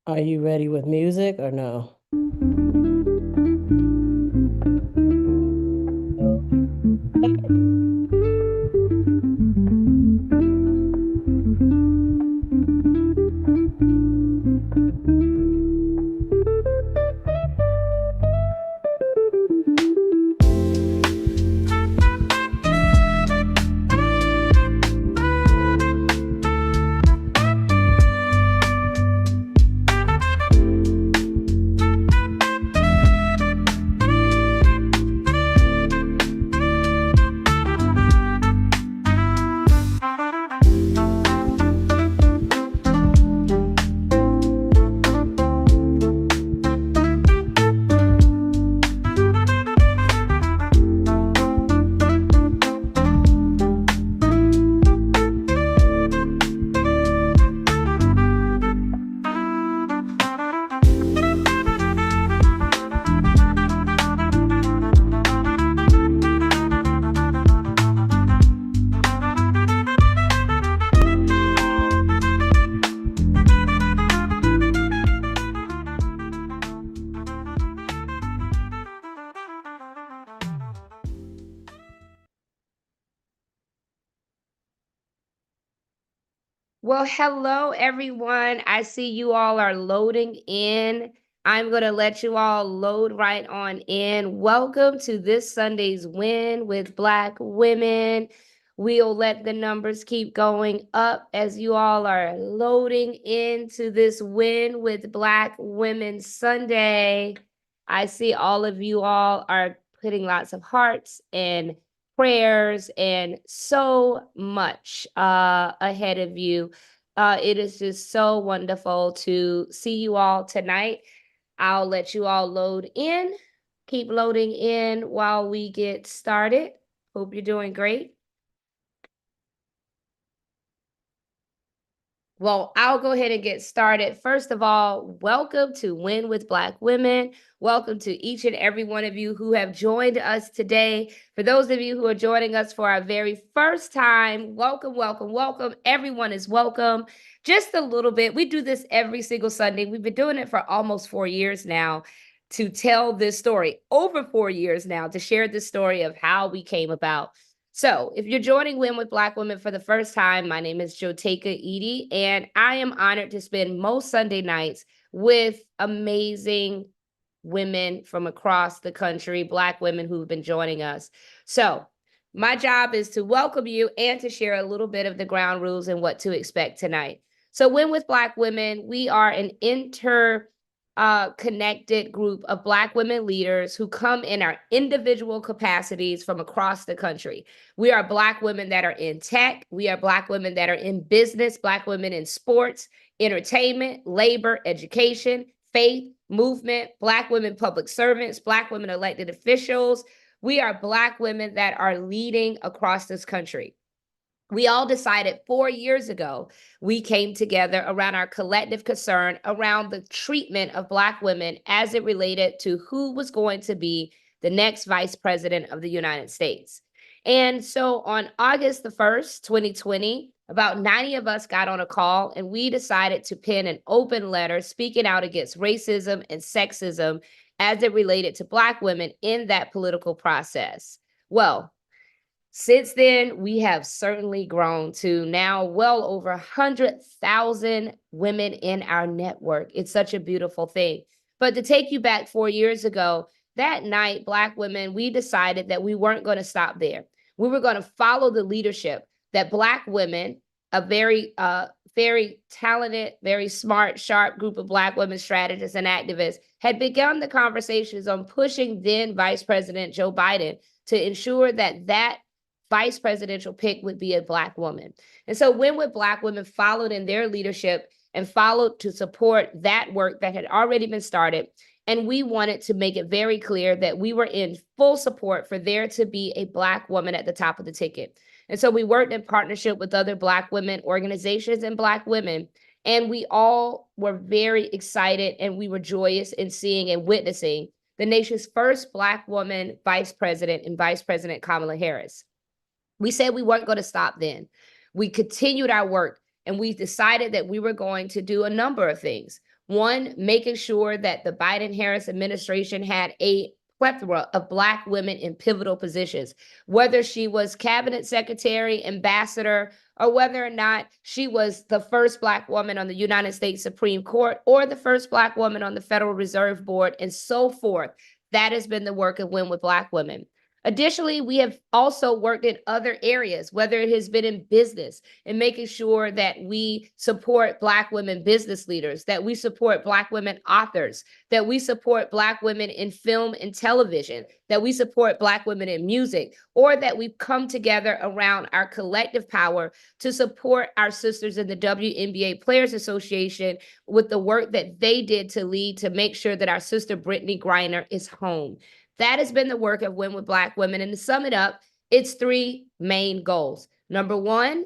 Are you ready with music or no? Well, hello, everyone. I see you all are loading in. I'm going to let you all load right on in. Welcome to this Sunday's Win with Black Women. We'll let the numbers keep going up as you all are loading into this Win with Black Women Sunday. I see all of you all are putting lots of hearts and prayers and so much ahead of you. It is just so wonderful to see you all tonight. I'll let you all load in. Keep loading in while we get started. Hope you're doing great. Well, I'll go ahead and get started. First of all, welcome to Win with Black Women. Welcome to each and every one of you who have joined us today. For those of you who are joining us for our very first time, welcome, welcome, welcome. Everyone is welcome. Just a little bit. We do this every single Sunday. We've been doing it for almost 4 years now to tell this story, over 4 years now, to share this story of how we came about. So, if you're joining Win with Black Women for the first time, my name is Joteka Edie, and I am honored to spend most Sunday nights with amazing women from across the country, Black women who've been joining us. So, my job is to welcome you and to share a little bit of the ground rules and what to expect tonight. So, Win with Black Women, we are an connected group of Black women leaders who come in our individual capacities from across the country. We are Black women that are in tech. We are Black women that are in business, Black women in sports, entertainment, labor, education, faith, movement, Black women public servants, Black women elected officials. We are Black women that are leading across this country. We all decided 4 years ago, we came together around our collective concern around the treatment of Black women as it related to who was going to be the next vice president of the United States. And so on August the 1st, 2020, about 90 of us got on a call and we decided to pen an open letter speaking out against racism and sexism as it related to Black women in that political process. Well, since then, we have certainly grown to now well over 100,000 women in our network. It's such a beautiful thing. But to take you back 4 years ago, that night, Black women, we decided that we weren't going to stop there. We were going to follow the leadership that Black women, a very talented, very smart, sharp group of Black women strategists and activists, had begun the conversations on pushing then Vice President Joe Biden to ensure that vice presidential pick would be a Black woman. And so Win with Black Women followed in their leadership and followed to support that work that had already been started. And we wanted to make it very clear that we were in full support for there to be a Black woman at the top of the ticket. And so we worked in partnership with other Black women organizations and Black women. And we all were very excited and we were joyous in seeing and witnessing the nation's first Black woman vice president and Vice President Kamala Harris. We said we weren't going to stop then. We continued our work and we decided that we were going to do a number of things. One, making sure that the Biden-Harris administration had a plethora of Black women in pivotal positions, whether she was cabinet secretary, ambassador, or whether or not she was the first Black woman on the United States Supreme Court or the first Black woman on the Federal Reserve Board, and so forth. That has been the work of Win with Black Women. Additionally, we have also worked in other areas, whether it has been in business and making sure that we support Black women business leaders, that we support Black women authors, that we support Black women in film and television, that we support Black women in music, or that we've come together around our collective power to support our sisters in the WNBA Players Association with the work that they did to lead to make sure that our sister Brittany Griner is home. That has been the work of Win with Black Women. And to sum it up, it's three main goals. Number one,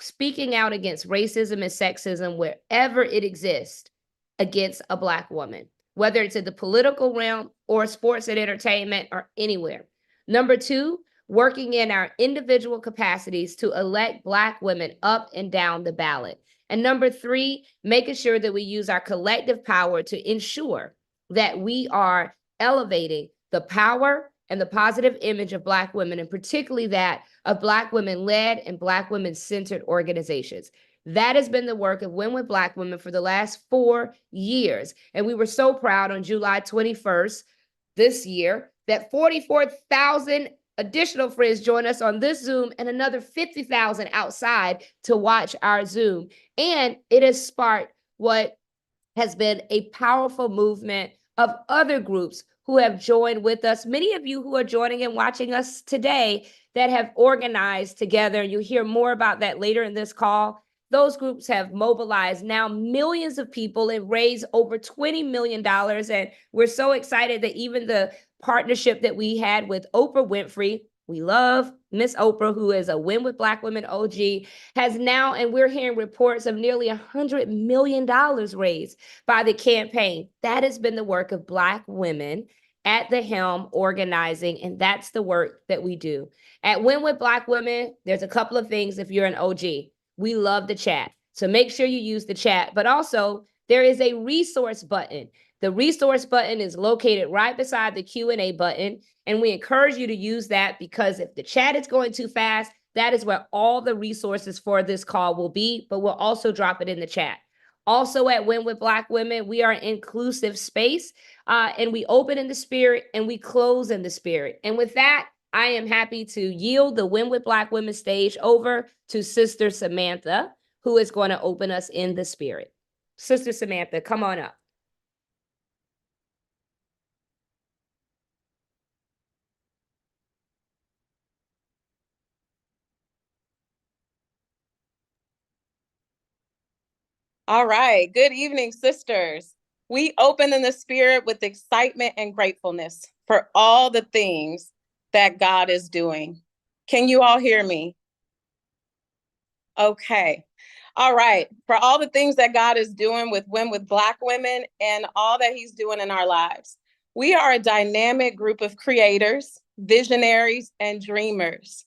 speaking out against racism and sexism wherever it exists against a Black woman, whether it's in the political realm or sports and entertainment or anywhere. Number two, working in our individual capacities to elect Black women up and down the ballot. And number three, making sure that we use our collective power to ensure that we are elevating the power and the positive image of Black women, and particularly that of Black women-led and Black women-centered organizations. That has been the work of Win with Black Women for the last 4 years. And we were so proud on July 21st this year that 44,000 additional friends join us on this Zoom and another 50,000 outside to watch our Zoom. And it has sparked what has been a powerful movement of other groups who have joined with us. Many of you who are joining and watching us today that have organized together, and you'll hear more about that later in this call. Those groups have mobilized now millions of people and raised over $20 million. And we're so excited that even the partnership that we had with Oprah Winfrey, we love Miss Oprah, who is a Win with Black Women OG, has now, and we're hearing reports of nearly $100 million raised by the campaign. That has been the work of Black women at the helm organizing, and that's the work that we do. At Win with Black Women, there's a couple of things if you're an OG. We love the chat, so make sure you use the chat, but also there is a resource button. The resource button is located right beside the Q&A button, and we encourage you to use that because if the chat is going too fast, that is where all the resources for this call will be, but we'll also drop it in the chat. Also at Win with Black Women, we are an inclusive space, and we open in the spirit and we close in the spirit. And with that, I am happy to yield the Win with Black Women stage over to Sister Samantha, who is going to open us in the spirit. Sister Samantha, come on up. All right. Good evening, sisters. We open in the spirit with excitement and gratefulness for all the things that God is doing. Can you all hear me? Okay. All right. For all the things that God is doing with Win with Black Women and all that he's doing in our lives. We are a dynamic group of creators, visionaries, and dreamers.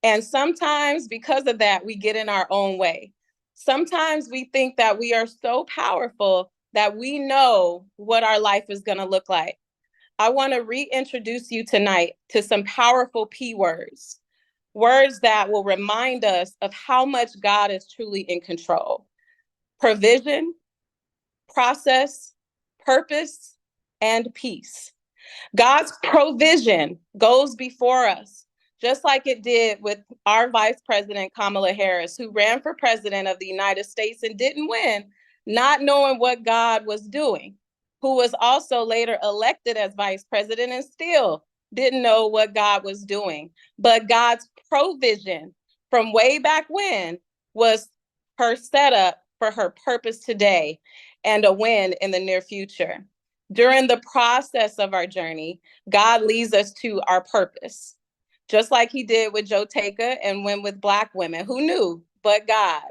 And sometimes because of that, we get in our own way. Sometimes we think that we are so powerful that we know what our life is going to look like. I want to reintroduce you tonight to some powerful P words, words that will remind us of how much God is truly in control. Provision, process, purpose, and peace. God's provision goes before us, just like it did with our Vice President, Kamala Harris, who ran for president of the United States and didn't win, not knowing what God was doing, who was also later elected as vice president and still didn't know what God was doing. But God's provision from way back when was her setup for her purpose today and a win in the near future. During the process of our journey, God leads us to our purpose, just like he did with Joteka and Win with Black Women. Who knew but God?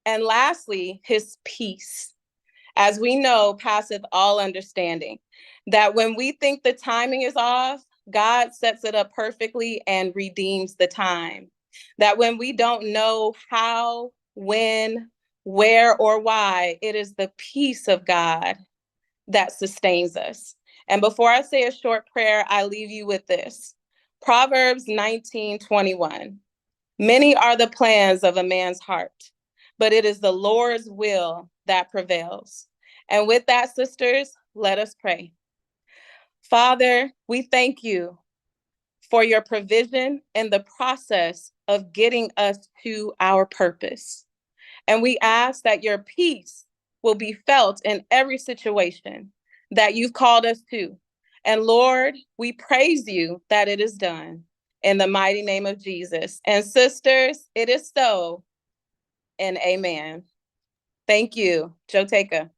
And lastly, his peace, as we know, passeth all understanding, that when we think the timing is off, God sets it up perfectly and redeems the time. That when we don't know how, when, where or why, it is the peace of God that sustains us. And before I say a short prayer, I leave you with this. Proverbs 19:21. Many are the plans of a man's heart, but it is the Lord's will that prevails. And with that, sisters, let us pray. Father, we thank you for your provision in the process of getting us to our purpose. And we ask that your peace will be felt in every situation that you've called us to. And Lord, we praise you that it is done in the mighty name of Jesus. And sisters, it is so, and amen. Thank you, Joteka.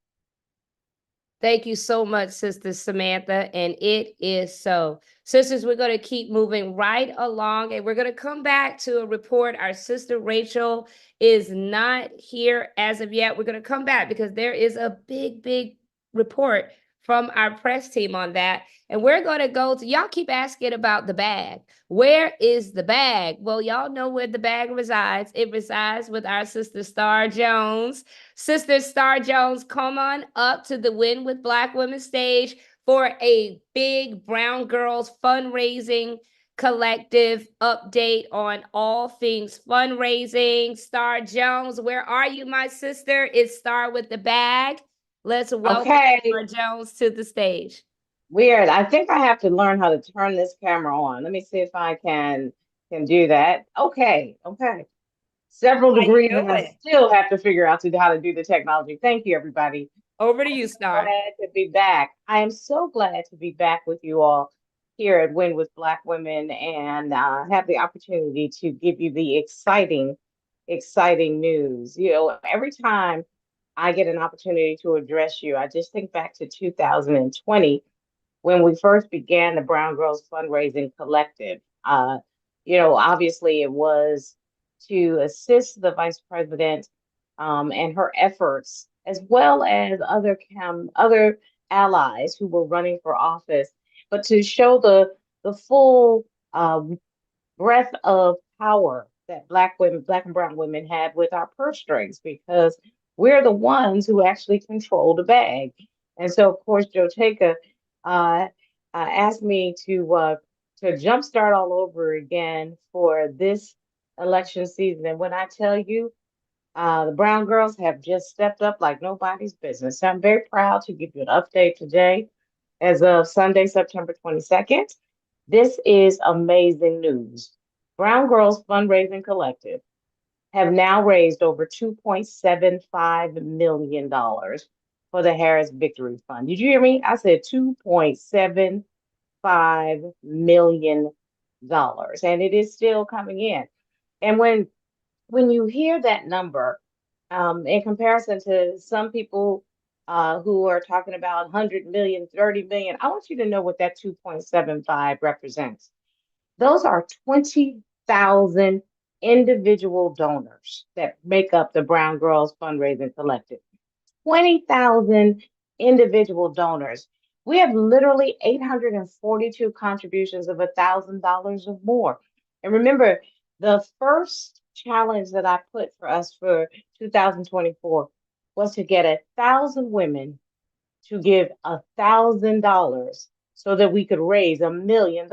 Thank you so much, Sister Samantha. And it is so. Sisters, we're going to keep moving right along, and we're going to come back to a report. Our sister Rachel is not here as of yet. We're going to come back because there is a big report from our press team on that. And we're going to go to, y'all keep asking about the bag. Where is the bag? Well, y'all know where the bag resides. It resides with our sister Star Jones. Sister Star Jones, come on up to the Win with Black Women stage for a big Brown Girls fundraising collective update on all things fundraising. Star Jones, where are you, my sister? It's Star with the bag. Let's welcome Star Jones to the stage. Weird. I think I have to learn how to turn this camera on. Let me see if I can do that. Okay. Several degrees, and I still have to figure out how to do the technology. Thank you, everybody. Over to you, Star. Glad to be back. I am so glad to be back with you all here at Win with Black Women and have the opportunity to give you the exciting news. You know, every time I get an opportunity to address you, I just think back to 2020 when we first began the Brown Girls Fundraising Collective. Obviously it was to assist the vice president and her efforts, as well as other allies who were running for office, but to show the full breadth of power that Black and Brown women had with our purse strings, because we're the ones who actually control the bag. And so, of course, Joteka asked me to jumpstart all over again for this election season. And when I tell you, the Brown girls have just stepped up like nobody's business. So I'm very proud to give you an update today as of Sunday, September 22nd. This is amazing news. Brown Girls Fundraising Collective have now raised over $2.75 million for the Harris Victory Fund. Did you hear me? I said $2.75 million, and it is still coming in. And when you hear that number, in comparison to some people who are talking about 100 million, 30 million, I want you to know what that 2.75 represents. Those are 20,000 individual donors that make up the Brown Girls Fundraising Collective. 20,000 individual donors. We have literally 842 contributions of $1,000 or more. And remember, the first challenge that I put for us for 2024 was to get 1,000 women to give $1,000 so that we could raise $1 million.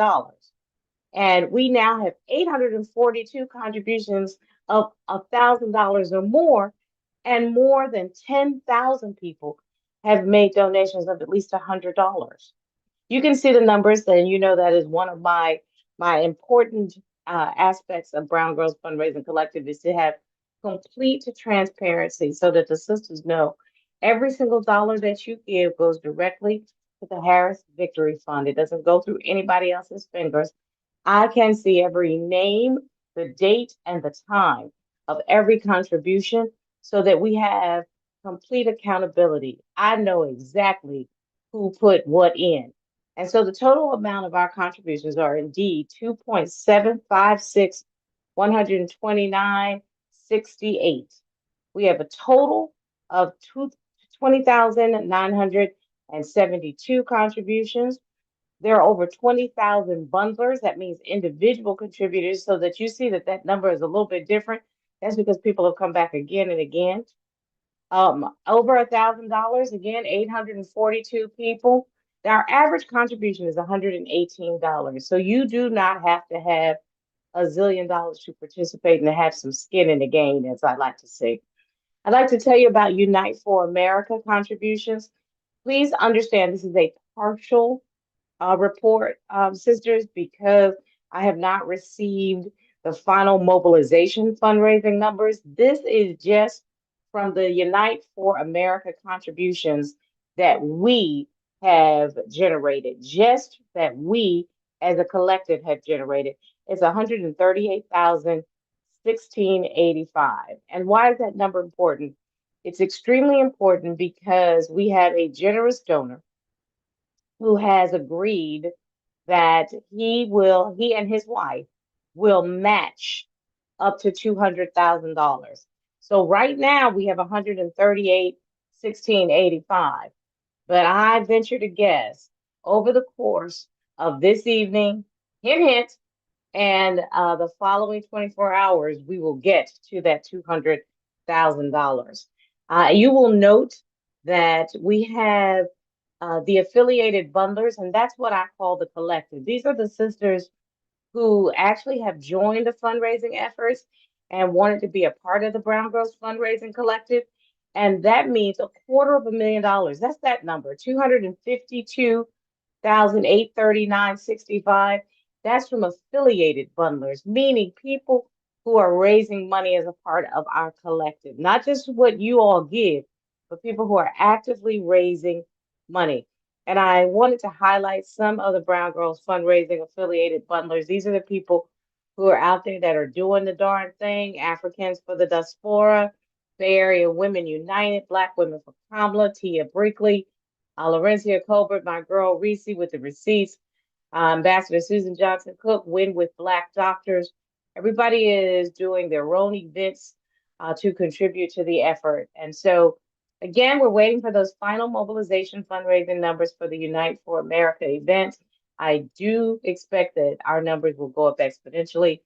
And we now have 842 contributions of $1,000 or more, and more than 10,000 people have made donations of at least $100. You can see the numbers, and you know that is one of my important aspects of Brown Girls Fundraising Collective, is to have complete transparency so that the sisters know every single dollar that you give goes directly to the Harris Victory Fund. It doesn't go through anybody else's fingers. I can see every name, the date, and the time of every contribution so that we have complete accountability. I know exactly who put what in. And so the total amount of our contributions are indeed 2.756, 129.68. We have a total of 20,972 contributions. There are over 20,000 bundlers. That means individual contributors, so that you see that number is a little bit different. That's because people have come back again and again. Over $1,000, again, 842 people. Our average contribution is $118. So you do not have to have $1 zillion to participate and to have some skin in the game, as I like to say. I'd like to tell you about Unite for America contributions. Please understand this is a partial report, sisters, because I have not received the final mobilization fundraising numbers. This is just from the Unite for America contributions that we have generated, just that we as a collective have generated. It's 138,016.85. And why is that number important? It's extremely important because we have a generous donor who has agreed that he and his wife will match up to $200,000. So right now we have 138,16.85. But I venture to guess over the course of this evening, hint, hint, and the following 24 hours, we will get to that $200,000. You will note that we have the affiliated bundlers, and that's what I call the collective. These are the sisters who actually have joined the fundraising efforts and wanted to be a part of the Brown Girls Fundraising Collective. And that means $250,000. That's that number, 252,839.65. That's from affiliated bundlers, meaning people who are raising money as a part of our collective, not just what you all give, but people who are actively raising money. And I wanted to highlight some of the Brown Girls Fundraising affiliated bundlers. These are the people who are out there that are doing the darn thing. Africans for the Diaspora, Bay Area Women United, Black Women for Kamala, Tia Brinkley, Laurencia Colbert, my girl Reese with the receipts, Ambassador Susan Johnson Cook, Win with Black Doctors. Everybody is doing their own events to contribute to the effort. And so, again, we're waiting for those final mobilization fundraising numbers for the Unite for America event. I do expect that our numbers will go up exponentially.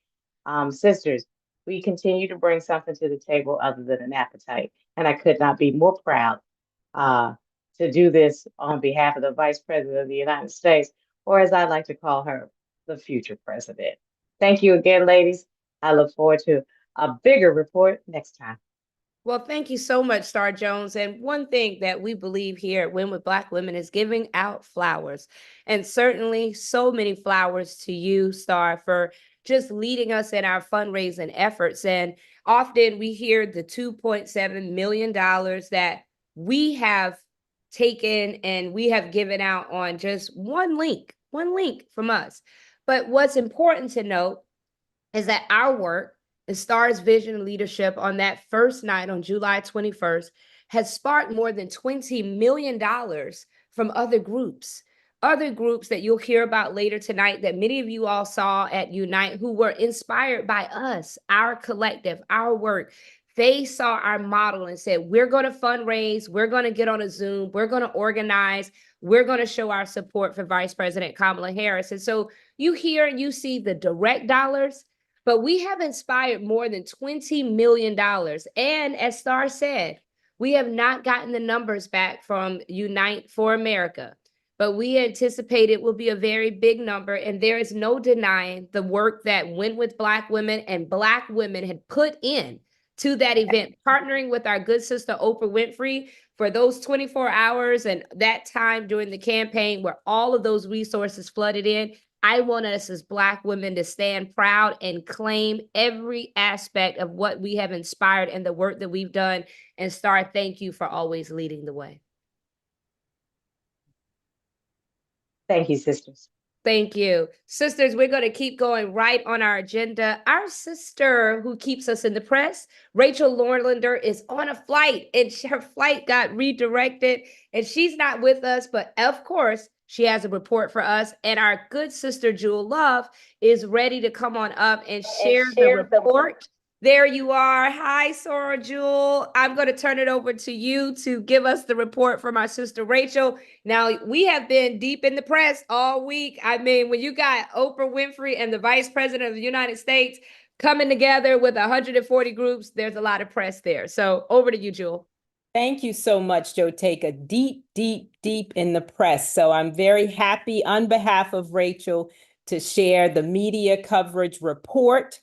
Sisters, we continue to bring something to the table other than an appetite. And I could not be more proud to do this on behalf of the Vice President of the United States, or as I like to call her, the future president. Thank you again, ladies. I look forward to a bigger report next time. Well, thank you so much, Star Jones. And one thing that we believe here at Win with Black Women is giving out flowers. And certainly so many flowers to you, Star, for just leading us in our fundraising efforts. And often we hear the $2.7 million that we have taken and we have given out on just one link from us. But what's important to note is that our work and Star's vision and leadership on that first night on July 21st has sparked more than $20 million from other groups that you'll hear about later tonight that many of you all saw at Unite who were inspired by us, our collective, our work. They saw our model and said, we're going to fundraise, we're going to get on a Zoom, we're going to organize, we're going to show our support for Vice President Kamala Harris. And so you hear and you see the direct dollars, but we have inspired more than $20 million. And as Star said, we have not gotten the numbers back from Unite for America, but we anticipate it will be a very big number. And there is no denying the work that Win with Black Women and Black women had put in to that event, partnering with our good sister Oprah Winfrey for those 24 hours and that time during the campaign where all of those resources flooded in. I want us as Black women to stand proud and claim every aspect of what we have inspired and the work that we've done. And Star, thank you for always leading the way. Thank you, sisters. Thank you. Sisters, we're going to keep going right on our agenda. Our sister who keeps us in the press, Rachel Lorlander, is on a flight and her flight got redirected and she's not with us, but of course, she has a report for us. And our good sister, Jewel Love, is ready to come on up and share the report. There you are. Hi, Sora Jewel. I'm going to turn it over to you to give us the report from our sister Rachel. Now, we have been deep in the press all week. I mean, when you got Oprah Winfrey and the Vice President of the United States coming together with 140 groups, there's a lot of press there. So over to you, Jewel. Thank you so much, Joteka. Deep, deep, deep in the press. So I'm very happy on behalf of Rachel to share the media coverage report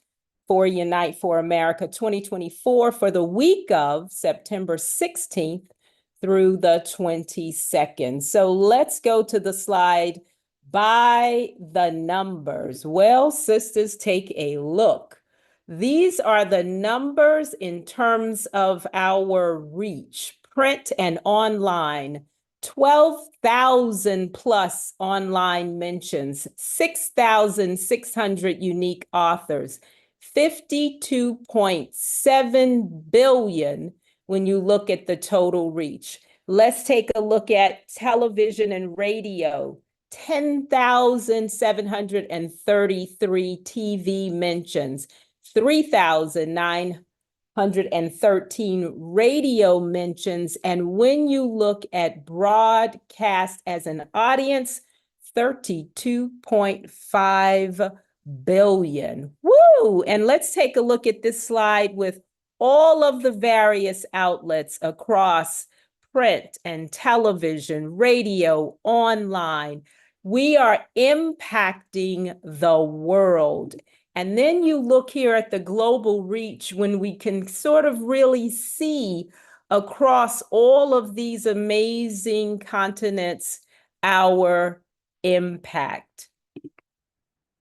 for Unite for America 2024 for the week of September 16th through the 22nd. So let's go to the slide by the numbers. Well, sisters, take a look. These are the numbers in terms of our reach, print and online. 12,000 plus online mentions, 6,600 unique authors, 52.7 billion when you look at the total reach. Let's take a look at television and radio. 10,733 TV mentions, 3,913 radio mentions. And when you look at broadcast as an audience, 32.5 billion. Woo! And let's take a look at this slide with all of the various outlets across print and television, radio, online. We are impacting the world. And then you look here at the global reach when we can sort of really see across all of these amazing continents our impact.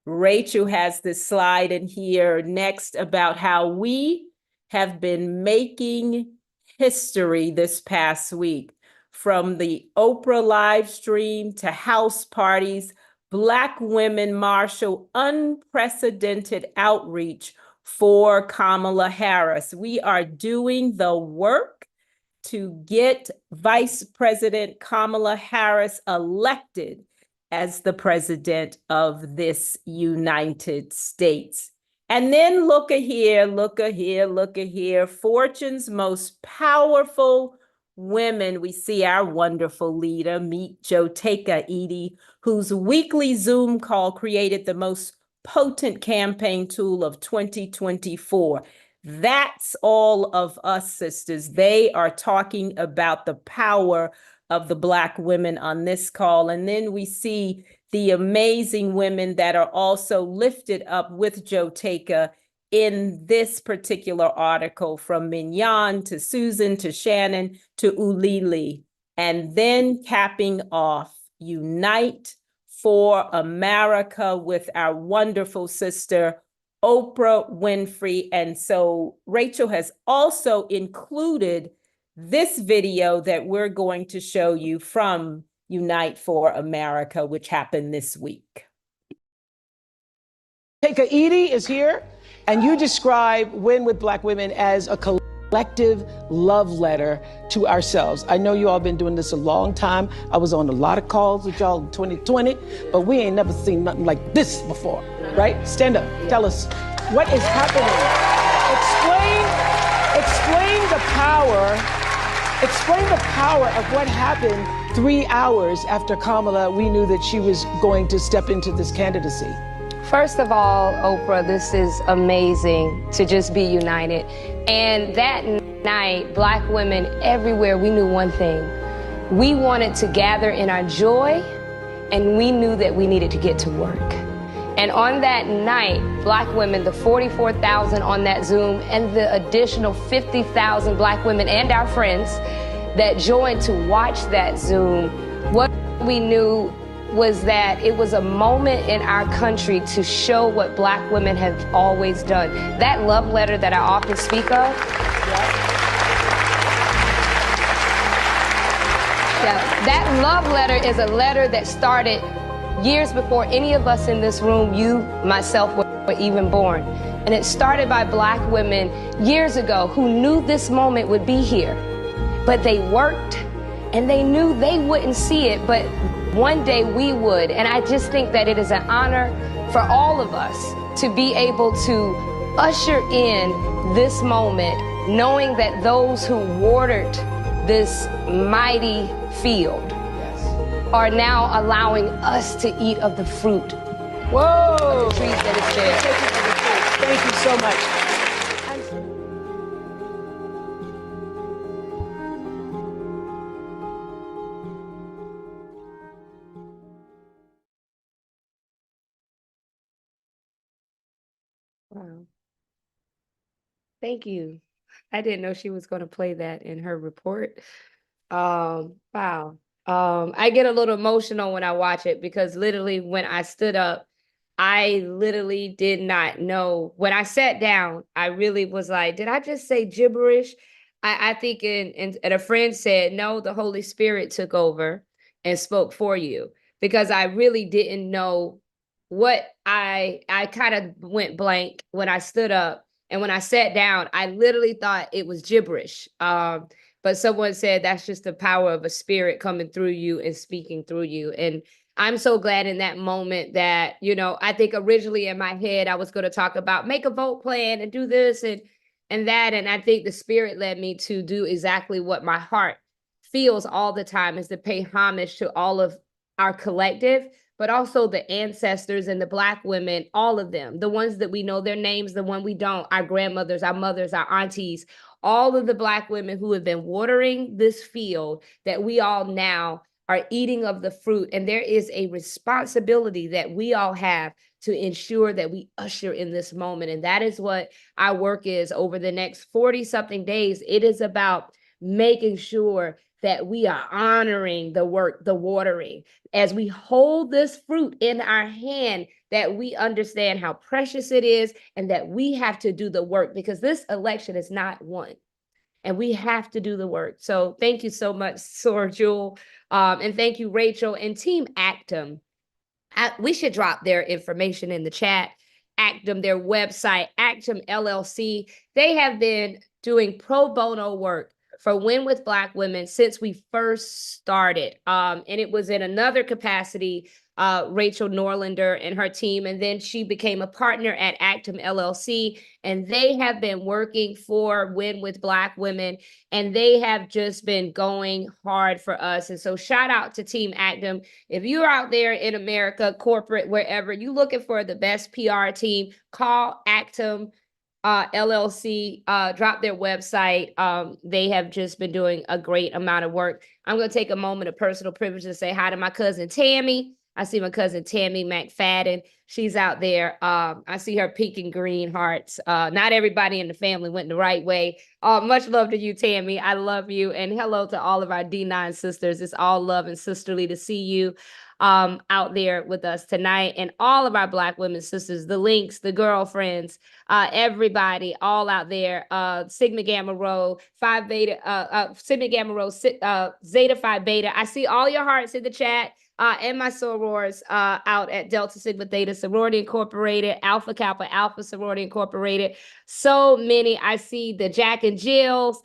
Rachel has this slide in here next about how we have been making history this past week. From the Oprah live stream to house parties, Black women marshal unprecedented outreach for Kamala Harris. We are doing the work to get Vice President Kamala Harris elected as the president of this United States. And then look at here, look at here, look at here. Fortune's most powerful women. We see our wonderful leader, meet Joteka Edie, whose weekly Zoom call created the most potent campaign tool of 2024. That's all of us, sisters. They are talking about the power of the Black women on this call. And then we see the amazing women that are also lifted up with Joteka in this particular article, from Mignon to Susan to Shannon to Ulili. And then capping off, Unite for America with our wonderful sister, Oprah Winfrey. And so Rachel has also included this video that we're going to show you from Unite for America, which happened this week. Joteka Edie is here, and you describe Win with Black Women as a collective love letter to ourselves. I know you all been doing this a long time. I was on a lot of calls with y'all in 2020, but we ain't never seen nothing like this before, right? Stand up, tell us what is happening. Explain the power of what happened 3 hours after Kamala, we knew that she was going to step into this candidacy. First of all, Oprah, this is amazing to just be united. And that night, Black women everywhere, we knew one thing. We wanted to gather in our joy, and we knew that we needed to get to work. And on that night, Black women, the 44,000 on that Zoom, and the additional 50,000 Black women and our friends that joined to watch that Zoom, what we knew was that it was a moment in our country to show what Black women have always done. That love letter that I often speak of, that love letter is a letter that started years before any of us in this room, you, myself, were even born. And it started by Black women years ago who knew this moment would be here. But they worked, and they knew they wouldn't see it, but one day we would. And I just think that it is an honor for all of us to be able to usher in this moment, knowing that those who watered this mighty field are now allowing us to eat of the fruit. Whoa! Of the trees that is there. Thank you so much. Wow. Thank you. I didn't know she was going to play that in her report. Wow. I get a little emotional when I watch it because literally when I stood up, I literally did not know. When I sat down, I really was like, did I just say gibberish? I think and a friend said, no, the Holy Spirit took over and spoke for you because I really didn't know what I kind of went blank when I stood up. And when I sat down, I literally thought it was gibberish. But someone said that's just the power of a spirit coming through you and speaking through you. And I'm so glad in that moment that, I think originally in my head, I was going to talk about make a vote plan and do this and that. And I think the spirit led me to do exactly what my heart feels all the time, is to pay homage to all of our collective, but also the ancestors and the Black women, all of them, the ones that we know their names, the one we don't, our grandmothers, our mothers, our aunties, all of the Black women who have been watering this field that we all now are eating of the fruit. And there is a responsibility that we all have to ensure that we usher in this moment. And that is what our work is over the next 40 something days. It is about making sure that we are honoring the work, the watering, as we hold this fruit in our hand, that we understand how precious it is and that we have to do the work, because this election is not won and we have to do the work. So thank you so much, Sor Jewel. And thank you, Rachel and Team Actum. We should drop their information in the chat. Actum, their website, Actum LLC. They have been doing pro bono work for Win with Black Women since we first started. And it was in another capacity, Rachel Norlander and her team. And then she became a partner at Actum LLC. And they have been working for Win with Black Women. And they have just been going hard for us. And so shout out to Team Actum. If you're out there in America, corporate, wherever, you looking for the best PR team, call Actum LLC, drop their website. They have just been doing a great amount of work. I'm going to take a moment of personal privilege to say hi to my cousin Tammy. I see my cousin Tammy McFadden. She's out there. I see her peeking green hearts. Not everybody in the family went the right way. Much love to you, Tammy. I love you. And hello to all of our D9 sisters. It's all love and sisterly to see you out there with us tonight, and all of our Black women sisters, the Links, the girlfriends, everybody, all out there, Sigma Gamma Rho, Phi Beta, Sigma Gamma Rho, Zeta Phi Beta. I see all your hearts in the chat. And my sorors out at Delta Sigma Theta Sorority Incorporated, Alpha Kappa Alpha Sorority Incorporated. So many. I see the Jack and Jills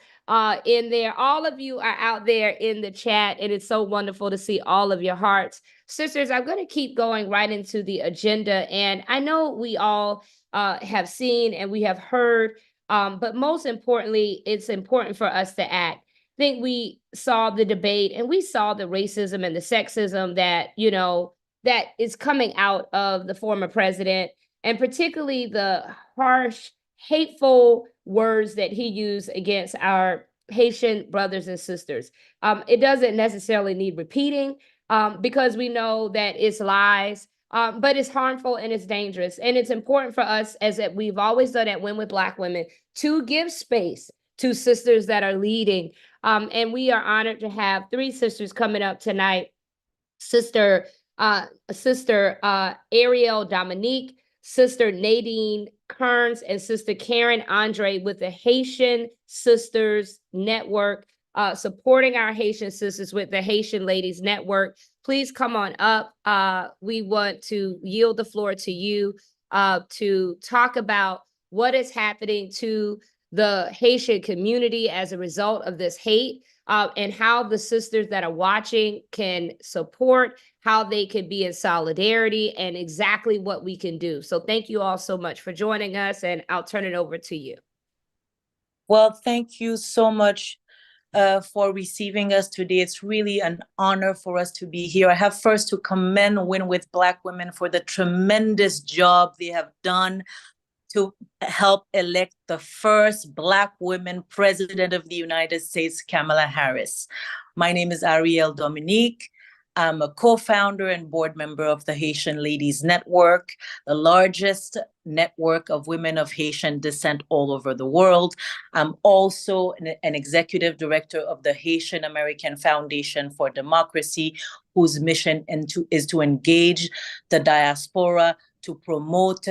in there. All of you are out there in the chat, and it's so wonderful to see all of your hearts. Sisters, I'm going to keep going right into the agenda. And I know we all have seen and we have heard, but most importantly, it's important for us to act. I think we saw the debate and we saw the racism and the sexism that, that is coming out of the former president, and particularly the harsh, hateful words that he used against our Haitian brothers and sisters. It doesn't necessarily need repeating because we know that it's lies, but it's harmful and it's dangerous. And it's important for us, as we've always done at Win with Black Women, to give space to sisters that are leading. And we are honored to have three sisters coming up tonight. Sister Ariel Dominique, Sister Nadine Kearns, and Sister Karen Andre with the Haitian Sisters Network, supporting our Haitian sisters with the Haitian Ladies Network. Please come on up. We want to yield the floor to you to talk about what is happening to the Haitian community as a result of this hate, and how the sisters that are watching can support, how they can be in solidarity, and exactly what we can do. So thank you all so much for joining us, and I'll turn it over to you. Well, thank you so much for receiving us today. It's really an honor for us to be here. I have first to commend Win with Black Women for the tremendous job they have done to help elect the first Black woman president of the United States, Kamala Harris. My name is Ariel Dominique. I'm a co-founder and board member of the Haitian Ladies Network, the largest network of women of Haitian descent all over the world. I'm also an executive director of the Haitian American Foundation for Democracy, whose mission is to engage the diaspora to promote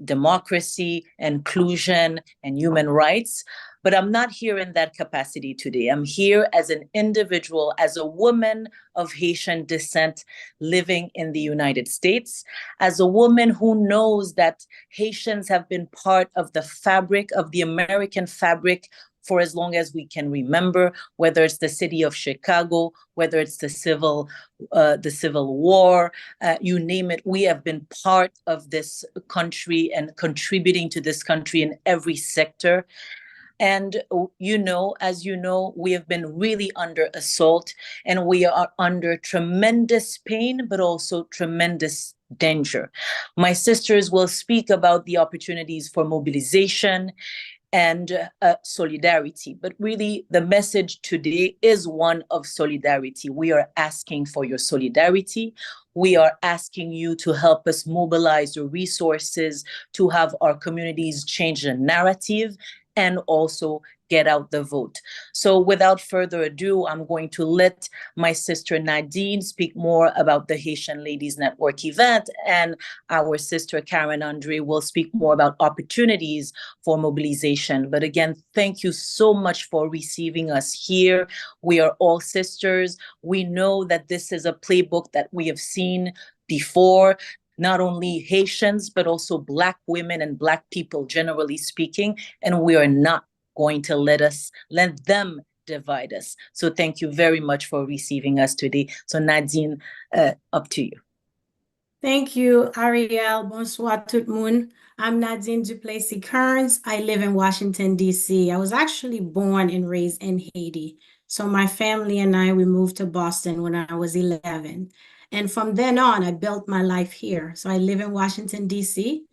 democracy, inclusion, and human rights. But I'm not here in that capacity today. I'm here as an individual, as a woman of Haitian descent living in the United States, as a woman who knows that Haitians have been part of the fabric of the American fabric for as long as we can remember, whether it's the city of Chicago, whether it's the Civil War, you name it. We have been part of this country and contributing to this country in every sector. And, as you know, we have been really under assault, and we are under tremendous pain, but also tremendous danger. My sisters will speak about the opportunities for mobilization and solidarity. But really, the message today is one of solidarity. We are asking for your solidarity. We are asking you to help us mobilize the resources to have our communities change the narrative and also get out the vote. So without further ado, I'm going to let my sister Nadine speak more about the Haitian Ladies Network event, and our sister Karen Andre will speak more about opportunities for mobilization. But again, thank you so much for receiving us here. We are all sisters. We know that this is a playbook that we have seen before. Not only Haitians, but also Black women and Black people, generally speaking, and we are not going to let them divide us. So thank you very much for receiving us today. So Nadine, up to you. Thank you, Ariel. Bonsoir tout le monde. I'm Nadine Duplessis Kearns. I live in Washington, D.C. I was actually born and raised in Haiti. So my family and we moved to Boston when I was 11. And from then on, I built my life here. So I live in Washington, D.C.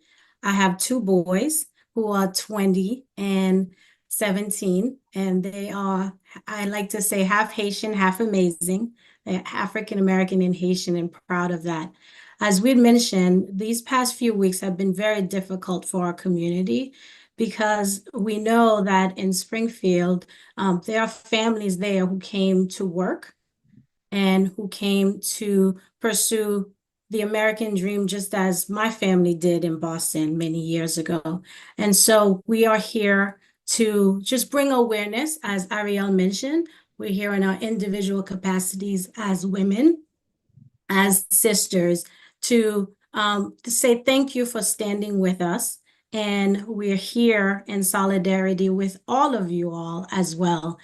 I have two boys who are 20 and 17, and they are, I like to say, half Haitian, half amazing. They're African-American and Haitian, and proud of that. As we mentioned, these past few weeks have been very difficult for our community because we know that in Springfield, there are families there who came to work and who came to pursue the American dream, just as my family did in Boston many years ago. And so we are here to just bring awareness, as Ariel mentioned. We're here in our individual capacities as women, as sisters, to say thank you for standing with us. And we're here in solidarity with all of you all as well.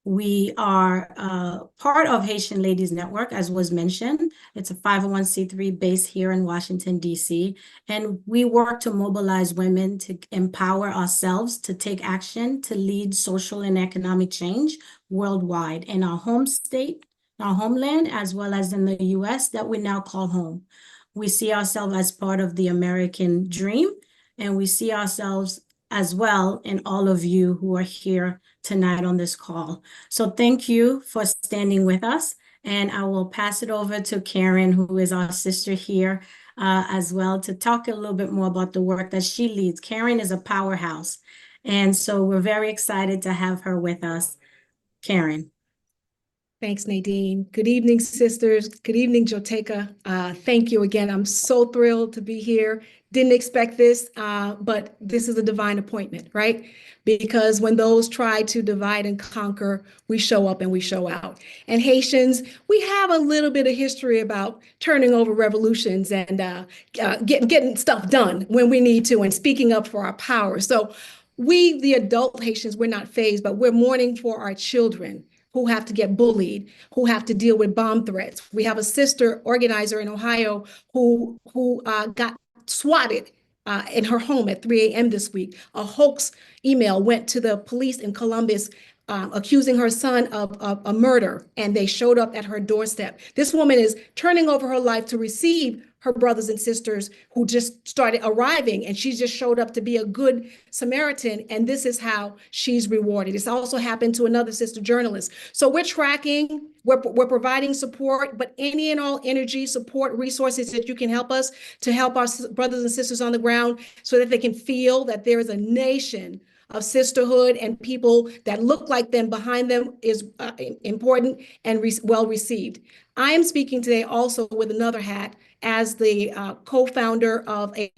We are part of Haitian Ladies Network, as was mentioned. It's a 501c3 based here in Washington, D.C. And we work to mobilize women to empower ourselves to take action to lead social and economic change worldwide in our home state, our homeland, as well as in the U.S. that we now call home. We see ourselves as part of the American dream, and we see ourselves as well in all of you who are here tonight on this call. So thank you for standing with us. And I will pass it over to Karen, who is our sister here as well, to talk a little bit more about the work that she leads. Karen is a powerhouse. And so we're very excited to have her with us. Karen. Thanks, Nadine. Good evening, sisters. Good evening, Joteka. Thank you again. I'm so thrilled to be here. Didn't expect this, but this is a divine appointment, right? Because when those try to divide and conquer, we show up and we show out. And Haitians, we have a little bit of history about turning over revolutions and getting stuff done when we need to and speaking up for our power. So we, the adult Haitians, we're not phased, but we're mourning for our children who have to get bullied, who have to deal with bomb threats. We have a sister organizer in Ohio who got swatted in her home at 3 a.m. this week. A hoax email went to the police in Columbus accusing her son of a murder, and they showed up at her doorstep. This woman is turning over her life to receive her brothers and sisters who just started arriving, and she just showed up to be a good Samaritan, and this is how she's rewarded. It's also happened to another sister journalist. So we're tracking, we're providing support, but any and all energy, support, resources that you can help us to help our brothers and sisters on the ground so that they can feel that there is a nation of sisterhood and people that look like them behind them is important and well received. I am speaking today also with another hat as the co-founder of a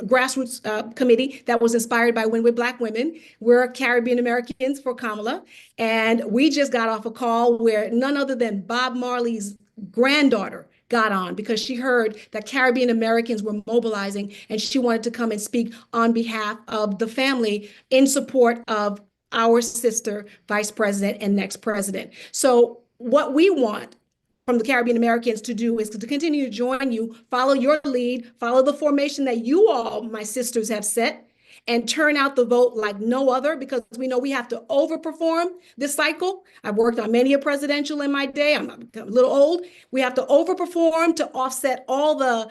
grassroots committee that was inspired by Win with Black Women. We're Caribbean Americans for Kamala, and we just got off a call where none other than Bob Marley's granddaughter got on because she heard that Caribbean Americans were mobilizing, and she wanted to come and speak on behalf of the family in support of our sister vice president and next president. So what we want from the Caribbean Americans to do is to continue to join you, follow your lead, follow the formation that you all, my sisters, have set, and turn out the vote like no other, because we know we have to overperform this cycle. I've worked on many a presidential in my day. I'm a little old. We have to overperform to offset all the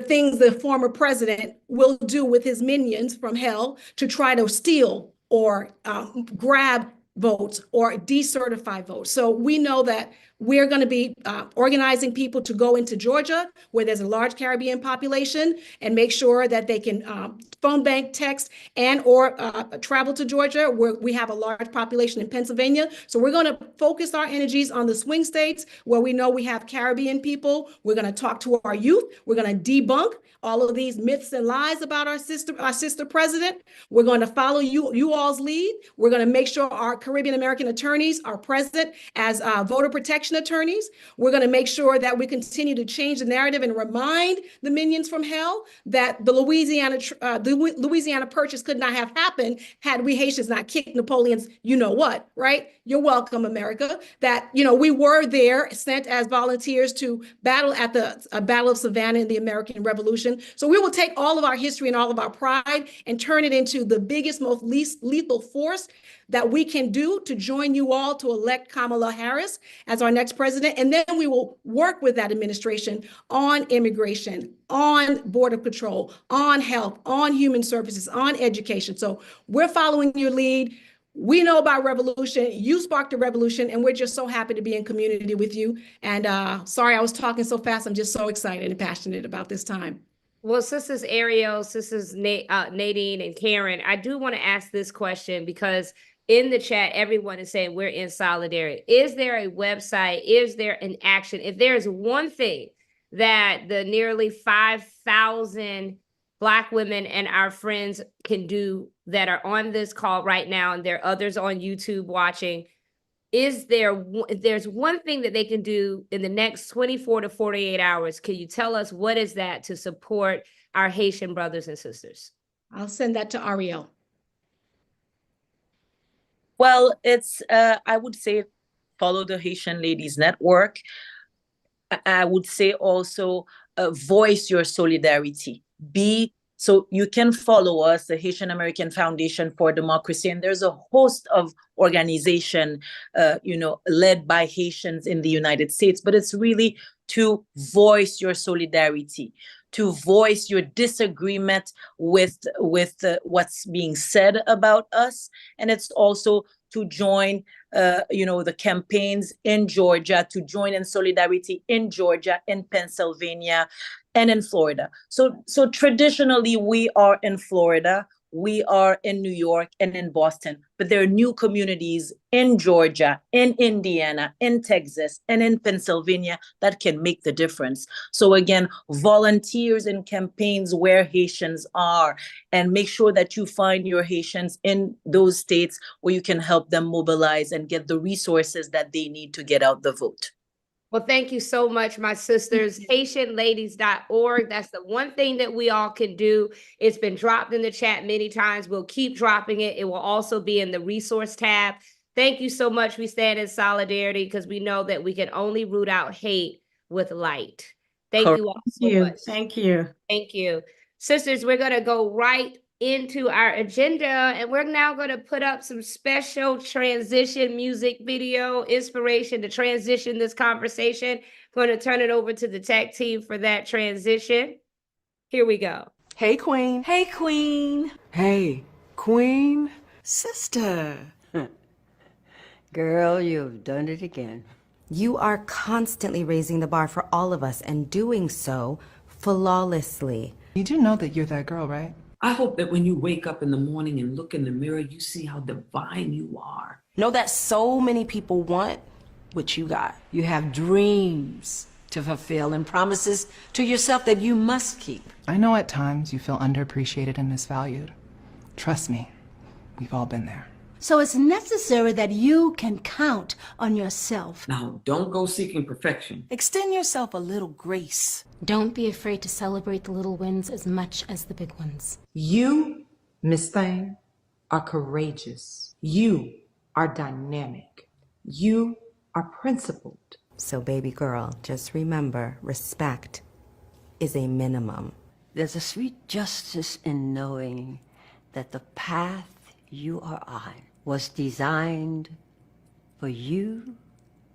things the former president will do with his minions from hell to try to steal or grab votes or decertify votes. So we know that we're going to be organizing people to go into Georgia, where there's a large Caribbean population, and make sure that they can phone bank, text, and or travel to Georgia, where we have a large population in Pennsylvania. So we're going to focus our energies on the swing states where we know we have Caribbean people. We're going to talk to our youth. We're going to debunk all of these myths and lies about our sister president. We're going to follow you all's lead. We're going to make sure our Caribbean American attorneys are present as voter protection attorneys. We're going to make sure that we continue to change the narrative and remind the minions from hell that the Louisiana Purchase could not have happened had we Haitians not kicked Napoleon's you know what, right? You're welcome, America. That, we were there, sent as volunteers to battle at the Battle of Savannah in the American Revolution. So we will take all of our history and all of our pride and turn it into the biggest, most least lethal force that we can do to join you all to elect Kamala Harris as our next president. And then we will work with that administration on immigration, on border control, on health, on human services, on education. So we're following your lead. We know about revolution. You sparked a revolution, and we're just so happy to be in community with you. And sorry, I was talking so fast. I'm just so excited and passionate about this time. Well, Sisters Ariel, Sisters Nadine and Karen, I do want to ask this question because in the chat, everyone is saying we're in solidarity. Is there a website? Is there an action? If there is one thing that the nearly 5,000 Black women and our friends can do that are on this call right now, and there are others on YouTube watching, if there's one thing that they can do in the next 24 to 48 hours, can you tell us what is that to support our Haitian brothers and sisters? I'll send that to Ariel. Well, it's, I would say, follow the Haitian Ladies Network. I would say also voice your solidarity. So you can follow us, the Haitian American Foundation for Democracy, and there's a host of organizations, led by Haitians in the United States, but it's really to voice your solidarity, to voice your disagreement with what's being said about us. And it's also to join, the campaigns in Georgia, to join in solidarity in Georgia, in Pennsylvania, and in Florida. So traditionally, we are in Florida, we are in New York, and in Boston, but there are new communities in Georgia, in Indiana, in Texas, and in Pennsylvania that can make the difference. So again, volunteers in campaigns where Haitians are, and make sure that you find your Haitians in those states where you can help them mobilize and get the resources that they need to get out the vote. Well, thank you so much, my sisters. HaitianLadies.org. That's the one thing that we all can do. It's been dropped in the chat many times. We'll keep dropping it. It will also be in the resource tab. Thank you so much. We stand in solidarity because we know that we can only root out hate with light. Thank you all so much. Thank you. Thank you. Sisters, we're going to go right into our agenda, and we're now going to put up some special transition music video inspiration to transition this conversation. I'm going to turn it over to the tech team for that transition. Here we go. Hey, Queen. Hey, Queen. Hey, Queen. Sister. Girl, you've done it again. You are constantly raising the bar for all of us and doing so flawlessly. You do know that you're that girl, right? I hope that when you wake up in the morning and look in the mirror, you see how divine you are. Know that so many people want what you got. You have dreams to fulfill and promises to yourself that you must keep. I know at times you feel underappreciated and misvalued. Trust me, we've all been there. So it's necessary that you can count on yourself. Now, don't go seeking perfection. Extend yourself a little grace. Don't be afraid to celebrate the little wins as much as the big ones. You, Miss Thang, are courageous. You are dynamic. You are principled. So baby girl, just remember, respect is a minimum. There's a sweet justice in knowing that the path you are on was designed for you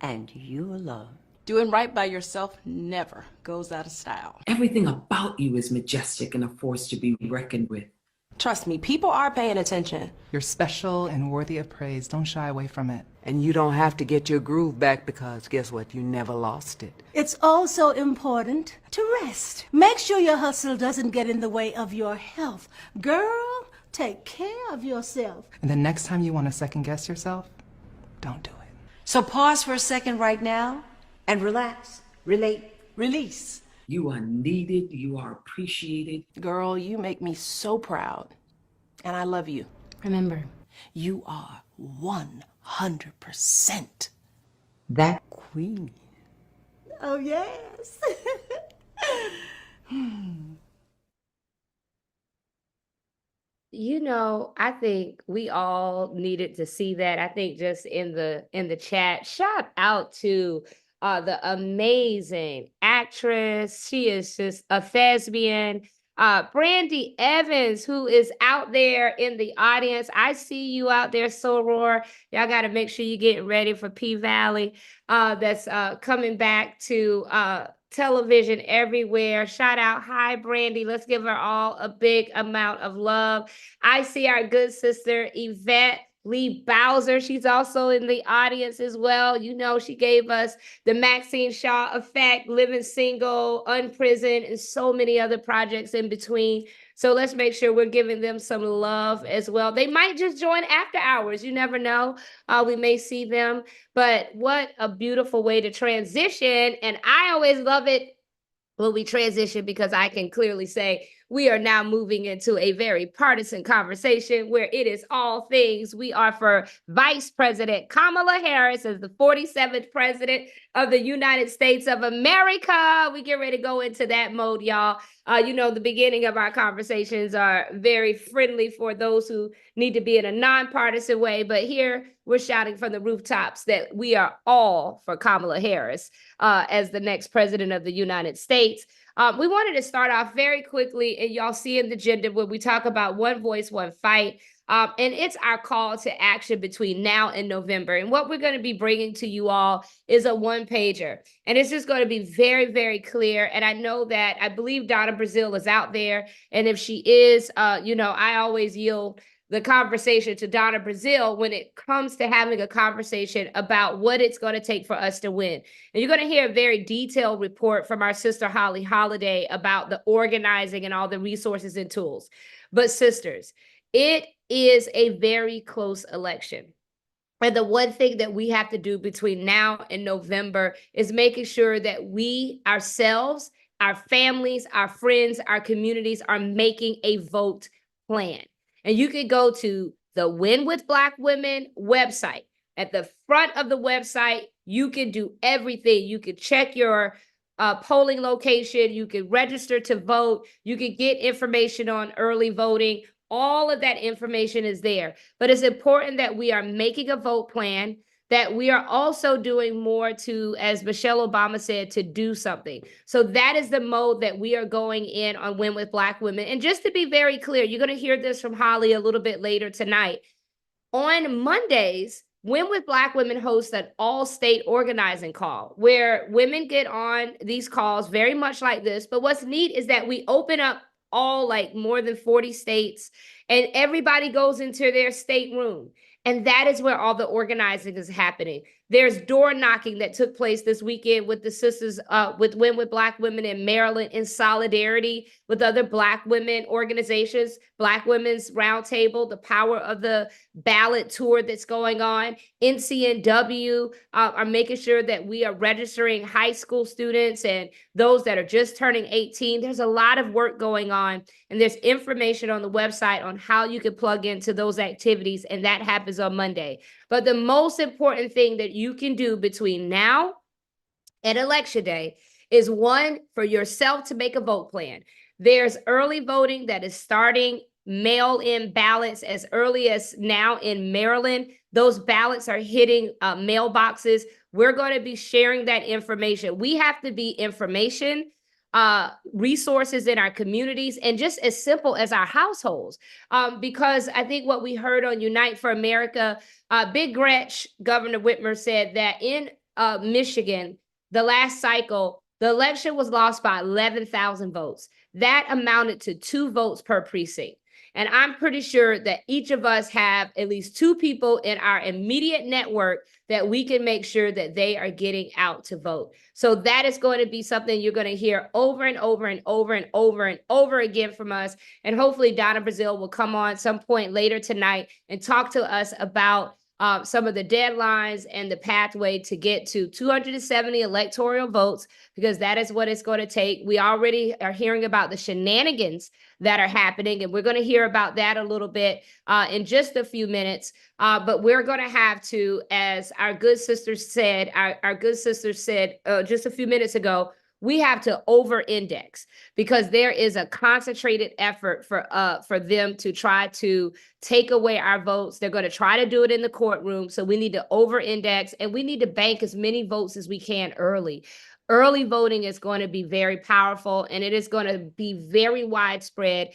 and you alone. Doing right by yourself never goes out of style. Everything about you is majestic and a force to be reckoned with. Trust me, people are paying attention. You're special and worthy of praise. Don't shy away from it. And you don't have to get your groove back because guess what? You never lost it. It's also important to rest. Make sure your hustle doesn't get in the way of your health. Girl, take care of yourself. And the next time you want to second guess yourself, don't do it. So pause for a second right now and relax, relate, release. You are needed. You are appreciated. Girl, you make me so proud. And I love you. Remember, you are 100% that queen. Oh, yes. You know, I think we all needed to see that. I think just in the chat, shout out to the amazing actress. She is just a thespian. Brandy Evans, who is out there in the audience. I see you out there, Soror. Y'all got to make sure you're getting ready for P-Valley. That's coming back to television everywhere. Shout out. Hi, Brandy. Let's give her all a big amount of love. I see our good sister, Yvette Lee Bowser. She's also in the audience as well. You know, she gave us the Maxine Shaw Effect, Living Single, Unprisoned, and so many other projects in between. So let's make sure we're giving them some love as well. They might just join after hours. You never know. We may see them. But what a beautiful way to transition. And I always love it when we transition because I can clearly say we are now moving into a very partisan conversation where it is all things. We are for Vice President Kamala Harris as the 47th president of the United States of America. We get ready to go into that mode, y'all. You know, the beginning of our conversations are very friendly for those who need to be in a nonpartisan way. But here we're shouting from the rooftops that we are all for Kamala Harris as the next president of the United States. We wanted to start off very quickly, and y'all see in the agenda when we talk about one voice, one fight. And it's our call to action between now and November. And what we're going to be bringing to you all is a one-pager. And it's just going to be very, very clear. And I know that I believe Donna Brazile is out there. And if she is, you know, I always yield the conversation to Donna Brazile when it comes to having a conversation about what it's going to take for us to win. And you're going to hear a very detailed report from our sister Holly Holiday about the organizing and all the resources and tools. But sisters, it is a very close election. And the one thing that we have to do between now and November is making sure that we ourselves, our families, our friends, our communities are making a vote plan. And you can go to the Win with Black Women website. At the front of the website, you can do everything. You can check your polling location. You can register to vote. You can get information on early voting. All of that information is there. But it's important that we are making a vote plan, that we are also doing more to, as Michelle Obama said, to do something. So that is the mode that we are going in on Win with Black Women. And just to be very clear, you're going to hear this from Holly a little bit later tonight. On Mondays, Win with Black Women hosts an all-state organizing call where women get on these calls very much like this. But what's neat is that we open up all like more than 40 states, and everybody goes into their state room. And that is where all the organizing is happening. There's door knocking that took place this weekend with the sisters, with Win with Black Women in Maryland, in solidarity with other Black women organizations, Black Women's Roundtable, the Power of the Ballot tour that's going on. NCNW are making sure that we are registering high school students and those that are just turning 18. There's a lot of work going on, and there's information on the website on how you can plug into those activities, and that happens on Monday. But the most important thing that you can do between now and Election Day is, one, for yourself to make a vote plan. There's early voting that is starting, mail-in ballots as early as now in Maryland. Those ballots are hitting mailboxes. We're going to be sharing that information. We have to be information resources in our communities, and just as simple as our households. Because I think what we heard on Unite for America, Big Gretch, Governor Whitmer, said that in Michigan, the last cycle, the election was lost by 11,000 votes. That amounted to 2 votes per precinct. And I'm pretty sure that each of us have at least 2 people in our immediate network that we can make sure that they are getting out to vote. So that is going to be something you're going to hear over and over and over and over and over again from us. And hopefully Donna Brazil will come on some point later tonight and talk to us about some of the deadlines and the pathway to get to 270 electoral votes, because that is what it's going to take. We already are hearing about the shenanigans that are happening, and we're going to hear about that a little bit in just a few minutes. But we're going to have to, as our good sister said, just a few minutes ago, we have to over-index, because there is a concentrated effort for them to try to take away our votes. They're going to try to do it in the courtroom. So we need to over-index, and we need to bank as many votes as we can early. Early voting is going to be very powerful, and it is going to be very widespread.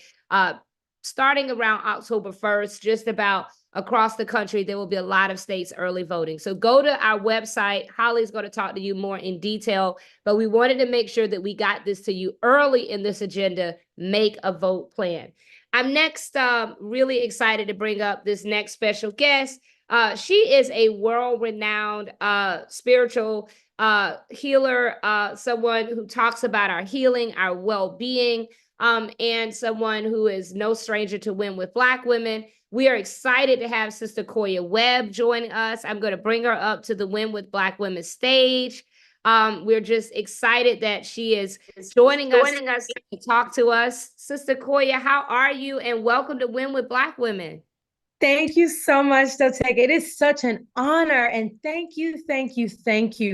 Starting around October 1st, just about across the country, there will be a lot of states early voting. So go to our website. Holly's going to talk to you more in detail, but we wanted to make sure that we got this to you early in this agenda. Make a vote plan. I'm next really excited to bring up this next special guest. She is a world-renowned spiritual healer, someone who talks about our healing, our well-being, and someone who is no stranger to Win with Black Women. We are excited to have Sister Koya Webb joining us. I'm going to bring her up to the Win with Black Women stage. We're just excited that she is joining us to talk to us. Sister Koya, how are you? And welcome to Win with Black Women. Thank you so much, Joteka. It is such an honor. And thank you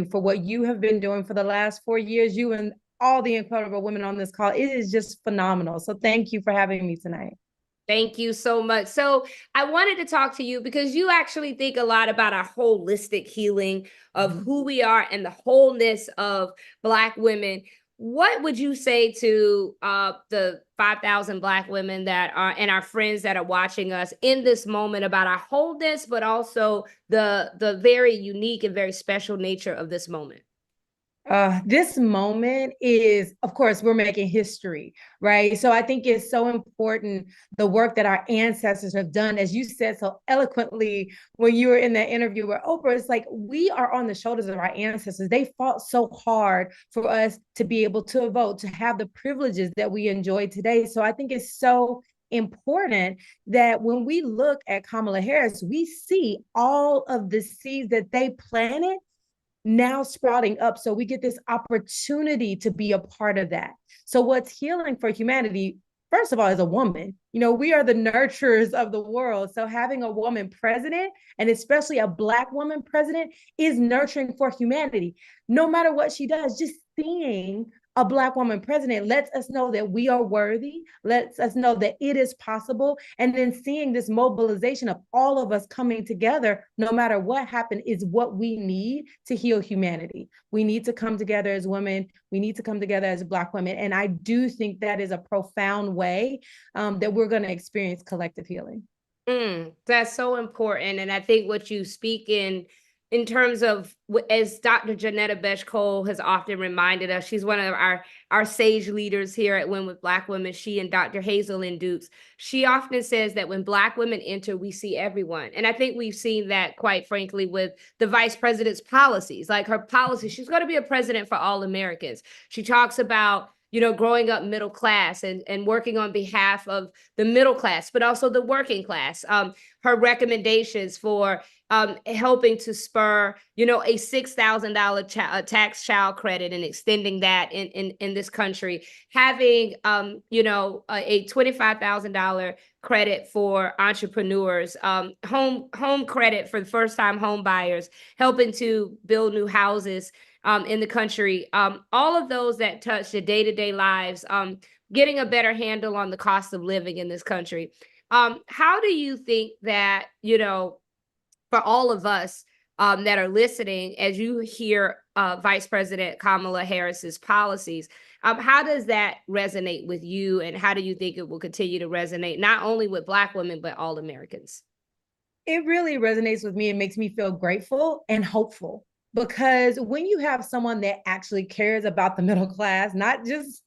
for what you have been doing for the last 4 years. You and all the incredible women on this call. It is just phenomenal. So thank you for having me tonight. Thank you so much. So I wanted to talk to you because you actually think a lot about our holistic healing of who we are and the wholeness of Black women. What would you say to the 5,000 Black women that are, and our friends that are watching us in this moment, about our wholeness, but also the very unique and very special nature of this moment? This moment is, of course, we're making history, right? So I think it's so important, the work that our ancestors have done, as you said so eloquently when you were in that interview with Oprah. It's like we are on the shoulders of our ancestors. They fought so hard for us to be able to vote, to have the privileges that we enjoy today. So I think it's so important that when we look at Kamala Harris, we see all of the seeds that they planted now sprouting up. So we get this opportunity to be a part of that. So what's healing for humanity, first of all, is a woman. You know, we are the nurturers of the world. So having a woman president, and especially a Black woman president, is nurturing for humanity. No matter what she does, just seeing a Black woman president lets us know that we are worthy, lets us know that it is possible. And then seeing this mobilization of all of us coming together, no matter what happened, is what we need to heal humanity. We need to come together as women. We need to come together as Black women. And I do think that is a profound way that we're going to experience collective healing. That's so important. And I think what you speak in terms of, as Dr. Janetta Besh-Cole has often reminded us, she's one of our sage leaders here at Win with Black Women, she and Dr. Hazel Lynn Dukes. She often says that when Black women enter, we see everyone. And I think we've seen that, quite frankly, with the vice president's policies, like her policy. She's going to be a president for all Americans. She talks about, growing up middle class and working on behalf of the middle class, but also the working class. Her recommendations for helping to spur, a $6,000 tax child credit and extending that in this country, having, a $25,000 credit for entrepreneurs, home credit for first-time home buyers, helping to build new houses in the country, all of those that touch the day-to-day lives, getting a better handle on the cost of living in this country. How do you think that, for all of us that are listening, as you hear Vice President Kamala Harris's policies, how does that resonate with you? And how do you think it will continue to resonate, not only with Black women, but all Americans? It really resonates with me. It makes me feel grateful and hopeful. Because when you have someone that actually cares about the middle class, not just,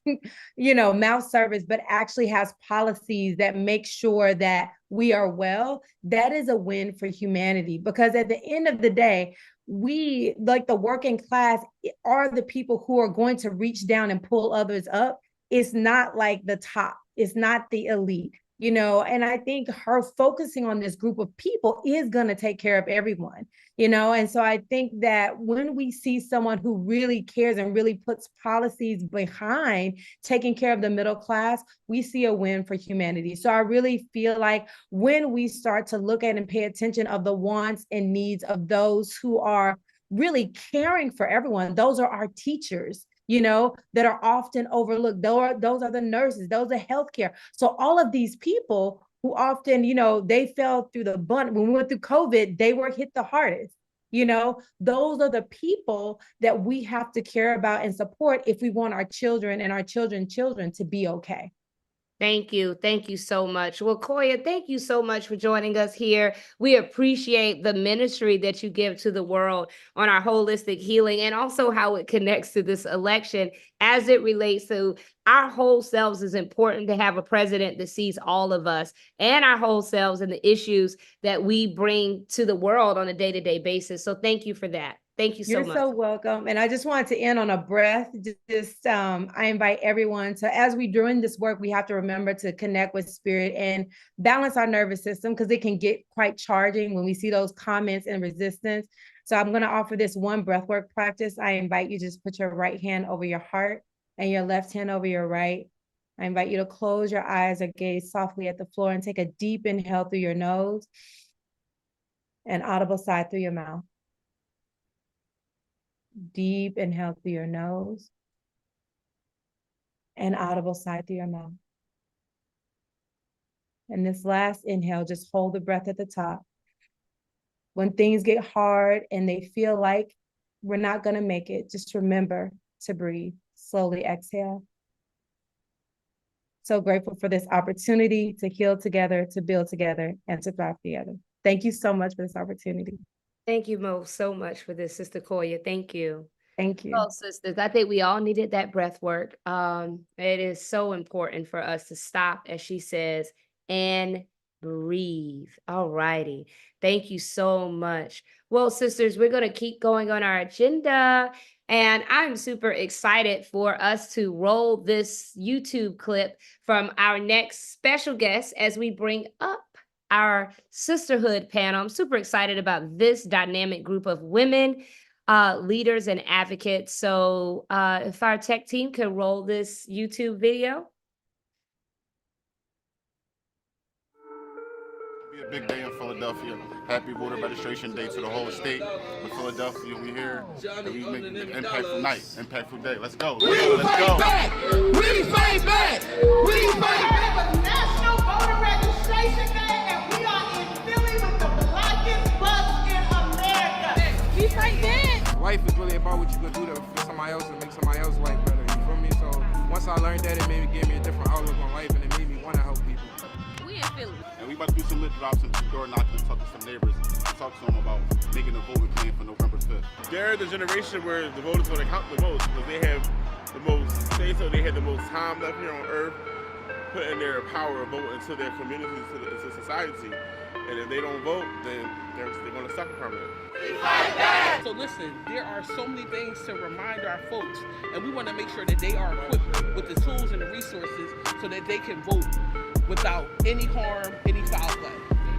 mouth service, but actually has policies that make sure that we are well, that is a win for humanity. Because at the end of the day, we, like the working class, are the people who are going to reach down and pull others up. It's not like the top. It's not the elite. And I think her focusing on this group of people is going to take care of everyone, and so I think that when we see someone who really cares and really puts policies behind taking care of the middle class, we see a win for humanity. So I really feel like when we start to look at and pay attention of the wants and needs of those who are really caring for everyone, those are our teachers, that are often overlooked. Those are the nurses, those are healthcare. So all of these people who often, they fell through the brunt. When we went through COVID, they were hit the hardest. Those are the people that we have to care about and support if we want our children and our children's children to be okay. Thank you. Thank you so much. Well, Koya, thank you so much for joining us here. We appreciate the ministry that you give to the world on our holistic healing and also how it connects to this election as it relates to our whole selves. Is important to have a president that sees all of us and our whole selves and the issues that we bring to the world on a day-to-day basis. So thank you for that. Thank you so much. You're so welcome. And I just wanted to end on a breath. I invite everyone. So as we're doing this work, we have to remember to connect with spirit and balance our nervous system, because it can get quite charging when we see those comments and resistance. So I'm going to offer this one breathwork practice. I invite you to just put your right hand over your heart and your left hand over your right. I invite you to close your eyes or gaze softly at the floor and take a deep inhale through your nose and audible sigh through your mouth. Deep inhale through your nose and audible sigh through your mouth. And this last inhale, just hold the breath at the top. When things get hard and they feel like we're not going to make it, just remember to breathe. Slowly exhale. So grateful for this opportunity to heal together, to build together, and to thrive together. Thank you so much for this opportunity. Thank you, Mo, so much for this, Sister Koya. Thank you. Thank you. Well, sisters, I think we all needed that breath work. It is so important for us to stop, as she says, and breathe. All righty. Thank you so much. Well, sisters, we're going to keep going on our agenda. And I'm super excited for us to roll this YouTube clip from our next special guest as we bring up our sisterhood panel. I'm super excited about this dynamic group of women, leaders and advocates. So if our tech team could roll this YouTube video. A big day in Philadelphia. Happy voter registration day to the whole state. In Philadelphia, we here and we make an impactful night, impactful day. Let's go. We fight back. We fight back. We fight back. National Voter Registration Day, and we are in Philly with the blackest bus in America. We fight back. Life is really about what you can do for somebody else and make somebody else's life better. You feel me? So once I learned that, it maybe gave me a different outlook on life, and it made me want to help people. We in Philly. And we about to do some lip drops and door knocking and talk to some neighbors. Talk to them about making a voting plan for November 5th. They're the generation where the voters going to count the most because they have the most say so. They have the most time left here on earth, putting their power of vote into their communities, into society. And if they don't vote, then they're going to suffer from it. So listen, there are so many things to remind our folks, and we want to make sure that they are equipped with the tools and the resources so that they can vote without any harm, any foul play.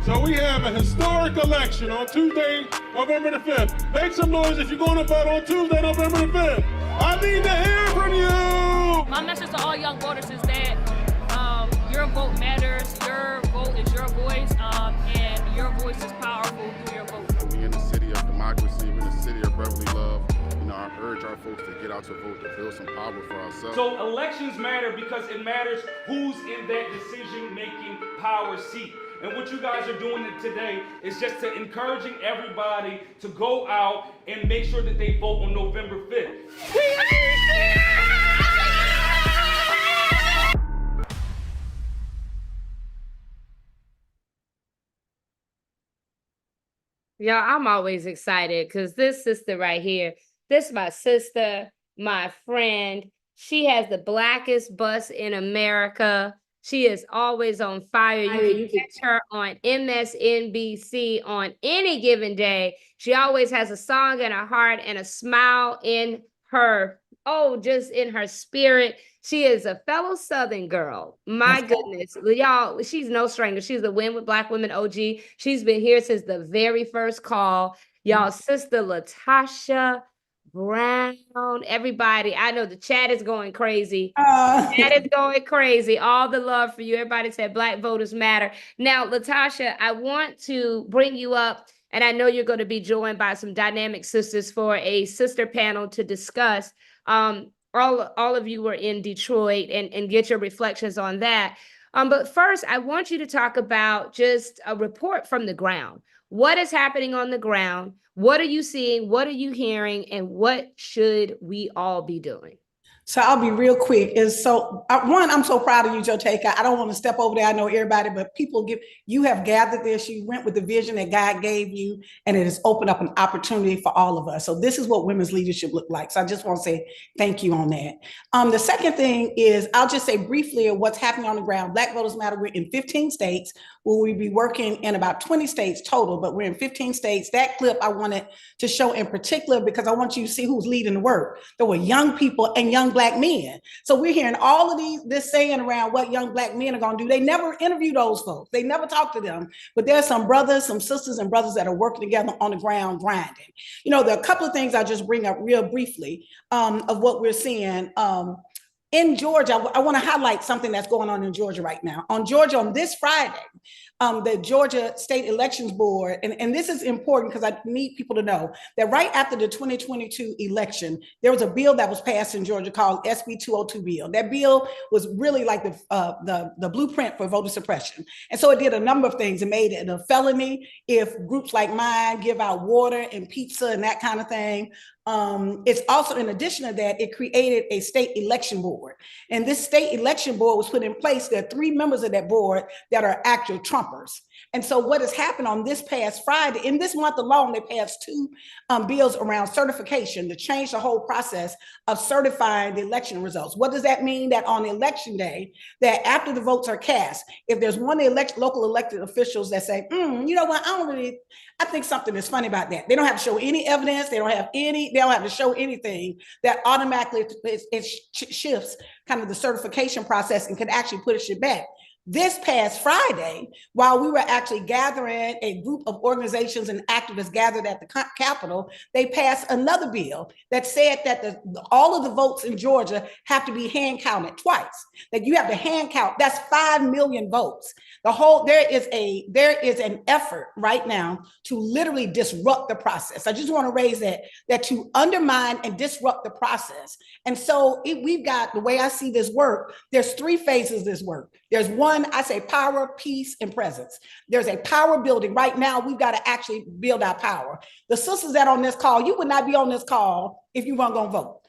So we have a historic election on Tuesday, November the 5th. Make some noise if you're going to vote on Tuesday, November the 5th. I need to hear from you. My message to all young voters is that your vote matters, your vote is your voice, and your voice is powerful through your vote. We in the city of democracy, we're in the city of brotherly love. I urge our folks to get out to vote, to build some power for ourselves. So elections matter because it matters who's in that decision-making power seat. And what you guys are doing today is just to encouraging everybody to go out and make sure that they vote on November 5th. Yeah, I'm always excited because this sister right here, this is my sister, my friend. She has the blackest bus in America. She is always on fire. You can catch her on MSNBC on any given day. She always has a song in her heart and a smile in her, just in her spirit. She is a fellow Southern girl. My goodness, y'all, she's no stranger. She's the Win with Black Women OG. She's been here since the very first call. Y'all, Sister Latasha Brown, everybody. I know the chat is going crazy. Chat is going crazy. All the love for you. Everybody said Black voters matter. Now, Latasha, I want to bring you up, and I know you're going to be joined by some dynamic sisters for a sister panel to discuss. All of you were in Detroit and get your reflections on that. But first, I want you to talk about just a report from the ground. What is happening on the ground? What are you seeing? What are you hearing? And what should we all be doing? So I'll be real quick. I'm so proud of you, Joteka. I don't want to step over there. I know everybody, but you have gathered this. You went with the vision that God gave you, and it has opened up an opportunity for all of us. So this is what women's leadership look like. So I just want to say thank you on that. The second thing is, I'll just say briefly of what's happening on the ground. Black Voters Matter. We're in 15 states. Will we be working in about 20 states total, but we're in 15 states. That clip I wanted to show in particular because I want you to see who's leading the work. There were young people and young Black men. So we're hearing all of this saying around what young Black men are going to do. They never interview those folks. They never talk to them. But there's some brothers, some sisters and brothers that are working together on the ground grinding. There are a couple of things I just bring up real briefly of what we're seeing. In Georgia, I want to highlight something that's going on in Georgia right now. On this Friday, the Georgia State Elections Board, and this is important because I need people to know that right after the 2022 election, there was a bill that was passed in Georgia called SB 202 bill. That bill was really like the blueprint for voter suppression. And so it did a number of things. It made it a felony if groups like mine give out water and pizza and that kind of thing. It's also, in addition to that, it created a state election board. And this state election board was put in place. There are 3 members of that board that are actual Trumpers. And so what has happened on this past Friday, in this month alone, they passed 2 bills around certification to change the whole process of certifying the election results. What does that mean? That on election day, that after the votes are cast, if there's one of the local elected officials that say, you know what, I think something is funny about that. They don't have to show any evidence. They don't have to show anything. That automatically it shifts kind of the certification process and can actually put shit back. This past Friday, while we were actually gathering, a group of organizations and activists gathered at the Capitol, they passed another bill that said that all of the votes in Georgia have to be hand counted twice. That you have to hand count. That's 5 million votes. There is an effort right now to literally disrupt the process. I just want to raise that to undermine and disrupt the process. And so we've got, the way I see this work, there's 3 phases of this work. There's one, I say power, peace, and presence. There's a power building. Right now, we've got to actually build our power. The sisters that are on this call, you would not be on this call if you weren't going to vote.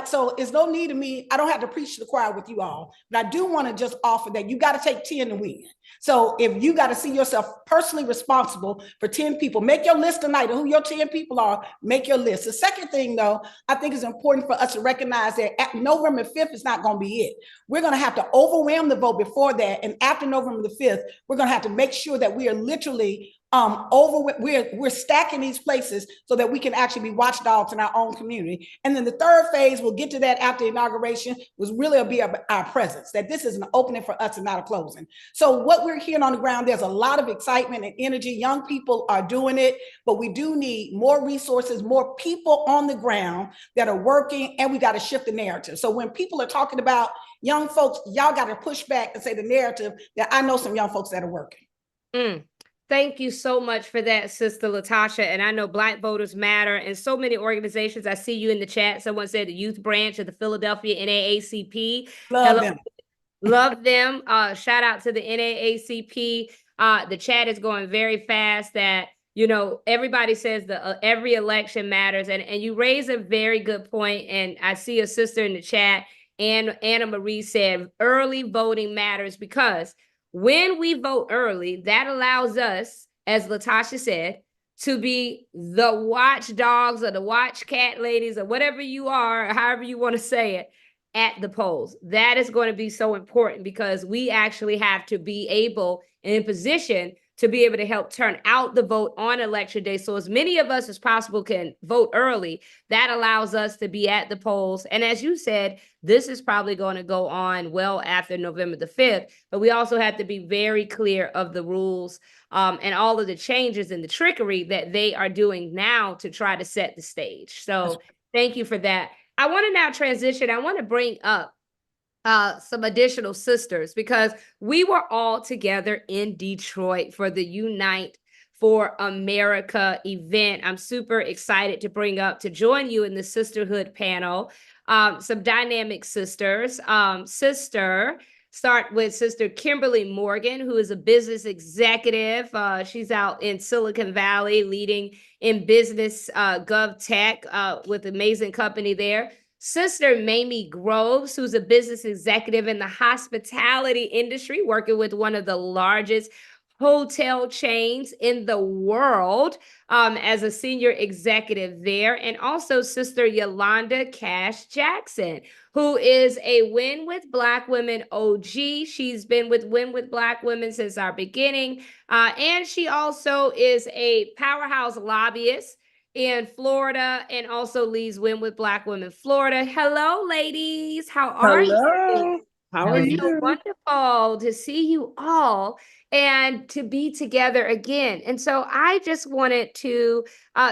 So it's no need of me. I don't have to preach to the choir with you all, but I do want to just offer that you got to take 10 to win. So if you got to see yourself personally responsible for 10 people, make your list tonight of who your 10 people are, make your list. The second thing, though, I think is important for us to recognize that at November 5th is not going to be it. We're going to have to overwhelm the vote before that. And after November the 5th, we're going to have to make sure that we are literally we're stacking these places so that we can actually be watchdogs in our own community. And then the third phase, we'll get to that after inauguration, was really be our presence, that this is an opening for us and not a closing. So what we're hearing on the ground, there's a lot of excitement and energy. Young people are doing it, but we do need more resources, more people on the ground that are working, and we got to shift the narrative. So when people are talking about young folks, y'all got to push back and say the narrative that I know some young folks that are working. Thank you so much for that, Sister Latasha. And I know Black Voters Matter and so many organizations. I see you in the chat. Someone said the youth branch of the Philadelphia NAACP. Love them. Love them. Shout out to the NAACP. The chat is going very fast that, everybody says every election matters. And you raise a very good point. And I see a sister in the chat, and Anna Marie said early voting matters, because when we vote early, that allows us, as Latasha said, to be the watchdogs or the watch cat ladies or whatever you are, or however you want to say it, at the polls. That is going to be so important, because we actually have to be able and in position to be able to help turn out the vote on election day. So as many of us as possible can vote early. That allows us to be at the polls. And as you said, this is probably going to go on well after November the 5th, but we also have to be very clear of the rules and all of the changes and the trickery that they are doing now to try to set the stage. So thank you for that. I want to now transition. I want to bring up some additional sisters, because we were all together in Detroit for the Unite for America event. I'm super excited to join you in the sisterhood panel. Some dynamic sisters. Start with Sister Kimberly Morgan, who is a business executive. She's out in Silicon Valley leading in business gov tech with amazing company there. Sister Mamie Groves, who's a business executive in the hospitality industry, working with one of the largest hotel chains in the world as a senior executive there. And also Sister Yolanda Cash Jackson, who is a Win with Black Women OG. She's been with Win with Black Women since our beginning. And she also is a powerhouse lobbyist in Florida, and also leads Win with Black Women Florida. Hello, ladies. How are you? How are you? So wonderful to see you all and to be together again. And so I just wanted to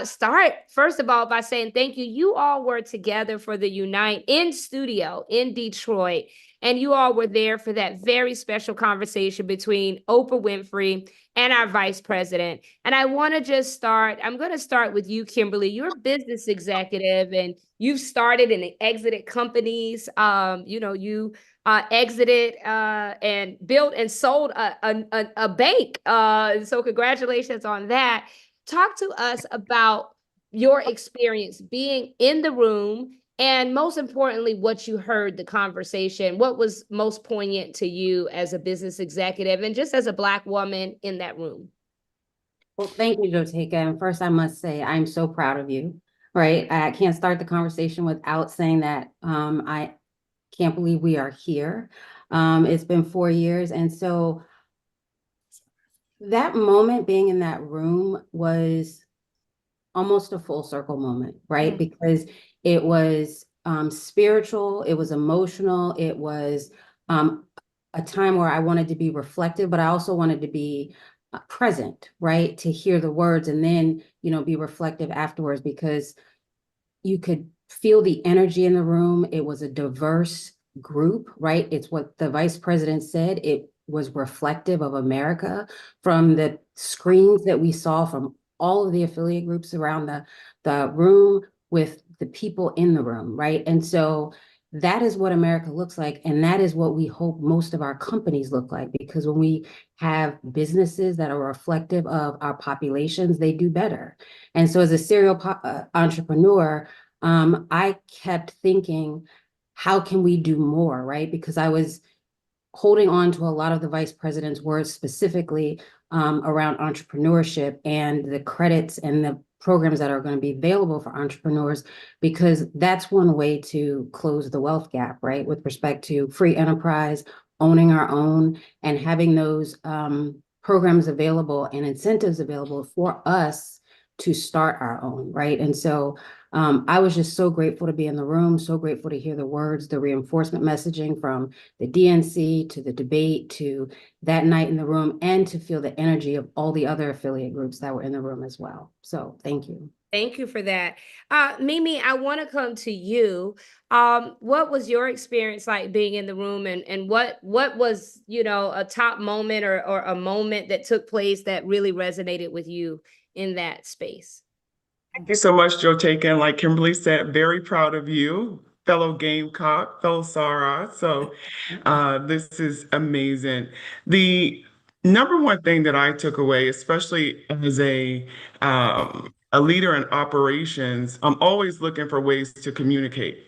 start, first of all, by saying thank you. You all were together for the Unite in studio in Detroit, and you all were there for that very special conversation between Oprah Winfrey and our vice president. And I want to just I'm going to start with you, Kimberly. You're a business executive, and you've started and exited companies. You exited and built and sold a bank. So congratulations on that. Talk to us about your experience being in the room, and most importantly, what you heard, the conversation. What was most poignant to you as a business executive and just as a Black woman in that room? Well, thank you, Joteka. And first, I must say, I'm so proud of you, right? I can't start the conversation without saying that I can't believe we are here. It's been 4 years. And so that moment being in that room was almost a full circle moment, right? Because it was spiritual, it was emotional, it was a time where I wanted to be reflective, but I also wanted to be present, right? To hear the words and then, be reflective afterwards, because you could feel the energy in the room. It was a diverse group, right? It's what the vice president said. It was reflective of America from the screens that we saw from all of the affiliate groups around the room with the people in the room, right? And so that is what America looks like. And that is what we hope most of our companies look like, because when we have businesses that are reflective of our populations, they do better. And so as a serial entrepreneur, I kept thinking, how can we do more, right? Because I was holding on to a lot of the vice president's words, specifically around entrepreneurship and the credits and the programs that are going to be available for entrepreneurs, because that's one way to close the wealth gap, right? With respect to free enterprise, owning our own, and having those programs available and incentives available for us to start our own, right? And so I was just so grateful to be in the room, so grateful to hear the words, the reinforcement messaging from the DNC to the debate to that night in the room, and to feel the energy of all the other affiliate groups that were in the room as well. So thank you. Thank you for that. Mimi, I want to come to you. What was your experience like being in the room, and what was, a top moment or a moment that took place that really resonated with you in that space? Thank you so much, Joe Taken. Like Kimberly said, very proud of you, fellow Gamecock, fellow Sarah. So this is amazing. The number one thing that I took away, especially as a leader in operations, I'm always looking for ways to communicate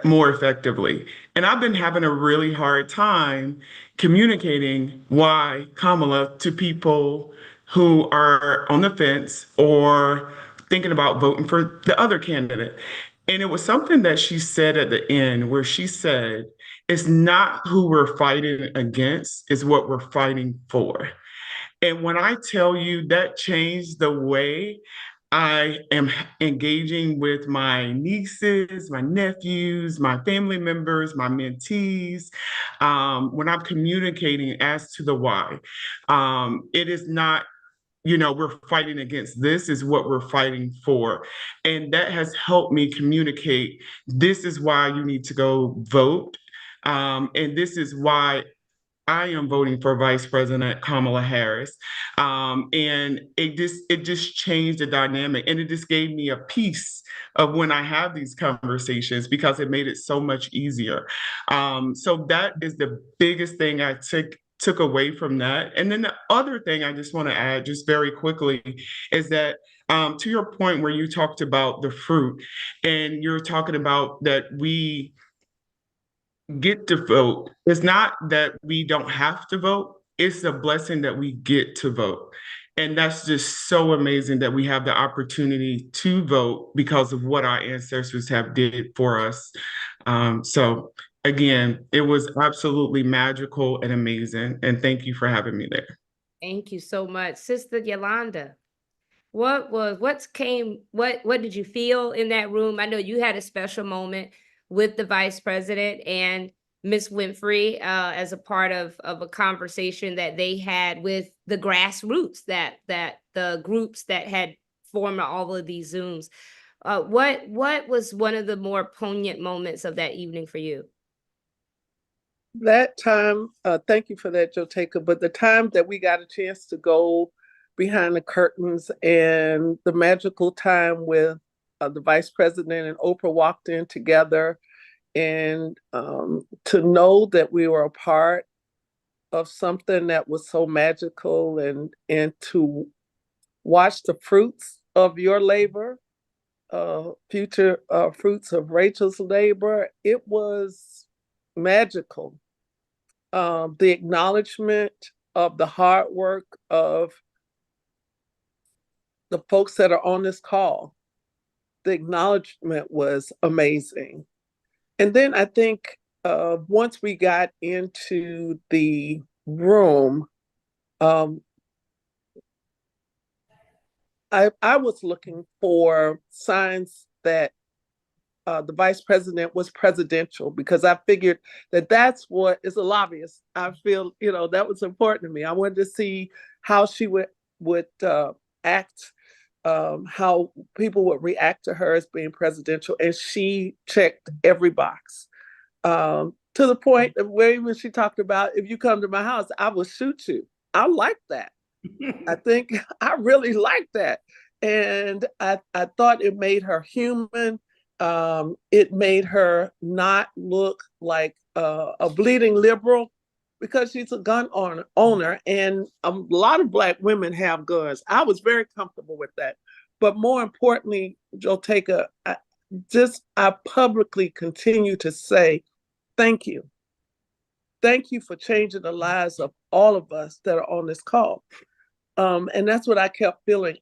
more effectively. And I've been having a really hard time communicating why Kamala to people who are on the fence or thinking about voting for the other candidate. And it was something that she said at the end where she said, it's not who we're fighting against, it's what we're fighting for. And when I tell you that changed the way I am engaging with my nieces, my nephews, my family members, my mentees, when I'm communicating as to the why, it is not, we're fighting against this, is what we're fighting for. And that has helped me communicate, this is why you need to go vote. And this is why I am voting for Vice President Kamala Harris. And it just changed the dynamic. And it just gave me a piece of when I have these conversations, because it made it so much easier. So that is the biggest thing I took away from that. And then the other thing I just want to add just very quickly is that to your point where you talked about the fruit, and you're talking about that we get to vote. It's not that we don't have to vote, it's a blessing that we get to vote. And that's just so amazing that we have the opportunity to vote because of what our ancestors have did for us. So again, it was absolutely magical and amazing. And thank you for having me there. Thank you so much. Sister Yolanda, what did you feel in that room? I know you had a special moment with the vice president and Miss Winfrey as a part of a conversation that they had with the grassroots, that the groups that had formed all of these Zooms. What was one of the more poignant moments of that evening for you? That time, thank you for that, Joe Taker, but the time that we got a chance to go behind the curtains and the magical time with the vice president and Oprah walked in together, and to know that we were a part of something that was so magical, and to watch the fruits of your labor, future fruits of Rachel's labor, it was magical. The acknowledgement of the hard work of the folks that are on this call, the acknowledgement was amazing. And then I think once we got into the room, I was looking for signs that the vice president was presidential, because I figured that that's what is a lobbyist. I feel, that was important to me. I wanted to see how she would act, how people would react to her as being presidential. And she checked every box, to the point of where even she talked about, if you come to my house, I will shoot you. I like that. I think I really like that. And I thought it made her human. It made her not look like a bleeding liberal, because she's a gun owner, and a lot of Black women have guns. I was very comfortable with that. But more importantly, Joteka, I publicly continue to say thank you. Thank you for changing the lives of all of us that are on this call. And that's what I kept feeling.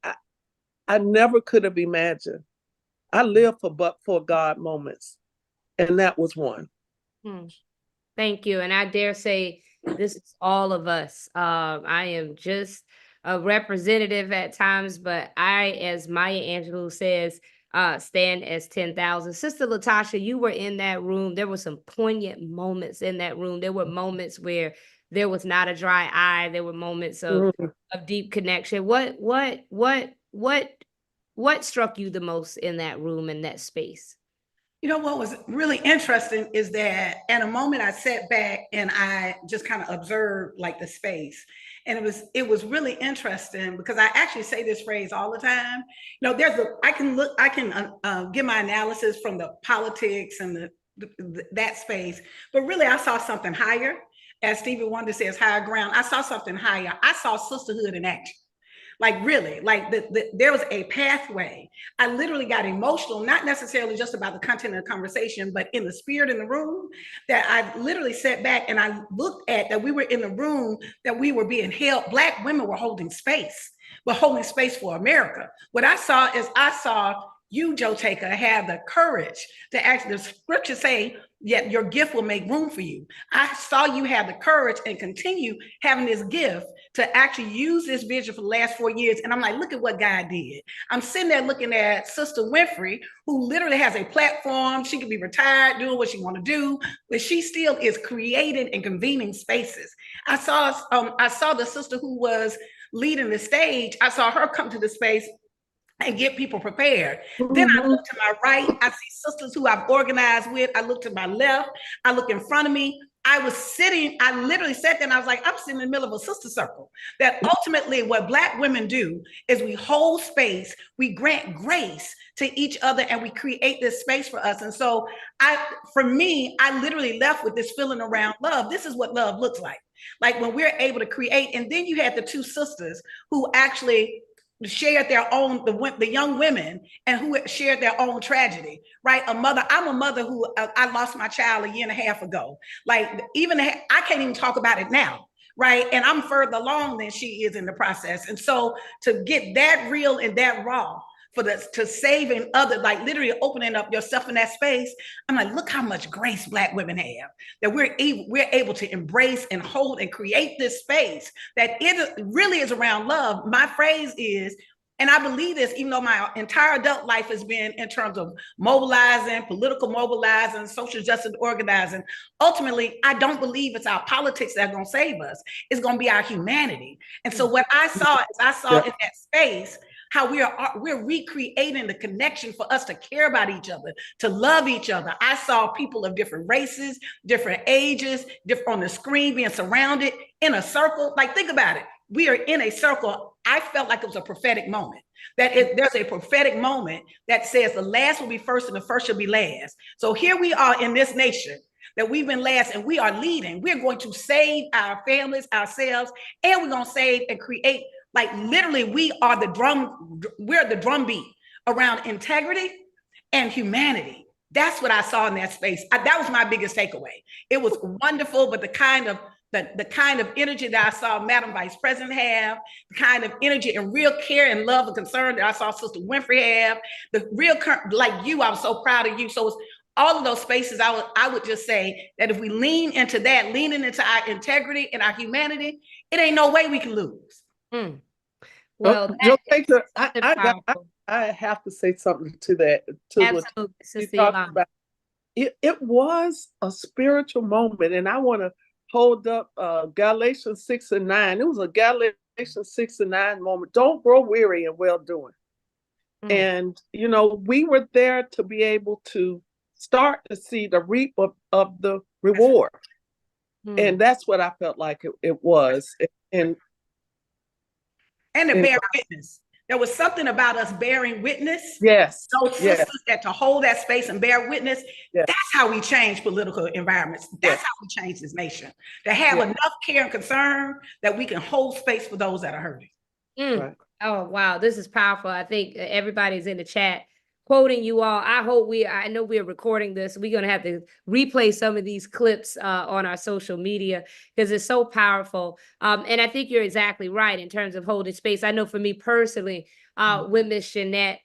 I never could have imagined. I live for but for God moments, and that was one. Thank you. And I dare say this is all of us. I am just a representative at times, but I, as Maya Angelou says, stand as 10,000. Sister Latasha, you were in that room. There were some poignant moments in that room. There were moments where there was not a dry eye. There were moments of deep connection. What struck you the most in that room, in that space? What was really interesting is that at a moment I sat back and I just kind of observed like the space. And it was really interesting, because I actually say this phrase all the time. I can give my analysis from the politics and that space, but really I saw something higher. As Stevie Wonder says, higher ground. I saw something higher. I saw sisterhood in action. Like really, like there was a pathway. I literally got emotional, not necessarily just about the content of the conversation, but in the spirit in the room, that I literally sat back and I looked at that we were in the room, that we were being held. Black women were holding space, but holding space for America. What I saw is you, Joteka, have the courage to actually, the scriptures say, yet your gift will make room for you. I saw you have the courage and continue having this gift to actually use this vision for the last 4 years. And I'm like, look at what God did. I'm sitting there looking at Sister Winfrey, who literally has a platform. She could be retired, doing what she want to do, but she still is creating and convening spaces. I saw the sister who was leading the stage. I saw her come to the space and get people prepared. Then I look to my right, I see sisters who I've organized with. I look to my left, I look in front of me. I literally sat there and I was like, I'm sitting in the middle of a sister circle. That ultimately what Black women do is we hold space, we grant grace to each other, and we create this space for us. And so for me, I literally left with this feeling around love. This is what love looks like when we're able to create. And then you had the two sisters who actually shared their own, the young women, and who shared their own tragedy, right? I'm a mother who I lost my child 1.5 years ago. I can't even talk about it now, right? And I'm further along than she is in the process. And so to get that real and that raw, to saving others, like literally opening up yourself in that space, I'm like, look how much grace Black women have, that we're able to embrace and hold and create this space that it really is around love. My phrase is, and I believe this, even though my entire adult life has been in terms of mobilizing, political mobilizing, social justice organizing, ultimately, I don't believe it's our politics that are going to save us. It's going to be our humanity. And so what I saw in that space, how we're recreating the connection for us to care about each other, to love each other. I saw people of different races, different ages, on the screen being surrounded in a circle. Like, think about it. We are in a circle. I felt like it was a prophetic moment. There's a prophetic moment that says the last will be first and the first shall be last. So here we are in this nation that we've been last, and we are leading. We're going to save our families, ourselves, and we're going to save and create. Like literally, we're the drumbeat around integrity and humanity. That's what I saw in that space. That was my biggest takeaway. It was wonderful, but the kind of energy that I saw Madam Vice President have, the kind of energy and real care and love and concern that I saw Sister Winfrey have, the real, like you, I was so proud of you. So it's all of those spaces. I would just say that if we lean into that, leaning into our integrity and our humanity, it ain't no way we can lose. Well, Joe that Baker, something powerful. I have to say something to that, to what Absolutely, you Sister talked Yolanda. about. It was a spiritual moment, and I want to hold up Galatians 6:9. It was a Galatians 6:9 moment. Don't grow weary in well doing. And we were there to be able to start to see the reap of the reward. And that's what I felt like it was. And to bear witness. There was something about us bearing witness. Yes. Those sisters that to hold that space and bear witness. Yes. That's how we change political environments. That's how we change this nation. To have enough care and concern that we can hold space for those that are hurting. Right. Oh, wow. This is powerful. I think everybody's in the chat quoting you all. I know we're recording this. We're going to have to replay some of these clips on our social media because it's so powerful. And I think you're exactly right in terms of holding space. I know for me personally, when Miss Jeanette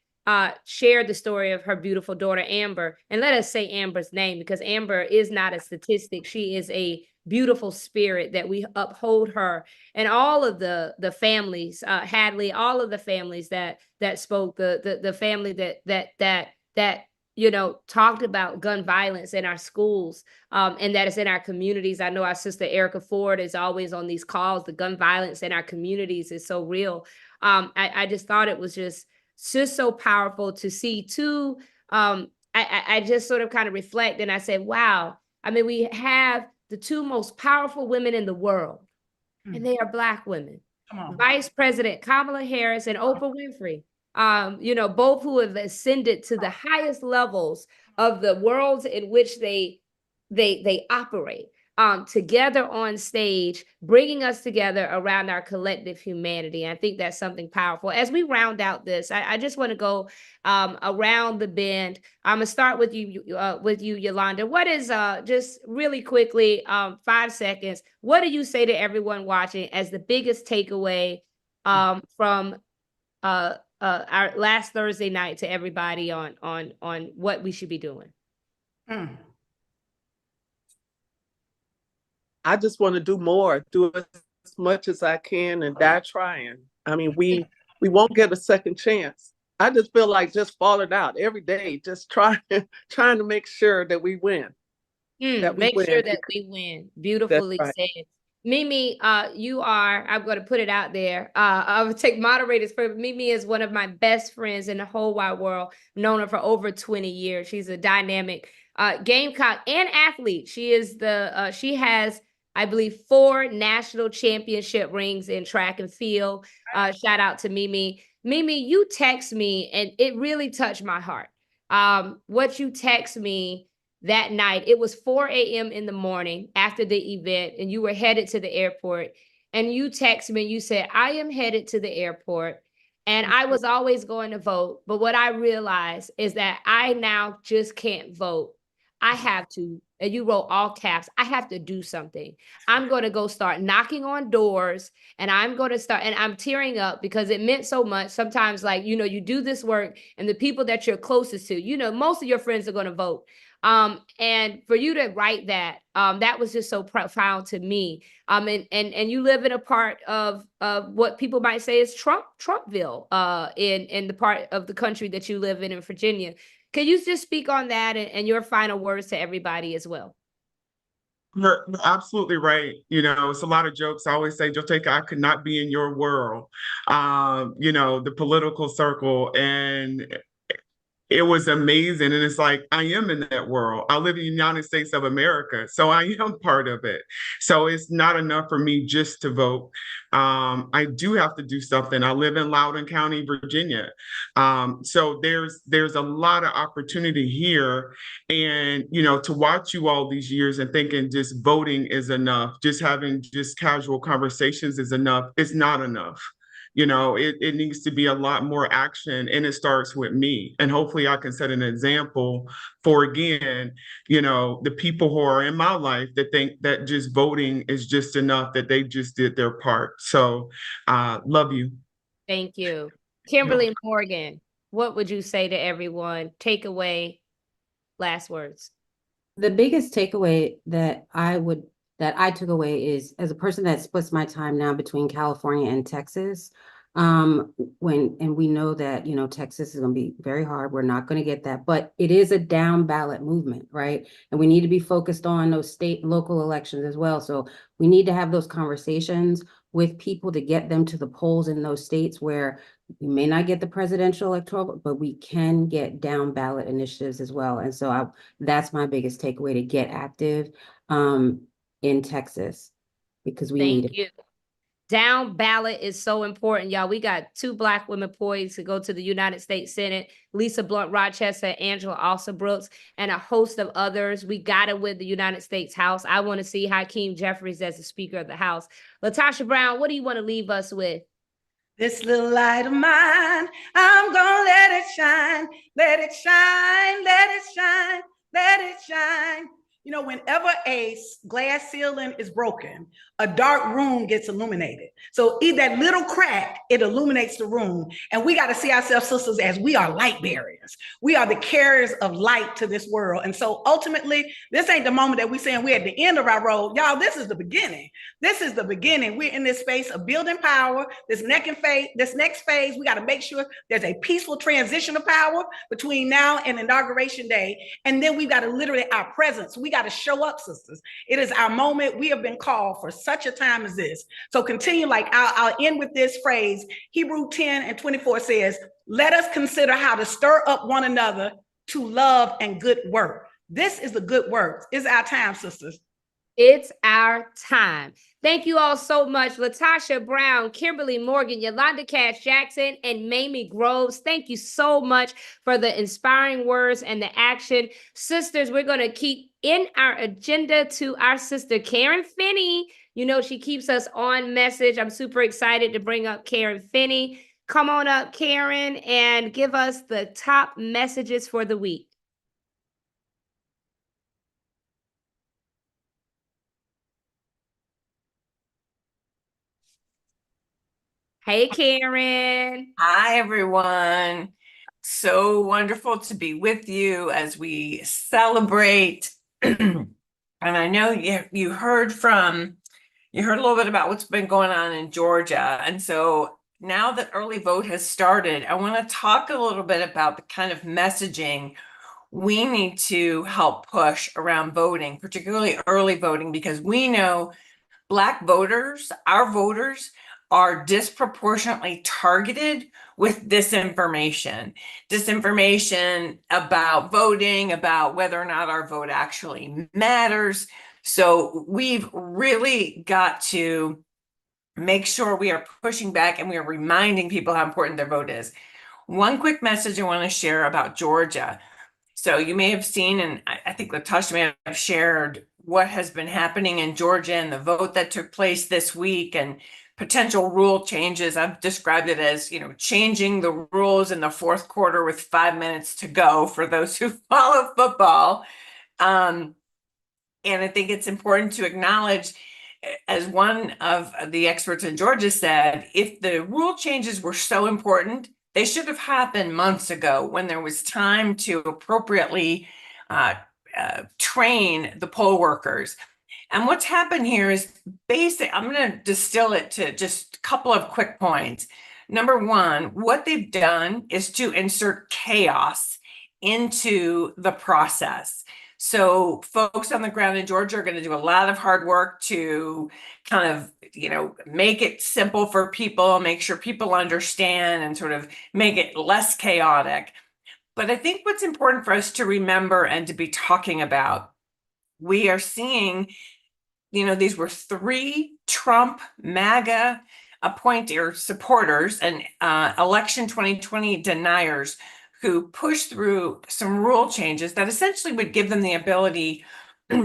shared the story of her beautiful daughter, Amber, and let us say Amber's name because Amber is not a statistic. She is a beautiful spirit that we uphold her and all of the families, Hadley, all of the families that spoke, the family that talked about gun violence in our schools, and that is in our communities. I know our sister Erica Ford is always on these calls. The gun violence in our communities is so real. I just thought it was just so powerful to see too. I just sort of kind of reflect and I said, wow, I mean, we have the two most powerful women in the world, and they are Black women. Vice President Kamala Harris and Oprah Winfrey, both who have ascended to the highest levels of the worlds in which they operate, together on stage, bringing us together around our collective humanity. I think that's something powerful. As we round out this, I just want to go around the bend. I'm gonna start with you, Yolanda. What is just really quickly, 5 seconds? What do you say to everyone watching as the biggest takeaway from our last Thursday night to everybody on what we should be doing? I just want to do more, do as much as I can and die trying. I mean, we won't get a second chance. I just feel like just falling out every day, just trying to make sure that we win. Make sure that we win. Beautifully said. Mimi, I'm going to put it out there. I would take moderators for Mimi is one of my best friends in the whole wide world. I've known her for over 20 years. She's a dynamic Gamecock and athlete. She has, I believe, 4 national championship rings in track and field. Shout out to Mimi. Mimi, you text me and it really touched my heart. What you text me that night, it was 4 a.m. in the morning after the event, and you were headed to the airport. And you text me and you said, I am headed to the airport. And I was always going to vote. But what I realized is that I now just can't vote. I have to, and you wrote all caps, I have to do something. I'm going to go start knocking on doors, and I'm going to start, and I'm tearing up because it meant so much. Sometimes, like, you do this work and the people that you're closest to, most of your friends are going to vote. And for you to write that, that was just so profound to me. And you live in a part of what people might say is Trumpville, in the part of the country that you live in Virginia. Can you just speak on that and your final words to everybody as well? You're absolutely right. It's a lot of jokes. I always say, Joteka, I could not be in your world, the political circle. And it was amazing. And it's like, I am in that world. I live in the United States of America, so I am part of it. So it's not enough for me just to vote. I do have to do something. I live in Loudoun County, Virginia. So there's a lot of opportunity here. And, to watch you all these years and thinking just voting is enough, just having just casual conversations is enough. It's not enough. It needs to be a lot more action, and it starts with me. And hopefully I can set an example for, again, the people who are in my life that think that just voting is just enough, that they just did their part. So love you. Thank you. Kimberly Morgan, what would you say to everyone? Takeaway, last words. The biggest takeaway that I took away is, as a person that splits my time now between California and Texas, And we know that, Texas is going to be very hard. We're not going to get that, but it is a down ballot movement, right? And we need to be focused on those state and local elections as well. So we need to have those conversations with people to get them to the polls in those states where we may not get the presidential electoral, but we can get down ballot initiatives as well. And so that's my biggest takeaway, to get active in Texas, because we need Thank it. you. Down ballot is so important, y'all. We got 2 Black women poised to go to the United States Senate, Lisa Blunt Rochester, Angela Alston-Brooks, and a host of others. We got it with the United States House. I want to see Hakeem Jeffries as the Speaker of the House. LaTosha Brown, what do you want to leave us with? This little light of mine, I'm gonna let it shine, let it shine, let it shine, let it shine. Whenever a glass ceiling is broken, a dark room gets illuminated. So in that little crack, it illuminates the room. And we got to see ourselves, sisters, as we are light bearers. We are the carriers of light to this world. And so ultimately, this ain't the moment that we're saying we're at the end of our road. Y'all, this is the beginning. This is the beginning. We're in this space of building power. This next phase, we got to make sure there's a peaceful transition of power between now and Inauguration Day. And then we've got to literally, our presence, we got to show up, sisters. It is our moment. We have been called for such a time as this. So continue, I'll end with this phrase. Hebrew 10:24 says, let us consider how to stir up one another to love and good work. This is the good work. It's our time, sisters. It's our time. Thank you all so much. LaTosha Brown, Kimberly Morgan, Yolanda Cash Jackson, and Mamie Groves. Thank you so much for the inspiring words and the action. Sisters, we're going to keep in our agenda to our sister, Karen Finney. She keeps us on message. I'm super excited to bring up Karen Finney. Come on up, Karen, and give us the top messages for the week. Hey, Karen. Hi, everyone. So wonderful to be with you as we celebrate. And I know you heard a little bit about what's been going on in Georgia. And so now that early vote has started, I want to talk a little bit about the kind of messaging we need to help push around voting, particularly early voting, because we know Black voters, our voters, are disproportionately targeted with disinformation about voting, about whether or not our vote actually matters. So we've really got to make sure we are pushing back and we are reminding people how important their vote is. One quick message I want to share about Georgia. So you may have seen, and I think LaTosha may have shared what has been happening in Georgia and the vote that took place this week and potential rule changes. I've described it as, changing the rules in the fourth quarter with 5 minutes to go for those who follow football. And I think it's important to acknowledge, as one of the experts in Georgia said, if the rule changes were so important, they should have happened months ago when there was time to appropriately train the poll workers. And what's happened here is I'm going to distill it to just a couple of quick points. Number one, what they've done is to insert chaos into the process. So folks on the ground in Georgia are going to do a lot of hard work to kind of, make it simple for people, make sure people understand and sort of make it less chaotic. But I think what's important for us to remember and to be talking about, we are seeing, these were 3 Trump MAGA appointee supporters and election 2020 deniers who pushed through some rule changes that essentially would give them the ability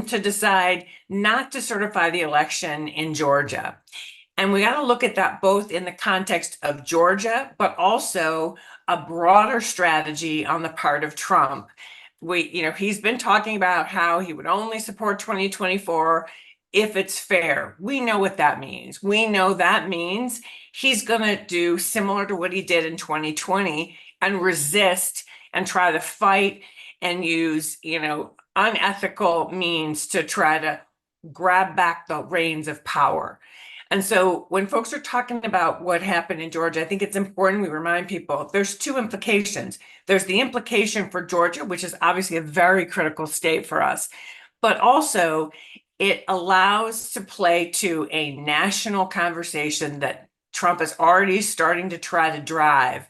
to decide not to certify the election in Georgia. And we got to look at that both in the context of Georgia, but also a broader strategy on the part of Trump. He's been talking about how he would only support 2024 if it's fair. We know what that means. We know that means he's going to do similar to what he did in 2020 and resist and try to fight and use, unethical means to try to grab back the reins of power. And so when folks are talking about what happened in Georgia, I think it's important we remind people there's two implications. There's the implication for Georgia, which is obviously a very critical state for us, but also it allows to play to a national conversation that Trump is already starting to try to drive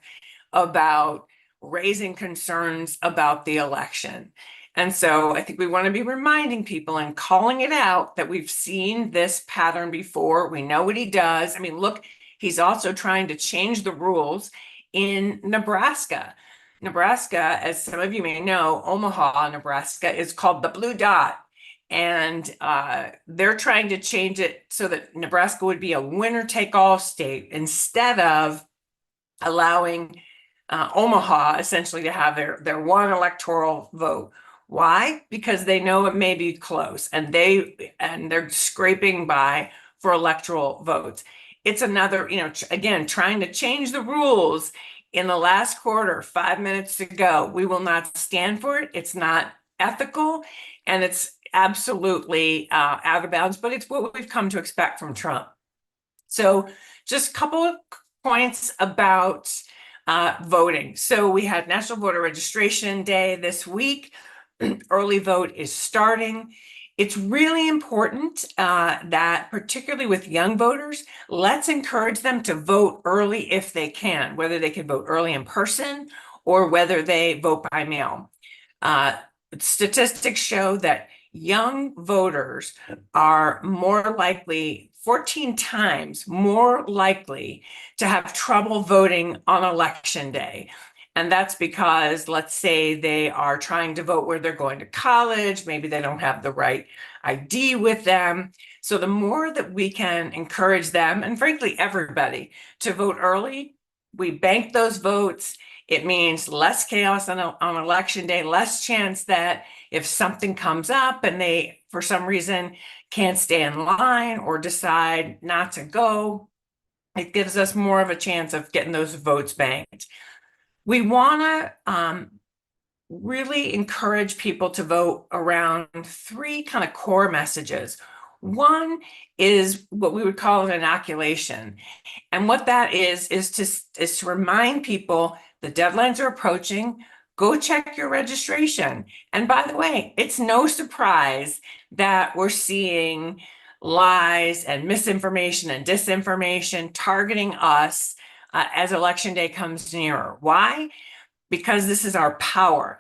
about raising concerns about the election. And so I think we want to be reminding people and calling it out that we've seen this pattern before. We know what he does. I mean, look, he's also trying to change the rules in Nebraska. Nebraska, as some of you may know, Omaha, Nebraska, is called the Blue Dot. And they're trying to change it so that Nebraska would be a winner-take-all state instead of allowing Omaha essentially to have their one electoral vote. Why? Because they know it may be close, and they're scraping by for electoral votes. It's another, again, trying to change the rules in the last quarter, 5 minutes to go. We will not stand for it. It's not ethical, and it's absolutely out of bounds, but it's what we've come to expect from Trump. So just a couple of points about voting. So we had National Voter Registration Day this week. Early vote is starting. It's really important that, particularly with young voters, let's encourage them to vote early if they can, whether they can vote early in person or whether they vote by mail. Statistics show that young voters are more likely, 14 times more likely to have trouble voting on election day. And that's because, let's say they are trying to vote where they're going to college, maybe they don't have the right ID with them. So the more that we can encourage them, and frankly, everybody, to vote early, we bank those votes. It means less chaos on election day, less chance that if something comes up and they, for some reason, can't stay in line or decide not to go, it gives us more of a chance of getting those votes banked. We want to really encourage people to vote around three kind of core messages. One is what we would call an inoculation. And what that is to remind people the deadlines are approaching. Go check your registration. And by the way, it's no surprise that we're seeing lies and misinformation and disinformation targeting us as election day comes nearer. Why? Because this is our power.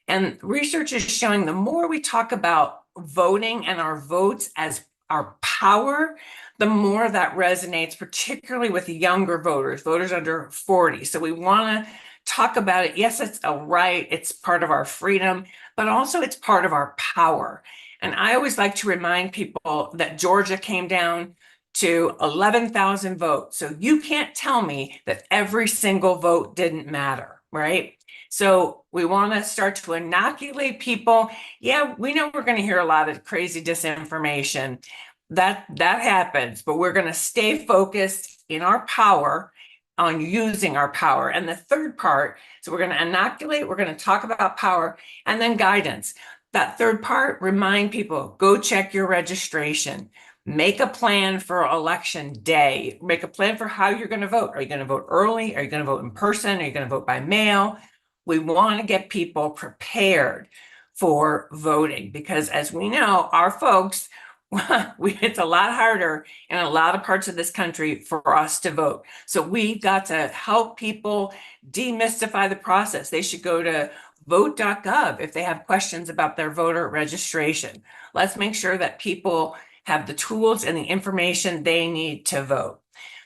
And research is showing the more we talk about voting and our votes as our power, the more that resonates, particularly with younger voters under 40. So we want to talk about it. Yes, it's a right, it's part of our freedom, but also it's part of our power. And I always like to remind people that Georgia came down to 11,000 votes. So you can't tell me that every single vote didn't matter, right? So we want to start to inoculate people. Yeah, we know we're going to hear a lot of crazy disinformation. That happens, but we're going to stay focused in our power on using our power. And the third part, so we're going to inoculate, we're going to talk about power, and then guidance. That third part, remind people, go check your registration. Make a plan for election day. Make a plan for how you're going to vote. Are you going to vote early? Are you going to vote in person? Are you going to vote by mail? We want to get people prepared for voting because, as we know, our folks, it's a lot harder in a lot of parts of this country for us to vote. So we've got to help people demystify the process. They should go to vote.gov if they have questions about their voter registration. Let's make sure that people have the tools and the information they need to vote.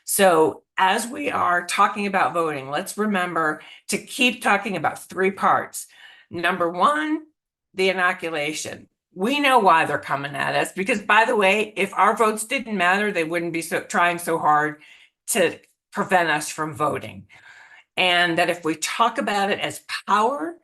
So as we are talking about voting, let's remember to keep talking about three parts. Number one, the inoculation. We know why they're coming at us because, by the way, if our votes didn't matter, they wouldn't be trying so hard to prevent us from voting. And that if we talk about it as power,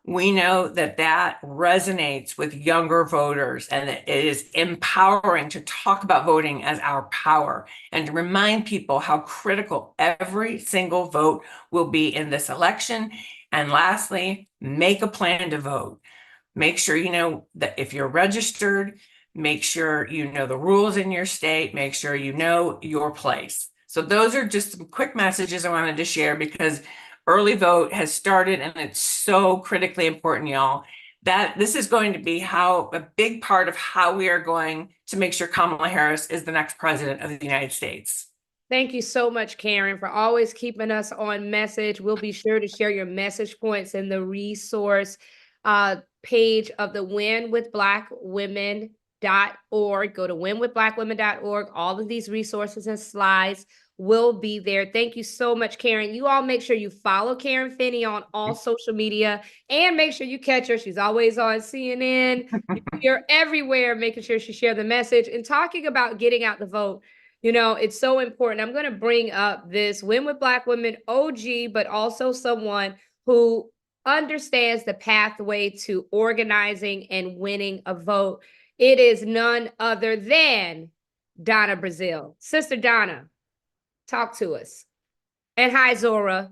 we know that that resonates with younger voters and it is empowering to talk about voting as our power and to remind people how critical every single vote will be in this election. And lastly, make a plan to vote. Make sure you know that if you're registered, make sure you know the rules in your state, make sure you know your place. So those are just some quick messages I wanted to share because early vote has started and it's so critically important, y'all, that this is going to be a big part of how we are going to make sure Kamala Harris is the next president of the United States. Thank you so much, Karen, for always keeping us on message. We'll be sure to share your message points in the resource page of the winwithblackwomen.org. Go to winwithblackwomen.org. All of these resources and slides will be there. Thank you so much, Karen. You all make sure you follow Karen Finney on all social media and make sure you catch her. She's always on CNN. You're everywhere, making sure she shares the message and talking about getting out the vote. You know, it's so important. I'm going to bring up this Win with Black Women OG, but also someone who understands the pathway to organizing and winning a vote. It is none other than Donna Brazile. Sister Donna, talk to us. And hi, Zora.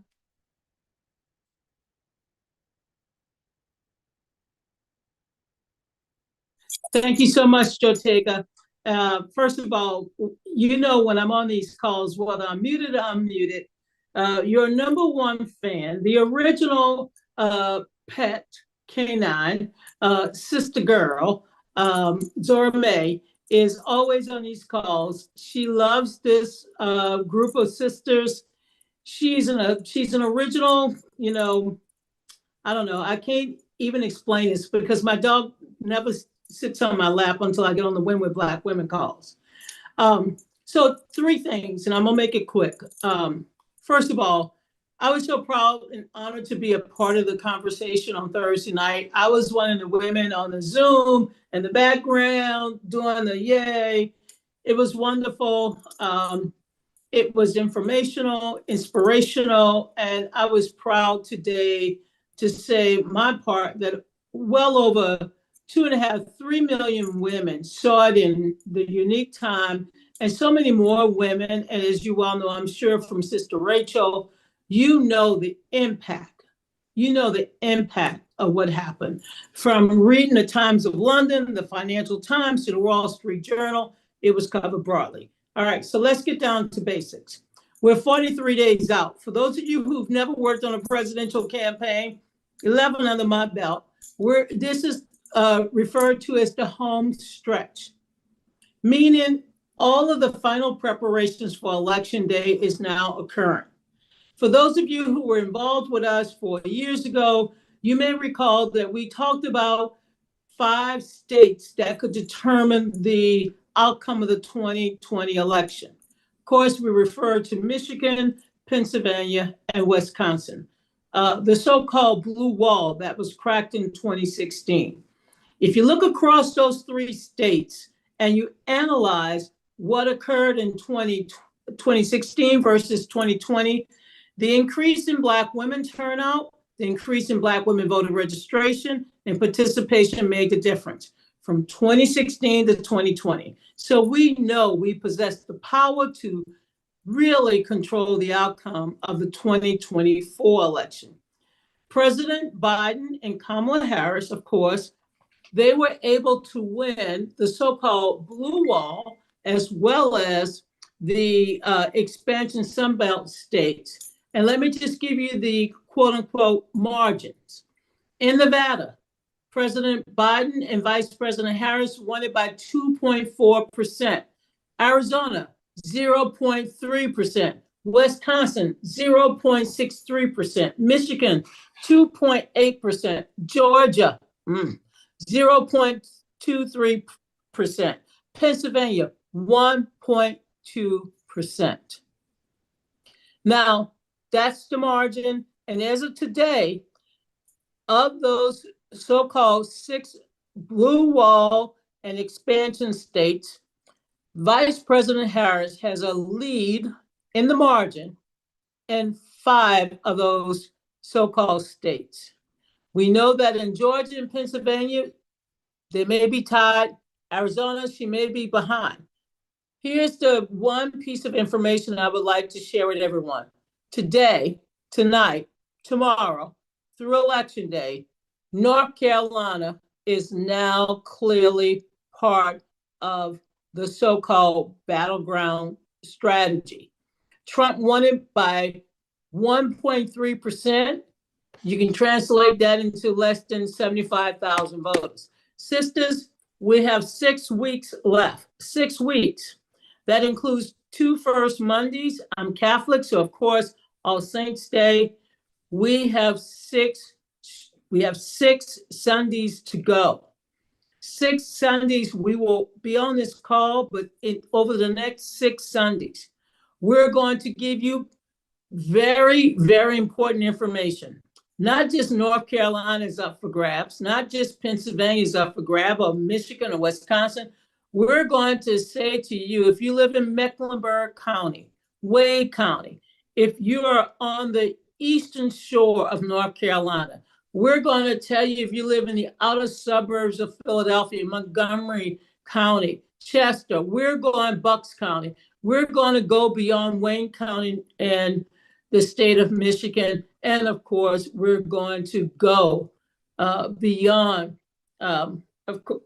Thank you so much, Jotega. First of all, you know when I'm on these calls, whether I'm muted or unmuted, your number one fan, the original pet canine, sister girl, Zora May, is always on these calls. She loves this group of sisters. She's an original, you know, I don't know. I can't even explain this because my dog never sits on my lap until I get on the Win with Black Women calls. So 3 things, and I'm gonna make it quick. First of all, I was so proud and honored to be a part of the conversation on Thursday night. I was one of the women on the Zoom in the background doing the yay. It was wonderful. It was informational, inspirational, and I was proud today to say my part that well over 2.5, 3 million women saw it in the unique time, and so many more women. And as you all know, I'm sure from Sister Rachel, you know the impact. You know the impact of what happened. From reading the Times of London, the Financial Times, to the Wall Street Journal, it was covered broadly. All right, so let's get down to basics. We're 43 days out. For those of you who've never worked on a presidential campaign, 11 under my belt, this is referred to as the home stretch, meaning all of the final preparations for Election Day is now occurring. For those of you who were involved with us 4 years ago, you may recall that we talked about 5 states that could determine the outcome of the 2020 election. Of course, we refer to Michigan, Pennsylvania, and Wisconsin. The so-called blue wall that was cracked in 2016. If you look across those 3 states and you analyze what occurred in 2016 versus 2020, the increase in Black women turnout, the increase in Black women voter registration and participation made the difference from 2016 to 2020. So we know we possess the power to really control the outcome of the 2024 election. President Biden and Kamala Harris, of course, they were able to win the so-called blue wall as well as the expansion Sunbelt states. And let me just give you the quote unquote margins. In Nevada, President Biden and Vice President Harris won it by 2.4%. Arizona, 0.3%. Wisconsin, 0.63%. Michigan, 2.8%. Georgia, 0.23%. Pennsylvania, 1.2%. Now, that's the margin. And as of today, of those so-called 6 blue wall and expansion states, Vice President Harris has a lead in the margin in 5 of those so-called states. We know that in Georgia and Pennsylvania, they may be tied. Arizona, she may be behind. Here's the one piece of information I would like to share with everyone. Today, tonight, tomorrow, through Election Day, North Carolina is now clearly part of the so-called battleground strategy. Trump won it by 1.3%. You can translate that into less than 75,000 voters. Sisters, we have 6 weeks left, 6 weeks. That includes 2 first Mondays. I'm Catholic, so of course, All Saints Day. We have 6 Sundays to go. 6 Sundays, we will be on this call, but over the next 6 Sundays, we're going to give you very, very important information. Not just North Carolina is up for grabs, not just Pennsylvania is up for grab, or Michigan or Wisconsin. We're going to say to you, if you live in Mecklenburg County, Wade County, if you are on the eastern shore of North Carolina, we're going to tell you if you live in the outer suburbs of Philadelphia, Montgomery County, Chester, we're going Bucks County. We're going to go beyond Wayne County and the state of Michigan. And of course, we're going to go beyond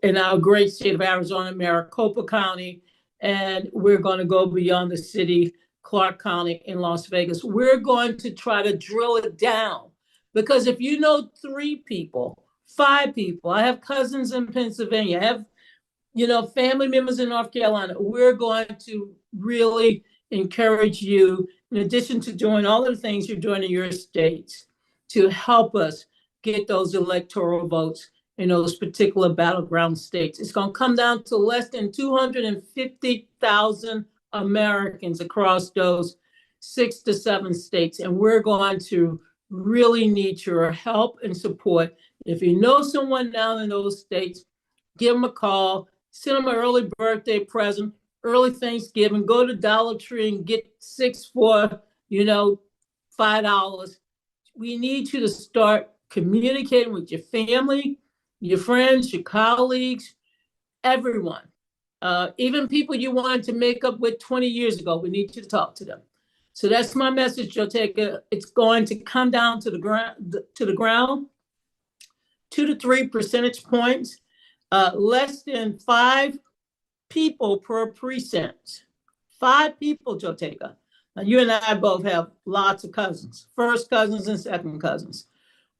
in our great state of Arizona, Maricopa County, and we're going to go beyond the city, Clark County in Las Vegas. We're going to try to drill it down, because if you know 3 people, 5 people, I have cousins in Pennsylvania, I have, family members in North Carolina, we're going to really encourage you, in addition to doing all of the things you're doing in your states, to help us get those electoral votes in those particular battleground states. It's going to come down to less than 250,000 Americans across those 6 to 7 states. And we're going to really need your help and support. If you know someone down in those states, give them a call, send them an early birthday present, early Thanksgiving, go to Dollar Tree and get 6 for, $5. We need you to start communicating with your family, your friends, your colleagues, everyone. Even people you wanted to make up with 20 years ago, we need you to talk to them. So that's my message, Joteka. It's going to come down to the ground, 2 to 3 percentage points, less than 5 people per precinct. 5 people, Joteka. Now, you and I both have lots of cousins, first cousins and second cousins.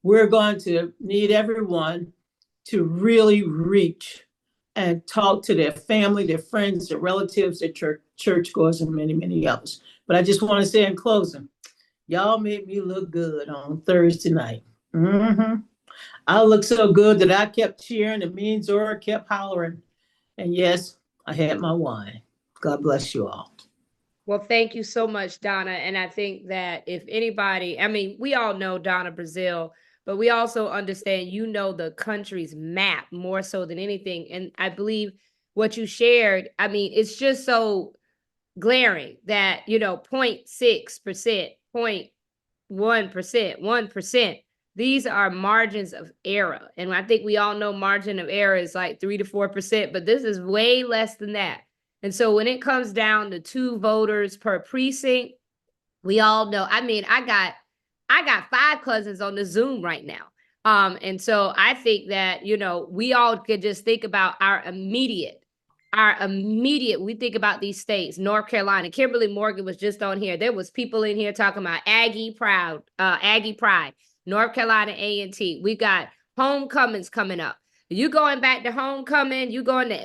We're going to need everyone to really reach and talk to their family, their friends, their relatives, their churchgoers, and many, many others. But I just want to say in closing, y'all made me look good on Thursday night. I looked so good that I kept cheering, and me and Zora kept hollering. And yes, I had my wine. God bless you all. Well, thank you so much, Donna. And I think that if anybody, we all know Donna Brazile, but we also understand the country's map more so than anything. And I believe what you shared, it's just so glaring that, 0.6%, 0.1%, 1%, these are margins of error. And I think we all know margin of error is like 3 to 4%, but this is way less than that. And so when it comes down to 2 voters per precinct, we all know, I got 5 cousins on the Zoom right now. And so I think that, we all could just think about our immediate, we think about these states, North Carolina. Kimberly Morgan was just on here. There was people in here talking about Aggie Pride, North Carolina A&T. We got homecomings coming up. You going back to homecoming,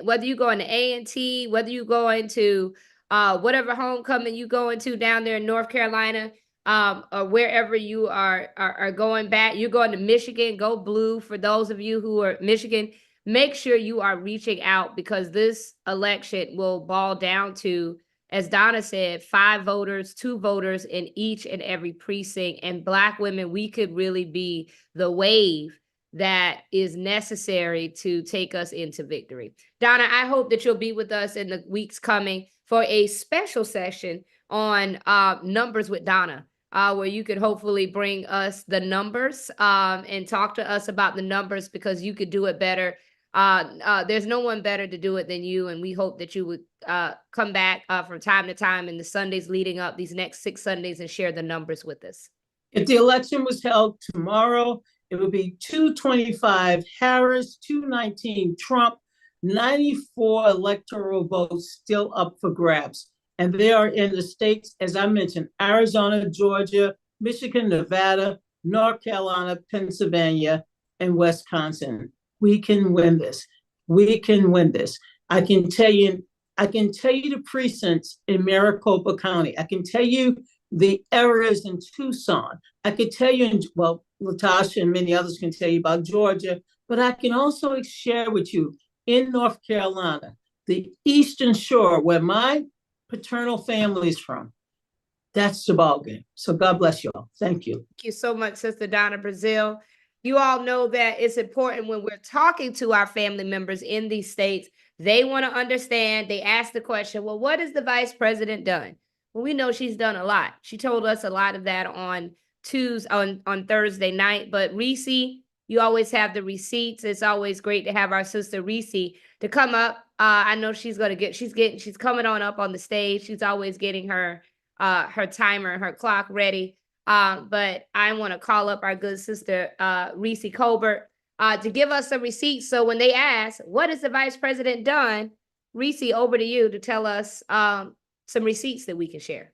whether you going to A&T, whether you going to whatever homecoming you going to down there in North Carolina, or wherever you are going back, you're going to Michigan, go blue. For those of you who are Michigan, make sure you are reaching out, because this election will boil down to, as Donna said, 5 voters, 2 voters in each and every precinct. And Black women, we could really be the wave that is necessary to take us into victory. Donna, I hope that you'll be with us in the weeks coming for a special session on Numbers with Donna, where you could hopefully bring us the numbers and talk to us about the numbers, because you could do it better. There's no one better to do it than you. And we hope that you would come back from time to time in the Sundays leading up, these next 6 Sundays, and share the numbers with us. If the election was held tomorrow, it would be 225 Harris, 219 Trump, 94 electoral votes still up for grabs. And they are in the states, as I mentioned, Arizona, Georgia, Michigan, Nevada, North Carolina, Pennsylvania, and Wisconsin. We can win this. We can win this. I can tell you the precincts in Maricopa County. I can tell you the areas in Tucson. I could tell you, well, Latasha and many others can tell you about Georgia, but I can also share with you in North Carolina, the Eastern Shore, where my paternal family is from. That's the ballgame. So God bless you all. Thank you. Thank you so much, Sister Donna Brazil. You all know that it's important when we're talking to our family members in these states, they want to understand. They ask the question, well, what has the vice president done? Well, we know she's done a lot. She told us a lot of that on Thursday night. But Reese, you always have the receipts. It's always great to have our sister Reese to come up. I know she's coming on up on the stage. She's always getting her timer, her clock ready. But I want to call up our good sister Reese Colbert to give us some receipts. So when they ask, what has the vice president done? Reese, over to you to tell us some receipts that we can share.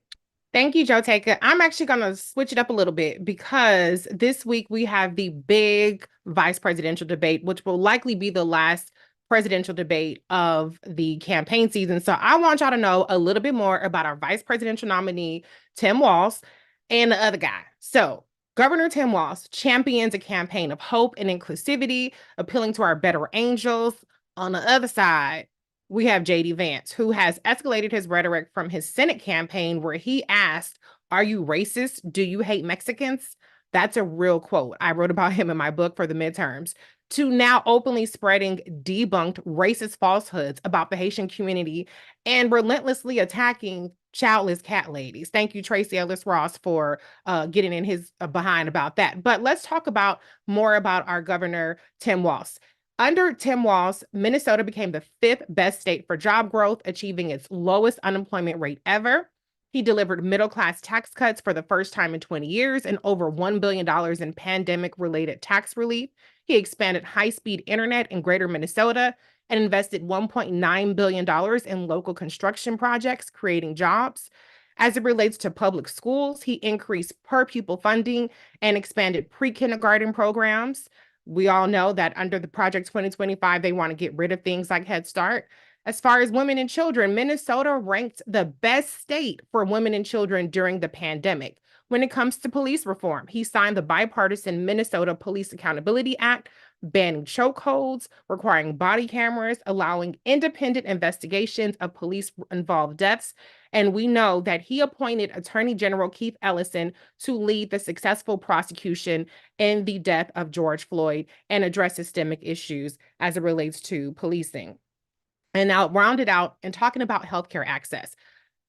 Thank you, Joe Taker. I'm actually going to switch it up a little bit because this week we have the big vice presidential debate, which will likely be the last presidential debate of the campaign season. So I want y'all to know a little bit more about our vice presidential nominee, Tim Walz, and the other guy. So Governor Tim Walz champions a campaign of hope and inclusivity, appealing to our better angels. On the other side, we have JD Vance, who has escalated his rhetoric from his Senate campaign where he asked, "Are you racist? Do you hate Mexicans?" That's a real quote. I wrote about him in my book for the midterms. To now openly spreading debunked racist falsehoods about the Haitian community and relentlessly attacking childless cat ladies. Thank you, Tracy Ellis Ross, for getting in his behind about that. But let's talk more about our governor, Tim Walz. Under Tim Walz, Minnesota became the 5th best state for job growth, achieving its lowest unemployment rate ever. He delivered middle-class tax cuts for the first time in 20 years and over $1 billion in pandemic-related tax relief. He expanded high-speed internet in greater Minnesota and invested $1.9 billion in local construction projects, creating jobs. As it relates to public schools, he increased per-pupil funding and expanded pre-kindergarten programs. We all know that under the Project 2025, they want to get rid of things like Head Start. As far as women and children, Minnesota ranked the best state for women and children during the pandemic. When it comes to police reform, he signed the bipartisan Minnesota Police Accountability Act, banning chokeholds, requiring body cameras, allowing independent investigations of police-involved deaths. And we know that he appointed Attorney General Keith Ellison to lead the successful prosecution in the death of George Floyd and address systemic issues as it relates to policing. And now rounded out and talking about healthcare access.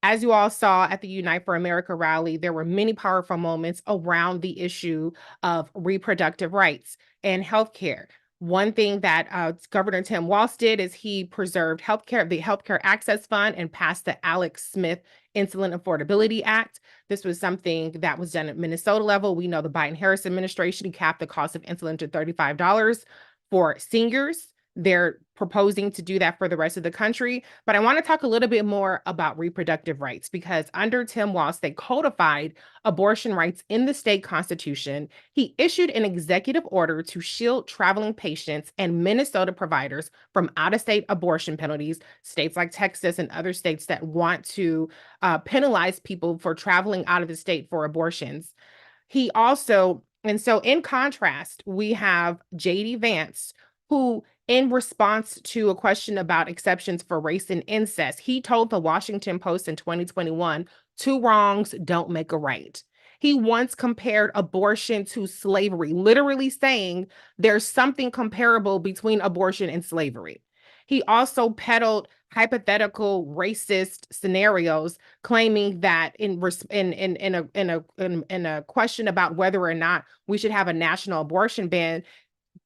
As you all saw at the Unite for America rally, there were many powerful moments around the issue of reproductive rights and healthcare. One thing that Governor Tim Walz did is he preserved the Healthcare Access Fund, and passed the Alex Smith Insulin Affordability Act. This was something that was done at Minnesota level. We know the Biden-Harris administration capped the cost of insulin to $35 for seniors. They're proposing to do that for the rest of the country. But I want to talk a little bit more about reproductive rights, because under Tim Walz, they codified abortion rights in the state constitution. He issued an executive order to shield traveling patients and Minnesota providers from out-of-state abortion penalties, states like Texas and other states that want to penalize people for traveling out of the state for abortions. And so in contrast, we have JD Vance, who, in response to a question about exceptions for race and incest, he told the Washington Post in 2021, "Two wrongs don't make a right." He once compared abortion to slavery, literally saying there's something comparable between abortion and slavery. He also peddled hypothetical racist scenarios, claiming that in a question about whether or not we should have a national abortion ban,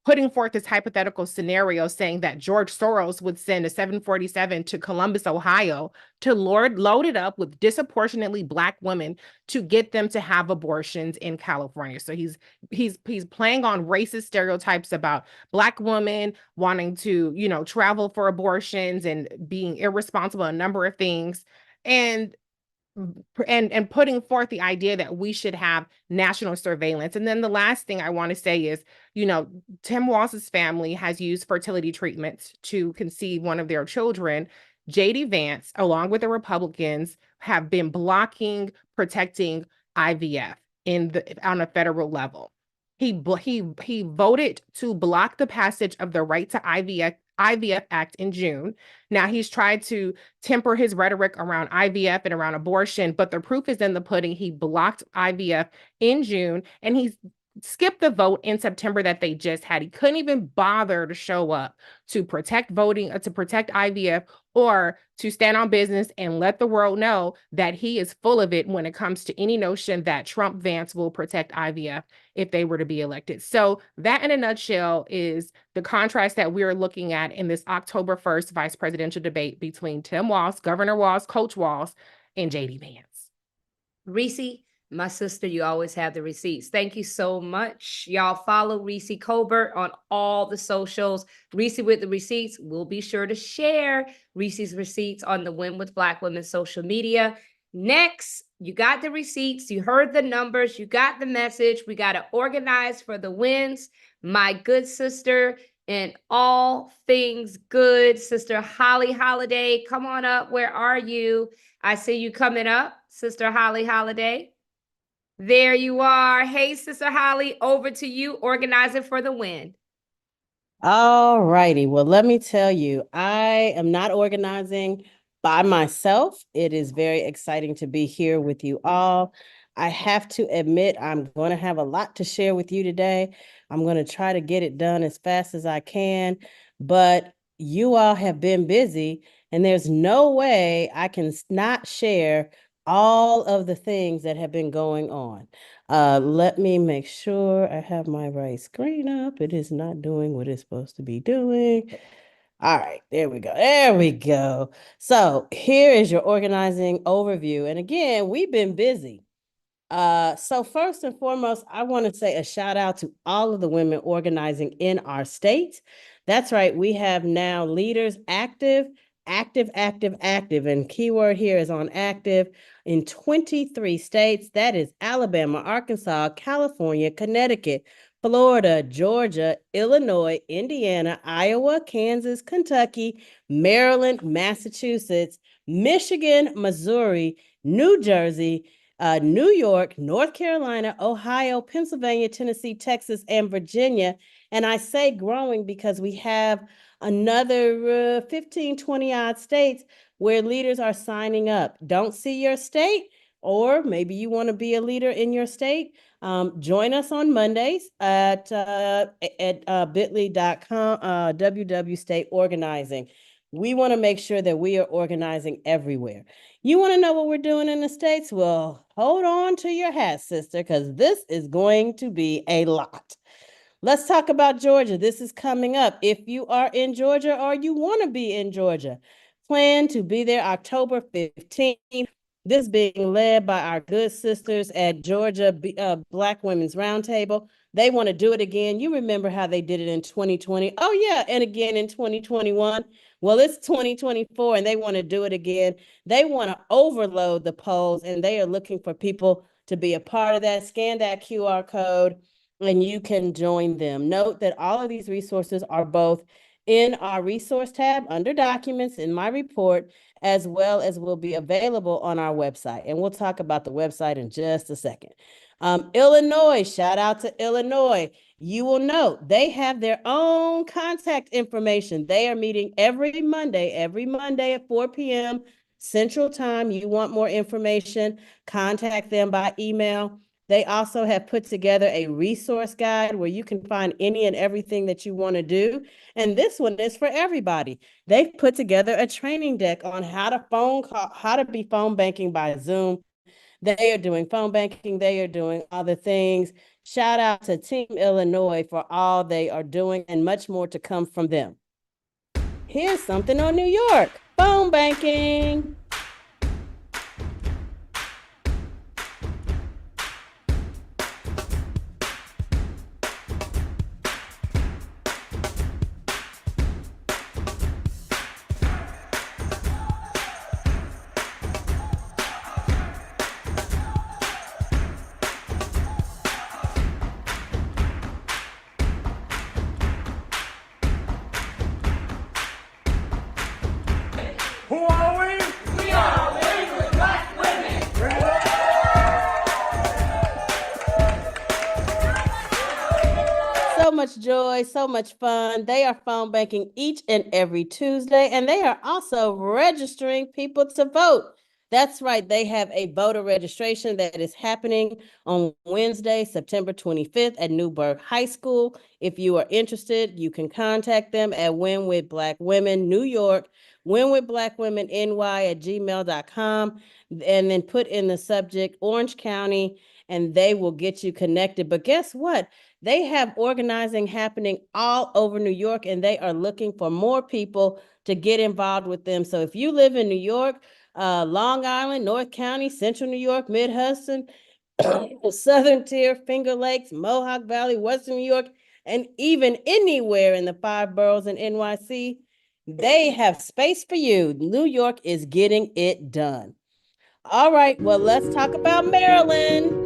putting forth this hypothetical scenario saying that George Soros would send a 747 to Columbus, Ohio, to load it up with disproportionately Black women to get them to have abortions in California. So he's playing on racist stereotypes about Black women wanting to, travel for abortions and being irresponsible in a number of things. And putting forth the idea that we should have national surveillance. And then the last thing I want to say is, Tim Walz's family has used fertility treatments to conceive one of their children. JD Vance, along with the Republicans, have been blocking protecting IVF on a federal level. He voted to block the passage of the Right to IVF Act in June. Now he's tried to temper his rhetoric around IVF and around abortion, but the proof is in the pudding. He blocked IVF in June, and he's skipped the vote in September that they just had. He couldn't even bother to show up to protect voting, to protect IVF, or to stand on business and let the world know that he is full of it when it comes to any notion that Trump Vance will protect IVF if they were to be elected. So that, in a nutshell, is the contrast that we're looking at in this October 1st vice presidential debate between Tim Walz, Governor Walz, Coach Walz, and JD Vance. Reese, my sister, you always have the receipts. Thank you so much. Y'all follow Reese Colbert on all the socials. Reese with the receipts. We'll be sure to share Reese's receipts on the Win with Black Women social media. Next, you got the receipts. You heard the numbers. You got the message. We got to organize for the wins. My good sister in all things good, Sister Holly Holiday. Come on up. Where are you? I see you coming up, Sister Holly Holiday. There you are. Hey, Sister Holly, over to you, organizing for the win. All righty. Well, let me tell you, I am not organizing by myself. It is very exciting to be here with you all. I have to admit, I'm going to have a lot to share with you today. I'm going to try to get it done as fast as I can, but you all have been busy, and there's no way I can not share all of the things that have been going on. Let me make sure I have my right screen up. It is not doing what it's supposed to be doing. All right, there we go. There we go. So here is your organizing overview. And again, we've been busy. So first and foremost, I want to say a shout out to all of the women organizing in our state. That's right. We have now leaders active, and keyword here is on active in 23 states. That is Alabama, Arkansas, California, Connecticut, Florida, Georgia, Illinois, Indiana, Iowa, Kansas, Kentucky, Maryland, Massachusetts, Michigan, Missouri, New Jersey, New York, North Carolina, Ohio, Pennsylvania, Tennessee, Texas, and Virginia. And I say growing because we have another 15, 20 odd states where leaders are signing up. Don't see your state, or maybe you want to be a leader in your state. Join us on Mondays at bit.ly.com, WW State Organizing. We want to make sure that we are organizing everywhere. You want to know what we're doing in the States? Well, hold on to your hat, sister, because this is going to be a lot. Let's talk about Georgia. This is coming up. If you are in Georgia or you want to be in Georgia, plan to be there October 15th. This being led by our good sisters at Georgia Black Women's Roundtable. They want to do it again. You remember how they did it in 2020. Oh, yeah, and again in 2021. Well, it's 2024, and they want to do it again. They want to overload the polls, and they are looking for people to be a part of that. Scan that QR code, and you can join them. Note that all of these resources are both in our resource tab under documents in my report, as well as will be available on our website. And we'll talk about the website in just a second. Illinois, shout out to Illinois. You will note they have their own contact information. They are meeting every Monday at 4 p.m. Central Time. You want more information, contact them by email. They also have put together a resource guide where you can find any and everything that you want to do. And this one is for everybody. They've put together a training deck on how to be phone banking by Zoom. They are doing phone banking. They are doing other things. Shout out to Team Illinois for all they are doing and much more to come from them. Here's something on New York, phone banking. Who are we? We are Winning with Black Women. So much joy, so much fun. They are phone banking each and every Tuesday, and they are also registering people to vote. That's right. They have a voter registration that is happening on Wednesday, September 25th at Newburgh High School. If you are interested, you can contact them at Win with Black Women New York, winwithblackwomenny@gmail.com, and then put in the subject Orange County, and they will get you connected. But guess what? They have organizing happening all over New York, and they are looking for more people to get involved with them. So if you live in New York, Long Island, North County, Central New York, Mid-Hudson, Southern Tier, Finger Lakes, Mohawk Valley, Western New York, and even anywhere in the 5 boroughs in NYC, they have space for you. New York is getting it done. All right, well, let's talk about Maryland.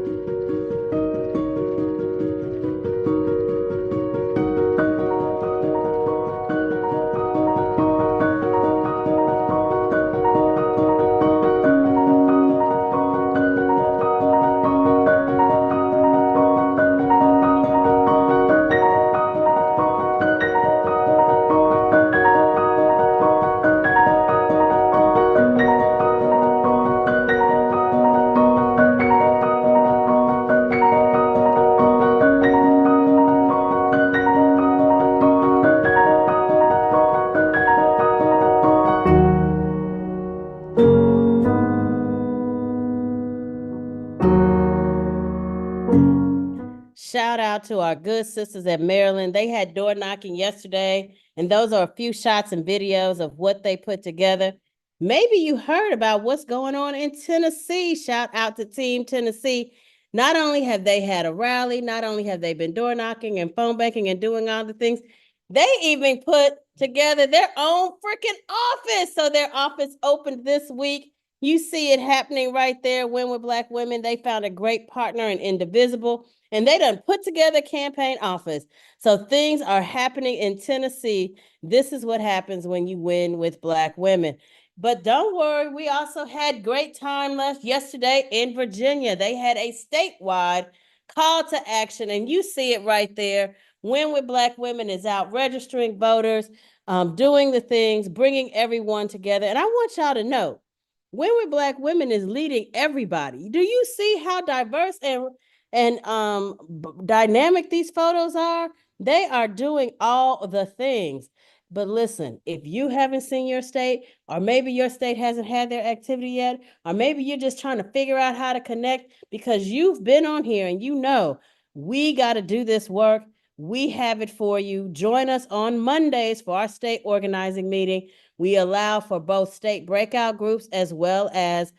Shout out to our good sisters at Maryland. They had door knocking yesterday, and those are a few shots and videos of what they put together. Maybe you heard about what's going on in Tennessee. Shout out to Team Tennessee. Not only have they had a rally, not only have they been door knocking and phone banking and doing all the things, they even put together their own freaking office. So their office opened this week. You see it happening right there. Win with Black Women. They found a great partner in Indivisible, and they done put together a campaign office. So things are happening in Tennessee. This is what happens when you win with Black women. But don't worry, we also had great time left yesterday in Virginia. They had a statewide call to action, and you see it right there. Win with Black Women is out registering voters, doing the things, bringing everyone together. And I want y'all to know, Win with Black Women is leading everybody. Do you see how diverse and dynamic these photos are? They are doing all the things. But listen, if you haven't seen your state, or maybe your state hasn't had their activity yet, or maybe you're just trying to figure out how to connect because you've been on here and you know we got to do this work. We have it for you. Join us on Mondays for our state organizing meeting. We allow for both state breakout groups as well as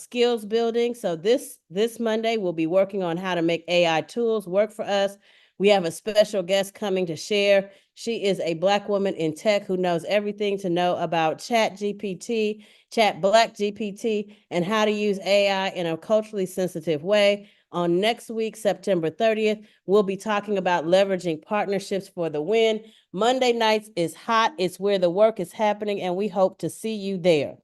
skills building. So this Monday, we'll be working on how to make AI tools work for us. We have a special guest coming to share. She is a Black woman in tech who knows everything to know about Chat GPT, Chat Black GPT, and how to use AI in a culturally sensitive way. On next week, September 30th, we'll be talking about leveraging partnerships for the win. Monday nights is hot. It's where the work is happening, and we hope to see you there.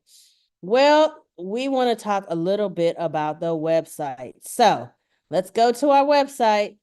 Well, we want to talk a little bit about the website. So let's go to our website.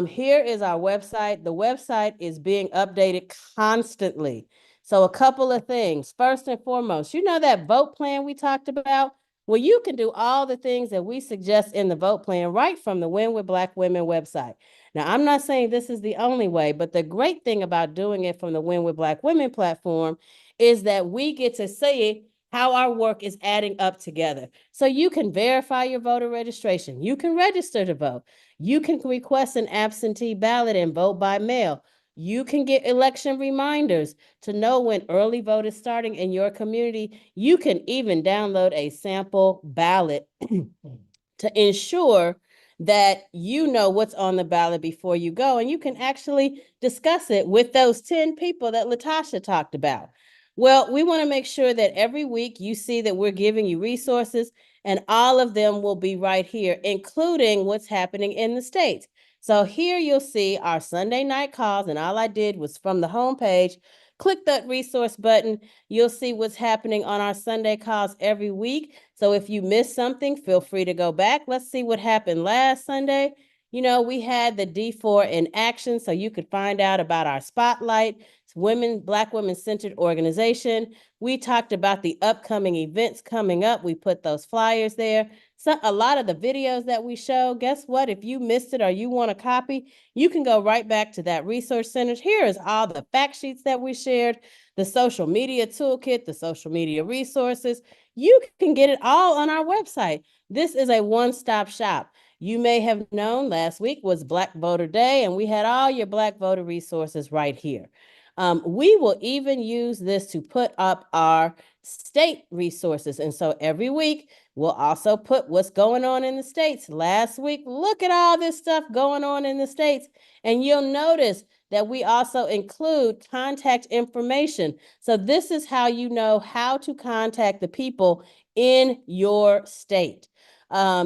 Here is our website. The website is being updated constantly. So a couple of things. First and foremost, you know that vote plan we talked about? Well, you can do all the things that we suggest in the vote plan right from the Win with Black Women website. Now, I'm not saying this is the only way, but the great thing about doing it from the Win with Black Women platform is that we get to see how our work is adding up together. So you can verify your voter registration. You can register to vote. You can request an absentee ballot and vote by mail. You can get election reminders to know when early vote is starting in your community. You can even download a sample ballot to ensure that you know what's on the ballot before you go, and you can actually discuss it with those 10 people that Latasha talked about. Well, we want to make sure that every week you see that we're giving you resources, and all of them will be right here, including what's happening in the States. So here you'll see our Sunday night calls, and all I did was from the homepage, click that resource button. You'll see what's happening on our Sunday calls every week. So if you missed something, feel free to go back. Let's see what happened last Sunday. You know, we had the D4 in action, so you could find out about our spotlight. It's Black women-centered organization. We talked about the upcoming events coming up. We put those flyers there. So a lot of the videos that we show, guess what? If you missed it or you want a copy, you can go right back to that resource center. Here is all the fact sheets that we shared, the social media toolkit, the social media resources. You can get it all on our website. This is a one-stop shop. You may have known last week was Black Voter Day, and we had all your Black voter resources right here. We will even use this to put up our state resources. And so every week, we'll also put what's going on in the states. Last week, look at all this stuff going on in the states. And you'll notice that we also include contact information. So this is how you know how to contact the people in your state.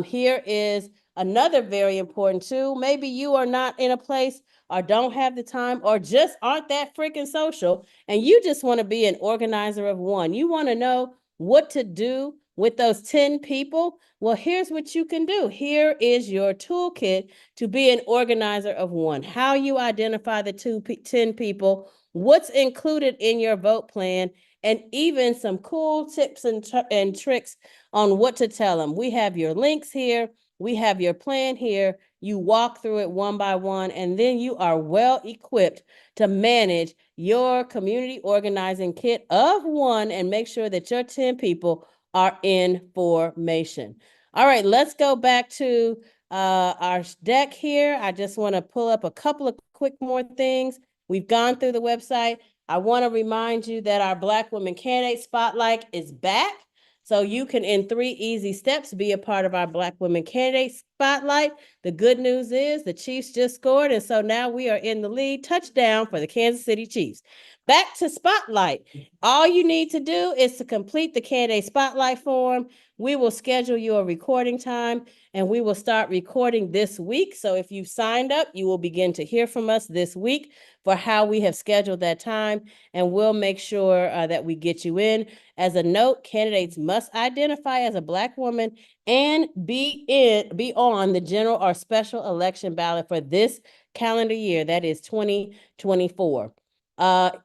Here is another very important tool. Maybe you are not in a place or don't have the time or just aren't that freaking social, and you just want to be an organizer of one. You want to know what to do with those 10 people. Well, here's what you can do. Here is your toolkit to be an organizer of one. How you identify the 10 people, what's included in your vote plan, and even some cool tips and tricks on what to tell them. We have your links here. We have your plan here. You walk through it one by one, and then you are well equipped to manage your community organizing kit of one and make sure that your 10 people are in formation. All right, let's go back to our deck here. I just want to pull up a couple of quick more things. We've gone through the website. I want to remind you that our Black Women Candidate Spotlight is back. So you can, in 3 easy steps, be a part of our Black Women Candidate Spotlight. The good news is the Chiefs just scored, and so now we are in the lead. Touchdown for the Kansas City Chiefs. Back to Spotlight. All you need to do is to complete the Candidate Spotlight form. We will schedule you a recording time, and we will start recording this week. So if you've signed up, you will begin to hear from us this week for how we have scheduled that time, and we'll make sure that we get you in. As a note, candidates must identify as a Black woman and be on the general or special election ballot for this calendar year, that is 2024.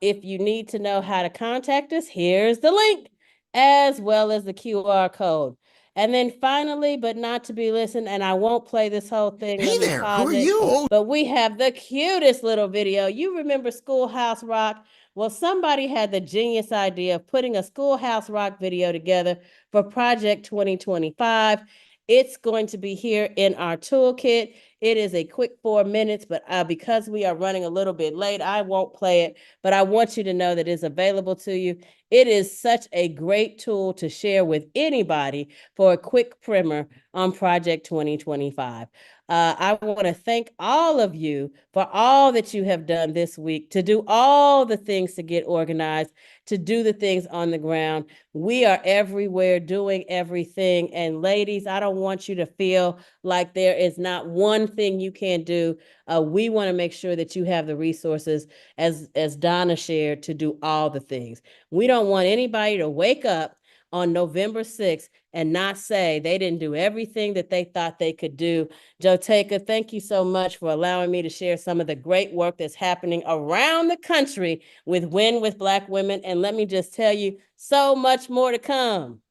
If you need to know how to contact us, here's the link, as well as the QR code. And then finally, but not to be listened, and I won't play this whole thing. Hey there, who are you? But we have the cutest little video. You remember Schoolhouse Rock? Well, somebody had the genius idea of putting a Schoolhouse Rock video together for Project 2025. It's going to be here in our toolkit. It is a quick 4 minutes, but because we are running a little bit late, I won't play it, but I want you to know that it's available to you. It is such a great tool to share with anybody for a quick primer on Project 2025. I want to thank all of you for all that you have done this week to do all the things to get organized, to do the things on the ground. We are everywhere doing everything. And ladies, I don't want you to feel like there is not one thing you can do. We want to make sure that you have the resources, as Donna shared, to do all the things. We don't want anybody to wake up on November 6th and not say they didn't do everything that they thought they could do. Joteka, thank you so much for allowing me to share some of the great work that's happening around the country with Win with Black Women. And let me just tell you, so much more to come.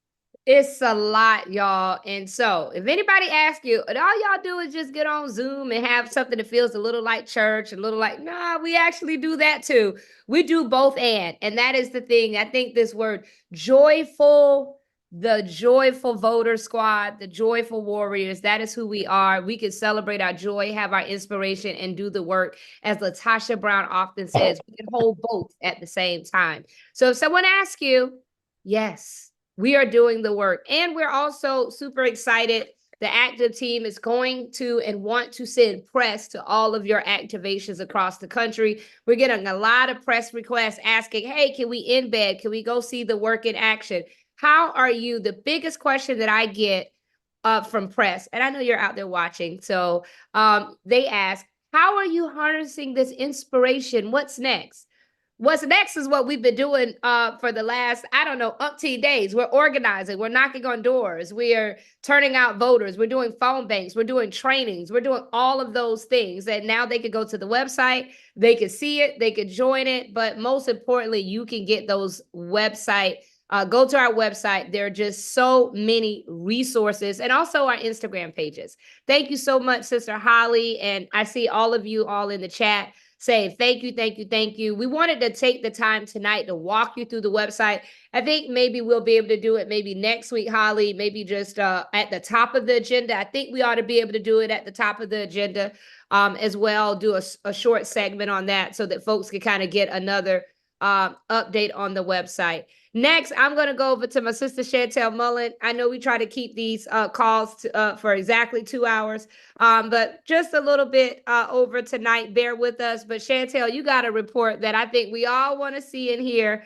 It's a lot, y'all. And so if anybody asks you, and all y'all do is just get on Zoom and have something that feels a little like church, a little like, nah, we actually do that too. We do both and that is the thing. I think this word joyful, the joyful voter squad, the joyful warriors, that is who we are. We can celebrate our joy, have our inspiration, and do the work. As LaTasha Brown often says, we can hold both at the same time. So if someone asks you, yes, we are doing the work. And we're also super excited. The active team is going to and want to send press to all of your activations across the country. We're getting a lot of press requests asking, hey, can we embed? Can we go see the work in action? How are you? The biggest question that I get from press, and I know you're out there watching, so they ask, how are you harnessing this inspiration? What's next? What's next is what we've been doing for the last, I don't know, umpteen days. We're organizing. We're knocking on doors. We are turning out voters. We're doing phone banks. We're doing trainings. We're doing all of those things. And now they can go to the website. They can see it. They can join it. But most importantly, you can get those website. Go to our website. There are just so many resources, and also our Instagram pages. Thank you so much, Sister Holly. And I see all of you all in the chat say thank you, thank you, thank you. We wanted to take the time tonight to walk you through the website. I think maybe we'll be able to do it maybe next week, Holly, maybe just at the top of the agenda. I think we ought to be able to do it at the top of the agenda as well, do a short segment on that so that folks can kind of get another update on the website. Next, I'm going to go over to my sister Chantel Mullen. I know we try to keep these calls for exactly 2 hours, but just a little bit over tonight. Bear with us. But Chantel, you got a report that I think we all want to see and hear.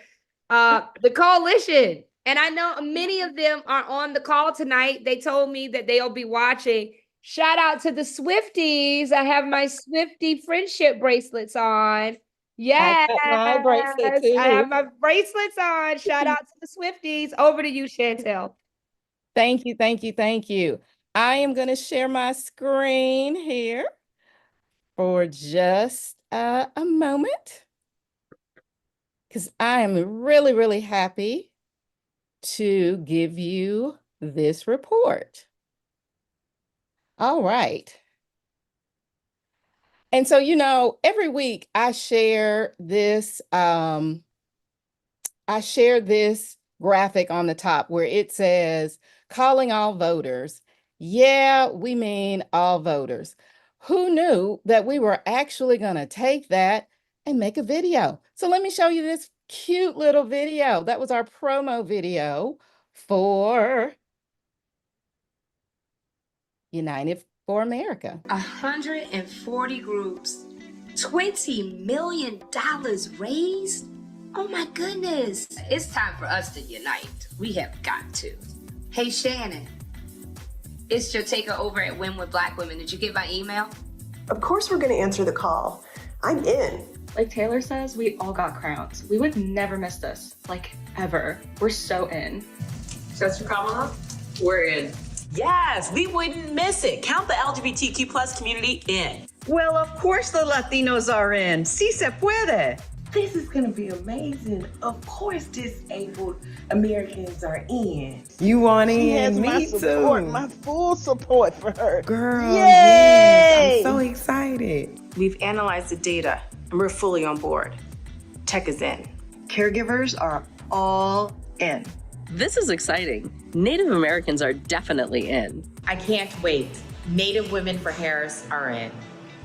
The coalition. And I know many of them are on the call tonight. They told me that they'll be watching. Shout out to the Swifties. I have my Swiftie friendship bracelets on. Yes, my bracelet too. I have my bracelets on. Shout out to the Swifties. Over to you, Chantel. Thank you, thank you, thank you. I am going to share my screen here for just a moment, because I am really, really happy to give you this report. All right. And so, you know, every week I share this graphic on the top where it says, calling all voters. Yeah, we mean all voters. Who knew that we were actually going to take that and make a video? So let me show you this cute little video. That was our promo video for United for America. 140 groups, $20 million raised. Oh my goodness. It's time for us to unite. We have got to. Hey, Shannon, it's your taker over at Win with Black Women. Did you get my email? Of course we're going to answer the call. I'm in. Like Taylor says, we all got crowns. We would never miss this, like ever. We're so in. Just for Kamala? We're in. Yes, we wouldn't miss it. Count the LGBTQ plus community in. Well, of course the Latinos are in. Sí se puede. This is going to be amazing. Of course disabled Americans are in. You want in? She has Me my support, too. my full support for her. Girl, Yay! yes, I'm so excited. We've analyzed the data and we're fully on board. Tech is in. Caregivers are all in. This is exciting. Native Americans are definitely in. I can't wait. Native Women for Harris are in.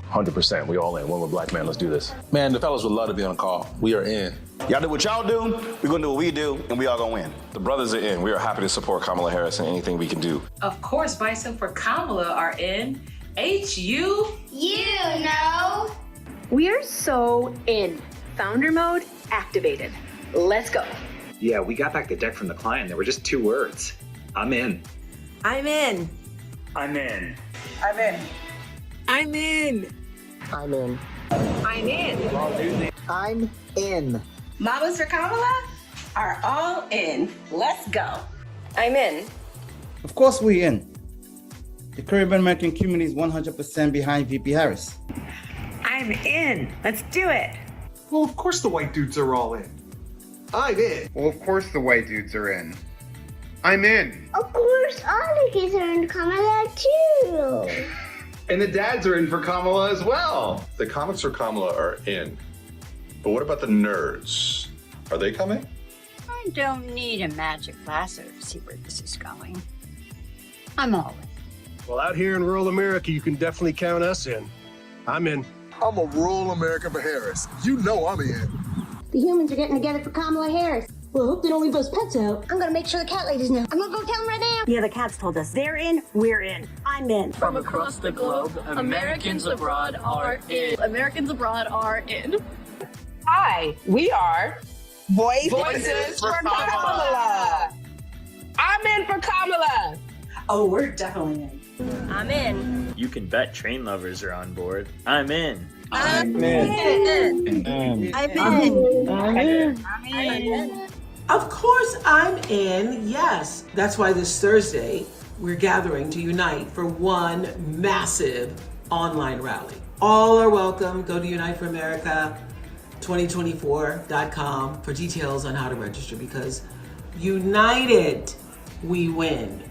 100%. We all in. One with Black man. Let's do this. Man, the fellas would love to be on the call. We are in. Y'all do what y'all do, we're gonna do what we do, and we all gonna win. The brothers are in. We are happy to support Kamala Harris in anything we can do. Of course, Bison for Kamala are in. HU? You know. We are so in. Founder mode activated. Let's go. Yeah, we got back the deck from the client. There were just 2 words. I'm in. I'm in. I'm in. I'm in. I'm in. I'm in. I'm in. I'm in. Models for Kamala are all in. Let's go. I'm in. Of course we're in. The Caribbean American community is 100% behind VP Harris. I'm in. Let's do it. Well, of course the white dudes are all in. I'm in. Well, of course the white dudes are in. I'm in. Of course, all the kids are in Kamala too. And the dads are in for Kamala as well. The comics for Kamala are in. But what about the nerds? Are they coming? I don't need a magic lasso to see where this is going. I'm all in. Well, out here in rural America, you can definitely count us in. I'm in. I'm a rural American for Harris. You know I'm in. The humans are getting together for Kamala Harris. Well, I hope they don't leave those pets out. I'm gonna make sure the cat ladies know. I'm gonna go tell them right now. Yeah, the cats told us they're in, we're in. I'm in. From across the globe, Americans abroad are in. Americans abroad are in. Hi, we are Voices for Kamala. I'm in for Kamala. Oh, we're definitely in. I'm in. You can bet train lovers are on board. I'm in. I'm in. I'm in. Of course, I'm in. Yes. That's why this Thursday, we're gathering to unite for one massive online rally. All are welcome. Go to uniteforamerica2024.com for details on how to register, because united, we win.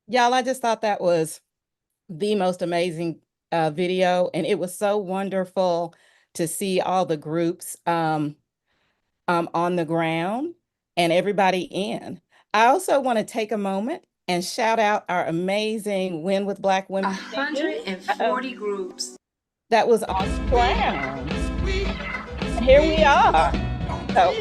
Y'all, I just thought that was the most amazing video, and it was so wonderful to see all the groups on the ground and everybody in. I also want to take a moment and shout out our amazing Win with Black Women. 140 groups. That was on ground. And here we are. So,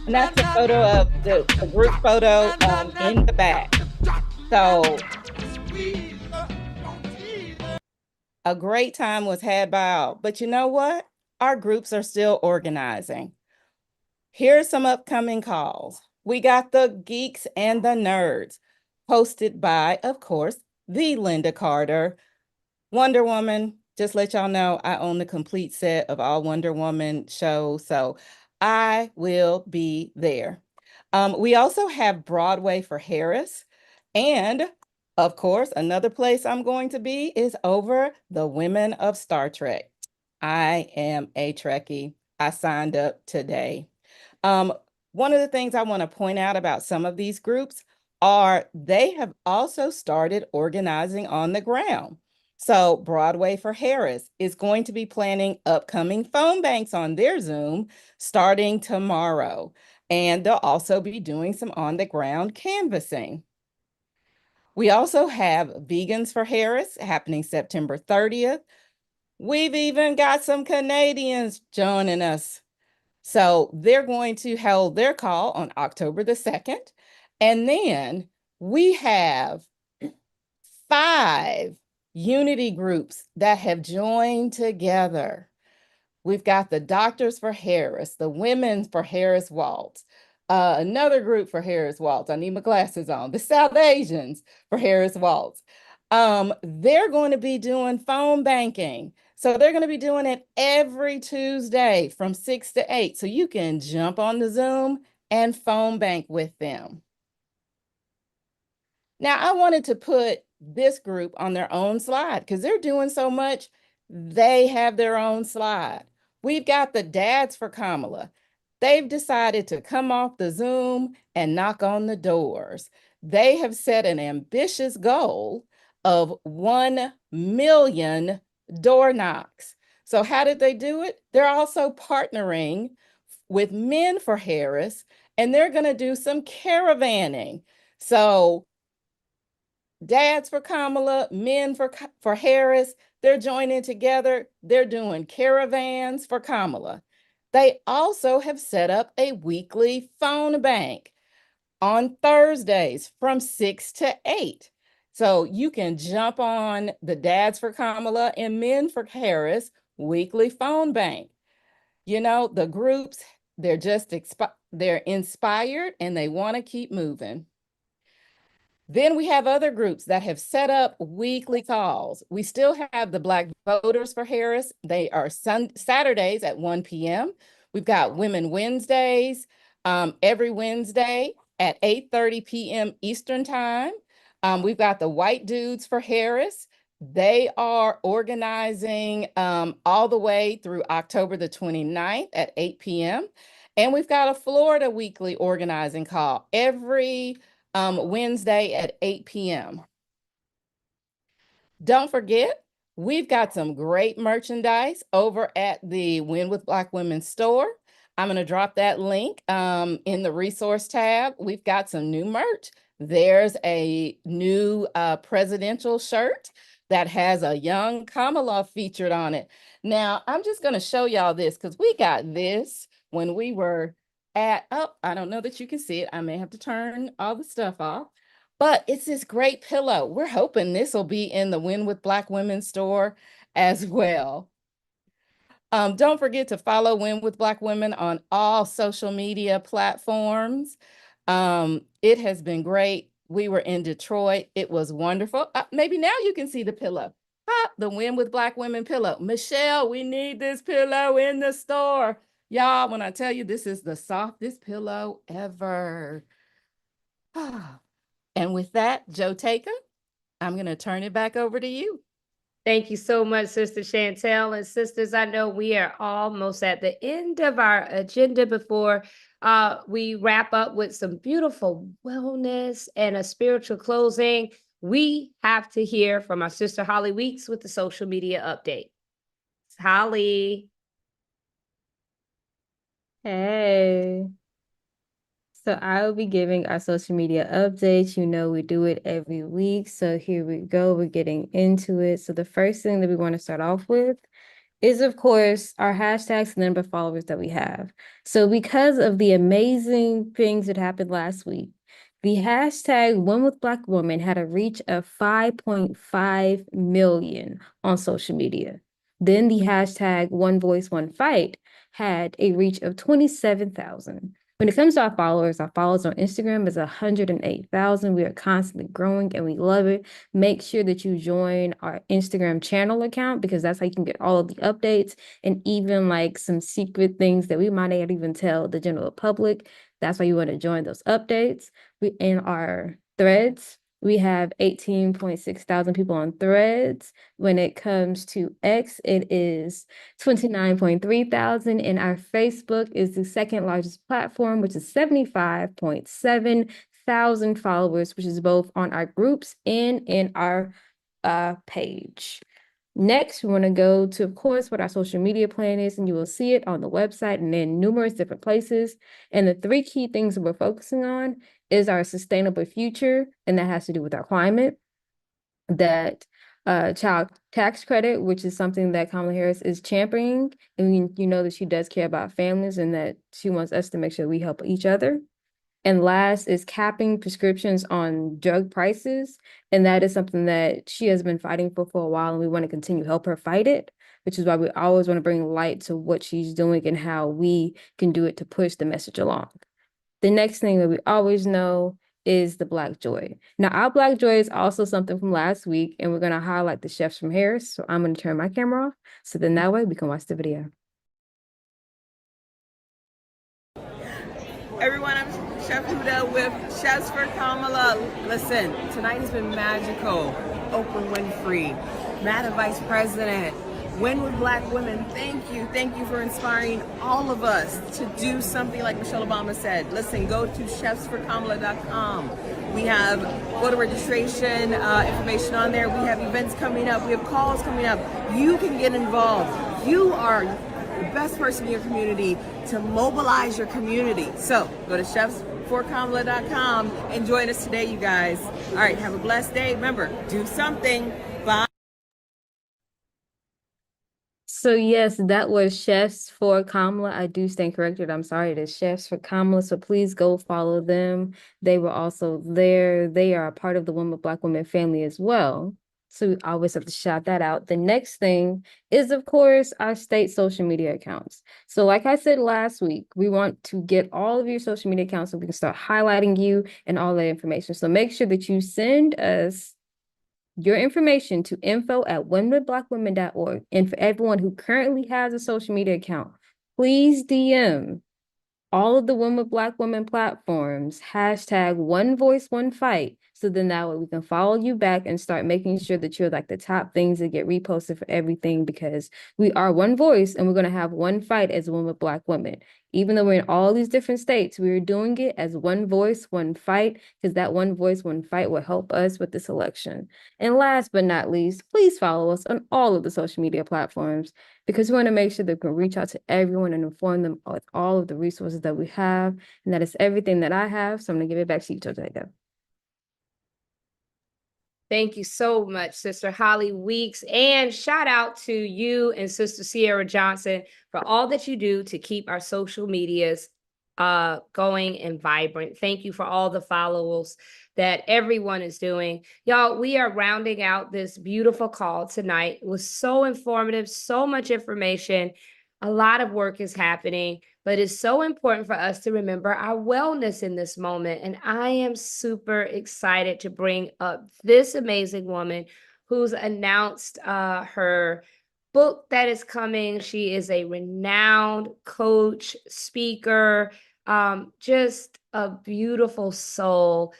and that's the photo of the group photo in the back. So a great time was had by all. But you know what? Our groups are still organizing. Here's some upcoming calls. We got the Geeks and the Nerds, hosted by, of course, the Linda Carter. Wonder Woman, just let y'all know, I own the complete set of all Wonder Woman shows, so I will be there. We also have Broadway for Harris. And of course, another place I'm going to be is over the Women of Star Trek. I am a Trekkie. I signed up today. One of the things I want to point out about some of these groups are they have also started organizing on the ground. So Broadway for Harris is going to be planning upcoming phone banks on their Zoom starting tomorrow. And they'll also be doing some on the ground canvassing. We also have Vegans for Harris happening September 30th. We've even got some Canadians joining us. So they're going to hold their call on October the 2nd. And then we have 5 unity groups that have joined together. We've got the Doctors for Harris, the Women for Harris Waltz, another group for Harris Waltz. I need my glasses on. The South Asians for Harris Waltz. They're going to be doing phone banking. So they're going to be doing it every Tuesday from 6 to 8. So you can jump on the Zoom and phone bank with them. Now, I wanted to put this group on their own slide because they're doing so much. They have their own slide. We've got the Dads for Kamala. They've decided to come off the Zoom and knock on the doors. They have set an ambitious goal of 1 million door knocks. So how did they do it? They're also partnering with Men for Harris, and they're going to do some caravanning. So Dads for Kamala, Men for Harris, they're joining together. They're doing caravans for Kamala. They also have set up a weekly phone bank on Thursdays from 6 to 8. So you can jump on the Dads for Kamala and Men for Harris weekly phone bank. You know, the groups, they're just they're inspired and they want to keep moving. Then we have other groups that have set up weekly calls. We still have the Black Voters for Harris. They are Saturdays at 1 p.m. We've got Women Wednesdays. every Wednesday at 8:30 p.m. Eastern Time. We've got the White Dudes for Harris. They are organizing all the way through October the 29th at 8 p.m. And we've got a Florida weekly organizing call every Wednesday at 8 p.m. Don't forget, we've got some great merchandise over at the Win with Black Women store. I'm going to drop that link in the resource tab. We've got some new merch. There's a new presidential shirt that has a young Kamala featured on it. Now, I'm just going to show y'all this because we got this when we were at, oh, I don't know that you can see it. I may have to turn all the stuff off. But it's this great pillow. We're hoping this will be in the Win with Black Women store as well. Don't forget to follow Win with Black Women on all social media platforms. It has been great. We were in Detroit. It was wonderful. Maybe now you can see the pillow. The Win with Black Women pillow. Michelle, we need this pillow in the store. Y'all, when I tell you this is the softest pillow ever. And with that, Joe Taker, I'm going to turn it back over to you. Thank you so much, Sister Chantel. And sisters, I know we are almost at the end of our agenda before we wrap up with some beautiful wellness and a spiritual closing. We have to hear from our sister Holly Weeks with the social media update. Holly. Hey. So I will be giving our social media updates. You know, we do it every week. So here we go. We're getting into it. So the first thing that we want to start off with is, of course, our hashtags and the number of followers that we have. So because of the amazing things that happened last week, the hashtag One with Black Women had a reach of 5.5 million on social media. Then the hashtag One Voice, One Fight had a reach of 27,000. When it comes to our followers on Instagram is 108,000. We are constantly growing and we love it. Make sure that you join our Instagram channel account because that's how you can get all of the updates and even like some secret things that we might not even tell the general public. That's why you want to join those updates. In our threads, we have 18.6 thousand people on threads. When it comes to X, it is 29.3 thousand. And our Facebook is the second largest platform, which is 75.7 thousand followers, which is both on our groups and in our page. Next, we want to go to, of course, what our social media plan is, and you will see it on the website and in numerous different places. And the three key things that we're focusing on is our sustainable future, and that has to do with our climate, that child tax credit, which is something that Kamala Harris is championing, and you know that she does care about families and that she wants us to make sure we help each other. And last is capping prescriptions on drug prices. And that is something that she has been fighting for a while, and we want to continue to help her fight it, which is why we always want to bring light to what she's doing and how we can do it to push the message along. The next thing that we always know is the Black Joy. Now, our Black Joy is also something from last week, and we're going to highlight the chefs from Harris. So I'm going to turn my camera off, so then that way we can watch the video. Everyone, I'm Chef Huda with Chefs for Kamala. Listen, tonight has been magical. Oprah Winfrey, Madam Vice President, Win with Black Women. Thank you for inspiring all of us to do something like Michelle Obama said. Listen, go to chefsforkamala.com. We have voter registration information on there. We have events coming up. We have calls coming up. You can get involved. You are the best person in your community to mobilize your community. So go to chefsforkamala.com and join us today, you guys. All right, have a blessed day. Remember, do something. Bye. So yes, that was Chefs for Kamala. I do stand corrected. I'm sorry, it is Chefs for Kamala. So please go follow them. They were also there. They are a part of the Women Black Women family as well. So we always have to shout that out. The next thing is, of course, our state social media accounts. So like I said last week, we want to get all of your social media accounts so we can start highlighting you and all that information. So make sure that you send us your information to info@womenwithblackwomen.org. And for everyone who currently has a social media account, please DM all of the Win with Black Women platforms, hashtag one voice, one fight. So then that way we can follow you back and start making sure that you're like the top things that get reposted for everything, because we are one voice and we're going to have one fight as Win with Black Women. Even though we're in all these different states, we're doing it as one voice, one fight, because that one voice, one fight will help us with this election. And last but not least, please follow us on all of the social media platforms, because we want to make sure that we can reach out to everyone and inform them with all of the resources that we have. And that is everything that I have. So I'm going to give it back to you, Jotega. Thank you so much, Sister Holly Weeks. And shout out to you and Sister Sierra Johnson for all that you do to keep our social medias going and vibrant. Thank you for all the follows that everyone is doing. Y'all, we are rounding out this beautiful call tonight. It was so informative, so much information. A lot of work is happening, but it's so important for us to remember our wellness in this moment. And I am super excited to bring up this amazing woman who's announced her book that is coming. She is a renowned coach, speaker, just a beautiful soul.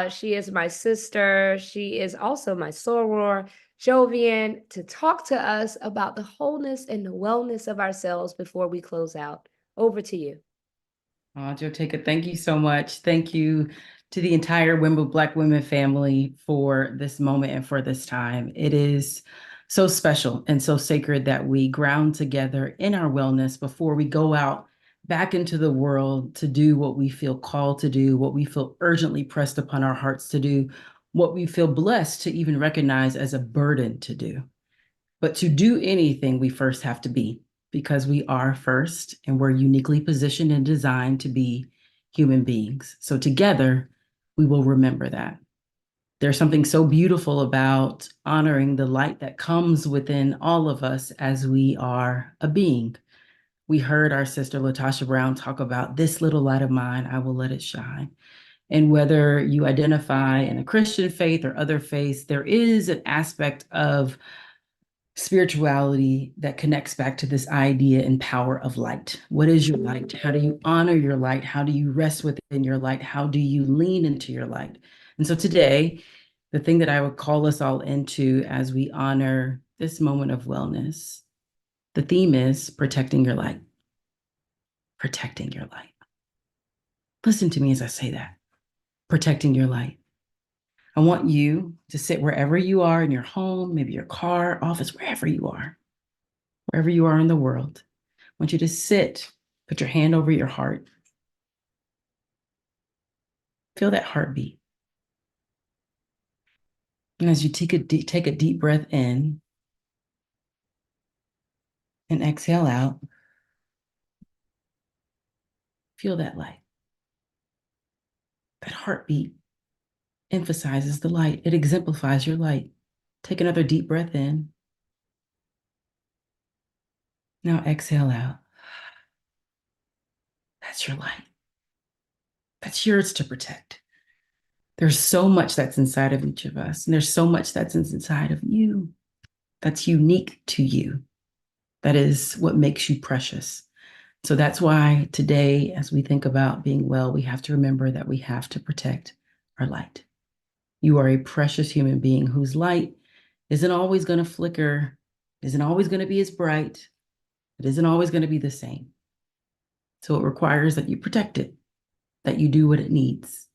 She is my sister. She is also my soror, Jovian, to talk to us about the wholeness and the wellness of ourselves before we close out. Over to you. Joteka, thank you so much. Thank you to the entire Win with Black Women family for this moment and for this time. It is so special and so sacred that we ground together in our wellness before we go out back into the world to do what we feel called to do, what we feel urgently pressed upon our hearts to do, what we feel blessed to even recognize as a burden to do. But to do anything, we first have to be, because we are first and we're uniquely positioned and designed to be human beings. So together, we will remember that. There's something so beautiful about honoring the light that comes within all of us as we are a being. We heard our sister Latasha Brown talk about this little light of mine, I will let it shine. And whether you identify in a Christian faith or other faiths, there is an aspect of spirituality that connects back to this idea and power of light. What is your light? How do you honor your light? How do you rest within your light? How do you lean into your light? And so today, the thing that I would call us all into as we honor this moment of wellness, the theme is protecting your light. Protecting your light. Listen to me as I say that. Protecting your light. I want you to sit wherever you are in your home, maybe your car, office, wherever you are in the world. I want you to sit, put your hand over your heart. Feel that heartbeat. And as you take a deep breath in and exhale out, feel that light. That heartbeat emphasizes the light. It exemplifies your light. Take another deep breath in. Now exhale out. That's your light. That's yours to protect. There's so much that's inside of each of us, and there's so much that's inside of you that's unique to you. That is what makes you precious. So that's why today, as we think about being well, we have to remember that we have to protect our light. You are a precious human being whose light isn't always going to flicker, isn't always going to be as bright, it isn't always going to be the same. So it requires that you protect it, that you do what it needs.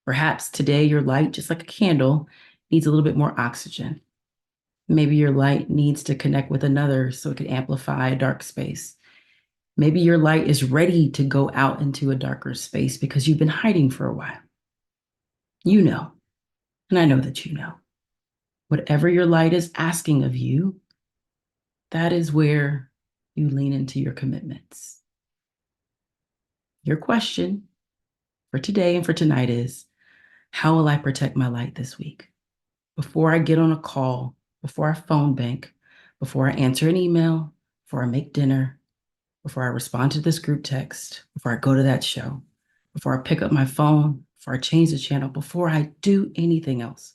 Perhaps today your light, just like a candle, needs a little bit more oxygen. Maybe your light needs to connect with another so it can amplify a dark space. Maybe your light is ready to go out into a darker space because you've been hiding for a while. You know, and I know that you know. Whatever your light is asking of you, that is where you lean into your commitments. Your question for today and for tonight is, how will I protect my light this week? Before I get on a call, before I phone bank, before I answer an email, before I make dinner, before I respond to this group text, before I go to that show, before I pick up my phone, before I change the channel, before I do anything else.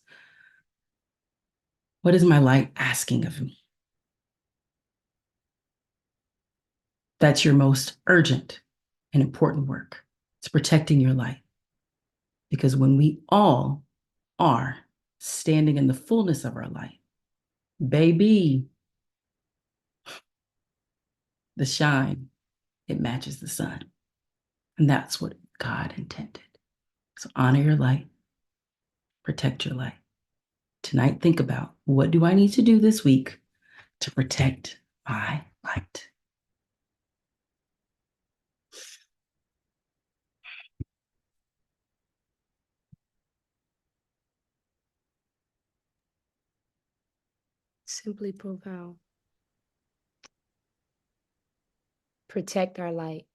What is my light asking of me? That's your most urgent and important work. It's protecting your light. Because when we all are standing in the fullness of our light, baby, the shine, it matches the sun. And that's what God intended. So honor your light, protect your light. Tonight, think about, what do I need to do this week to protect my light? Simply profound. Protect our light.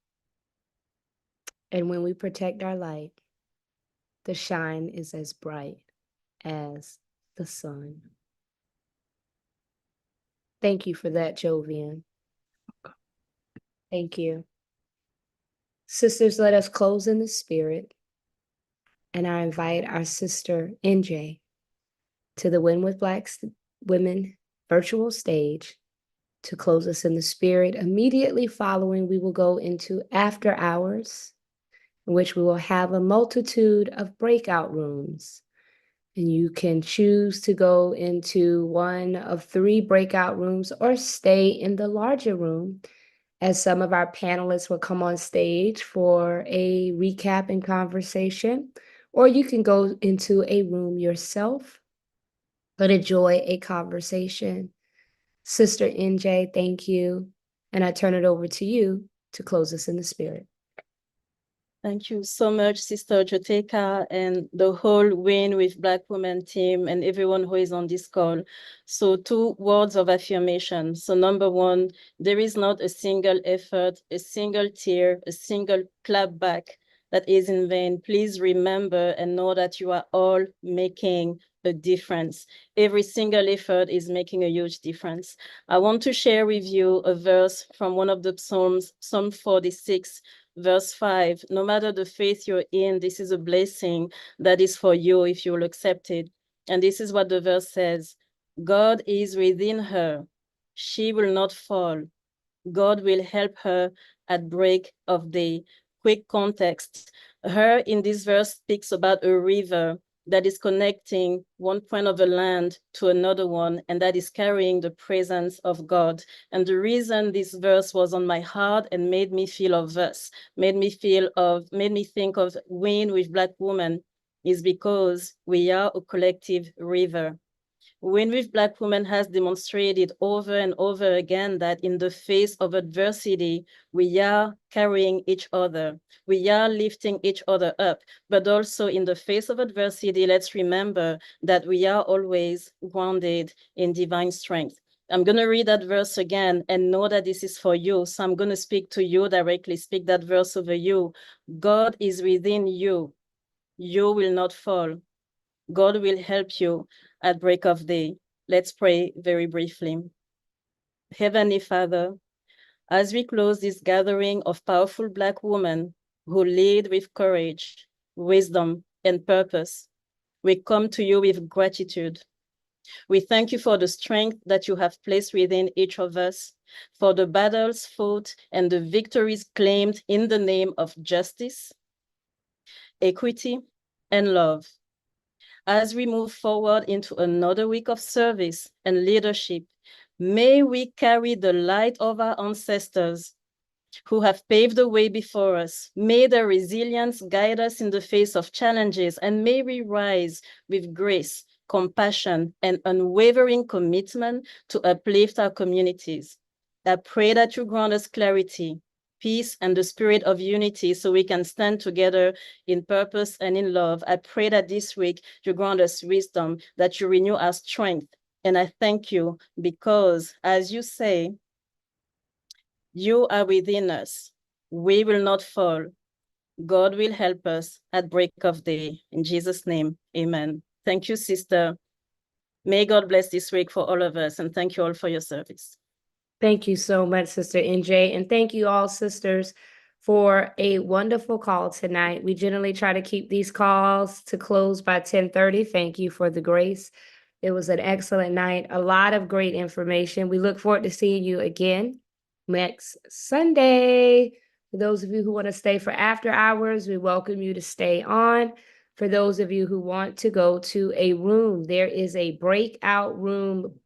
And when we protect our light, the shine is as bright as the sun. Thank you for that, Jovian. Thank you. Sisters, let us close in the spirit. And I invite our sister NJ to the Win with Black Women virtual stage to close us in the spirit. Immediately following, we will go into after hours, in which we will have a multitude of breakout rooms. And you can choose to go into one of 3 breakout rooms or stay in the larger room, as some of our panelists will come on stage for a recap and conversation. Or you can go into a room yourself, but enjoy a conversation. Sister NJ, thank you. And I turn it over to you to close us in the spirit. Thank you so much, Sister Joteka, and the whole Win with Black Women team and everyone who is on this call. So 2 words of affirmation. So number 1, there is not a single effort, a single tear, a single clap back that is in vain. Please remember and know that you are all making a difference. Every single effort is making a huge difference. I want to share with you a verse from one of the Psalms, Psalm 46, verse 5, no matter the faith you're in, this is a blessing that is for you if you will accept it. And this is what the verse says: God is within her. She will not fall. God will help her at break of day. Quick context. Her in this verse speaks about a river that is connecting one point of the land to another one, and that is carrying the presence of God. And the reason this verse was on my heart and made me feel of us, made me think of Win with Black Women, is because we are a collective river. Win with Black Women has demonstrated over and over again that in the face of adversity, we are carrying each other. We are lifting each other up. But also in the face of adversity, let's remember that we are always grounded in divine strength. I'm going to read that verse again and know that this is for you. So I'm going to speak to you directly, speak that verse over you. God is within you. You will not fall. God will help you at break of day. Let's pray very briefly. Heavenly Father, as we close this gathering of powerful Black women who lead with courage, wisdom, and purpose, we come to you with gratitude. We thank you for the strength that you have placed within each of us, for the battles fought and the victories claimed in the name of justice, equity, and love. As we move forward into another week of service and leadership, may we carry the light of our ancestors who have paved the way before us. May their resilience guide us in the face of challenges, and may we rise with grace, compassion, and unwavering commitment to uplift our communities. I pray that you grant us clarity, peace, and the spirit of unity so we can stand together in purpose and in love. I pray that this week you grant us wisdom, that you renew our strength. And I thank you because, as you say, you are within us. We will not fall. God will help us at break of day. In Jesus' name, amen. Thank you, sister. May God bless this week for all of us, and thank you all for your service. Thank you so much, Sister NJ. And thank you all, sisters, for a wonderful call tonight. We generally try to keep these calls to close by 10:30. Thank you for the grace. It was an excellent night. A lot of great information. We look forward to seeing you again next Sunday. For those of you who want to stay for after hours, we welcome you to stay on. For those of you who want to go to a room, there is a breakout room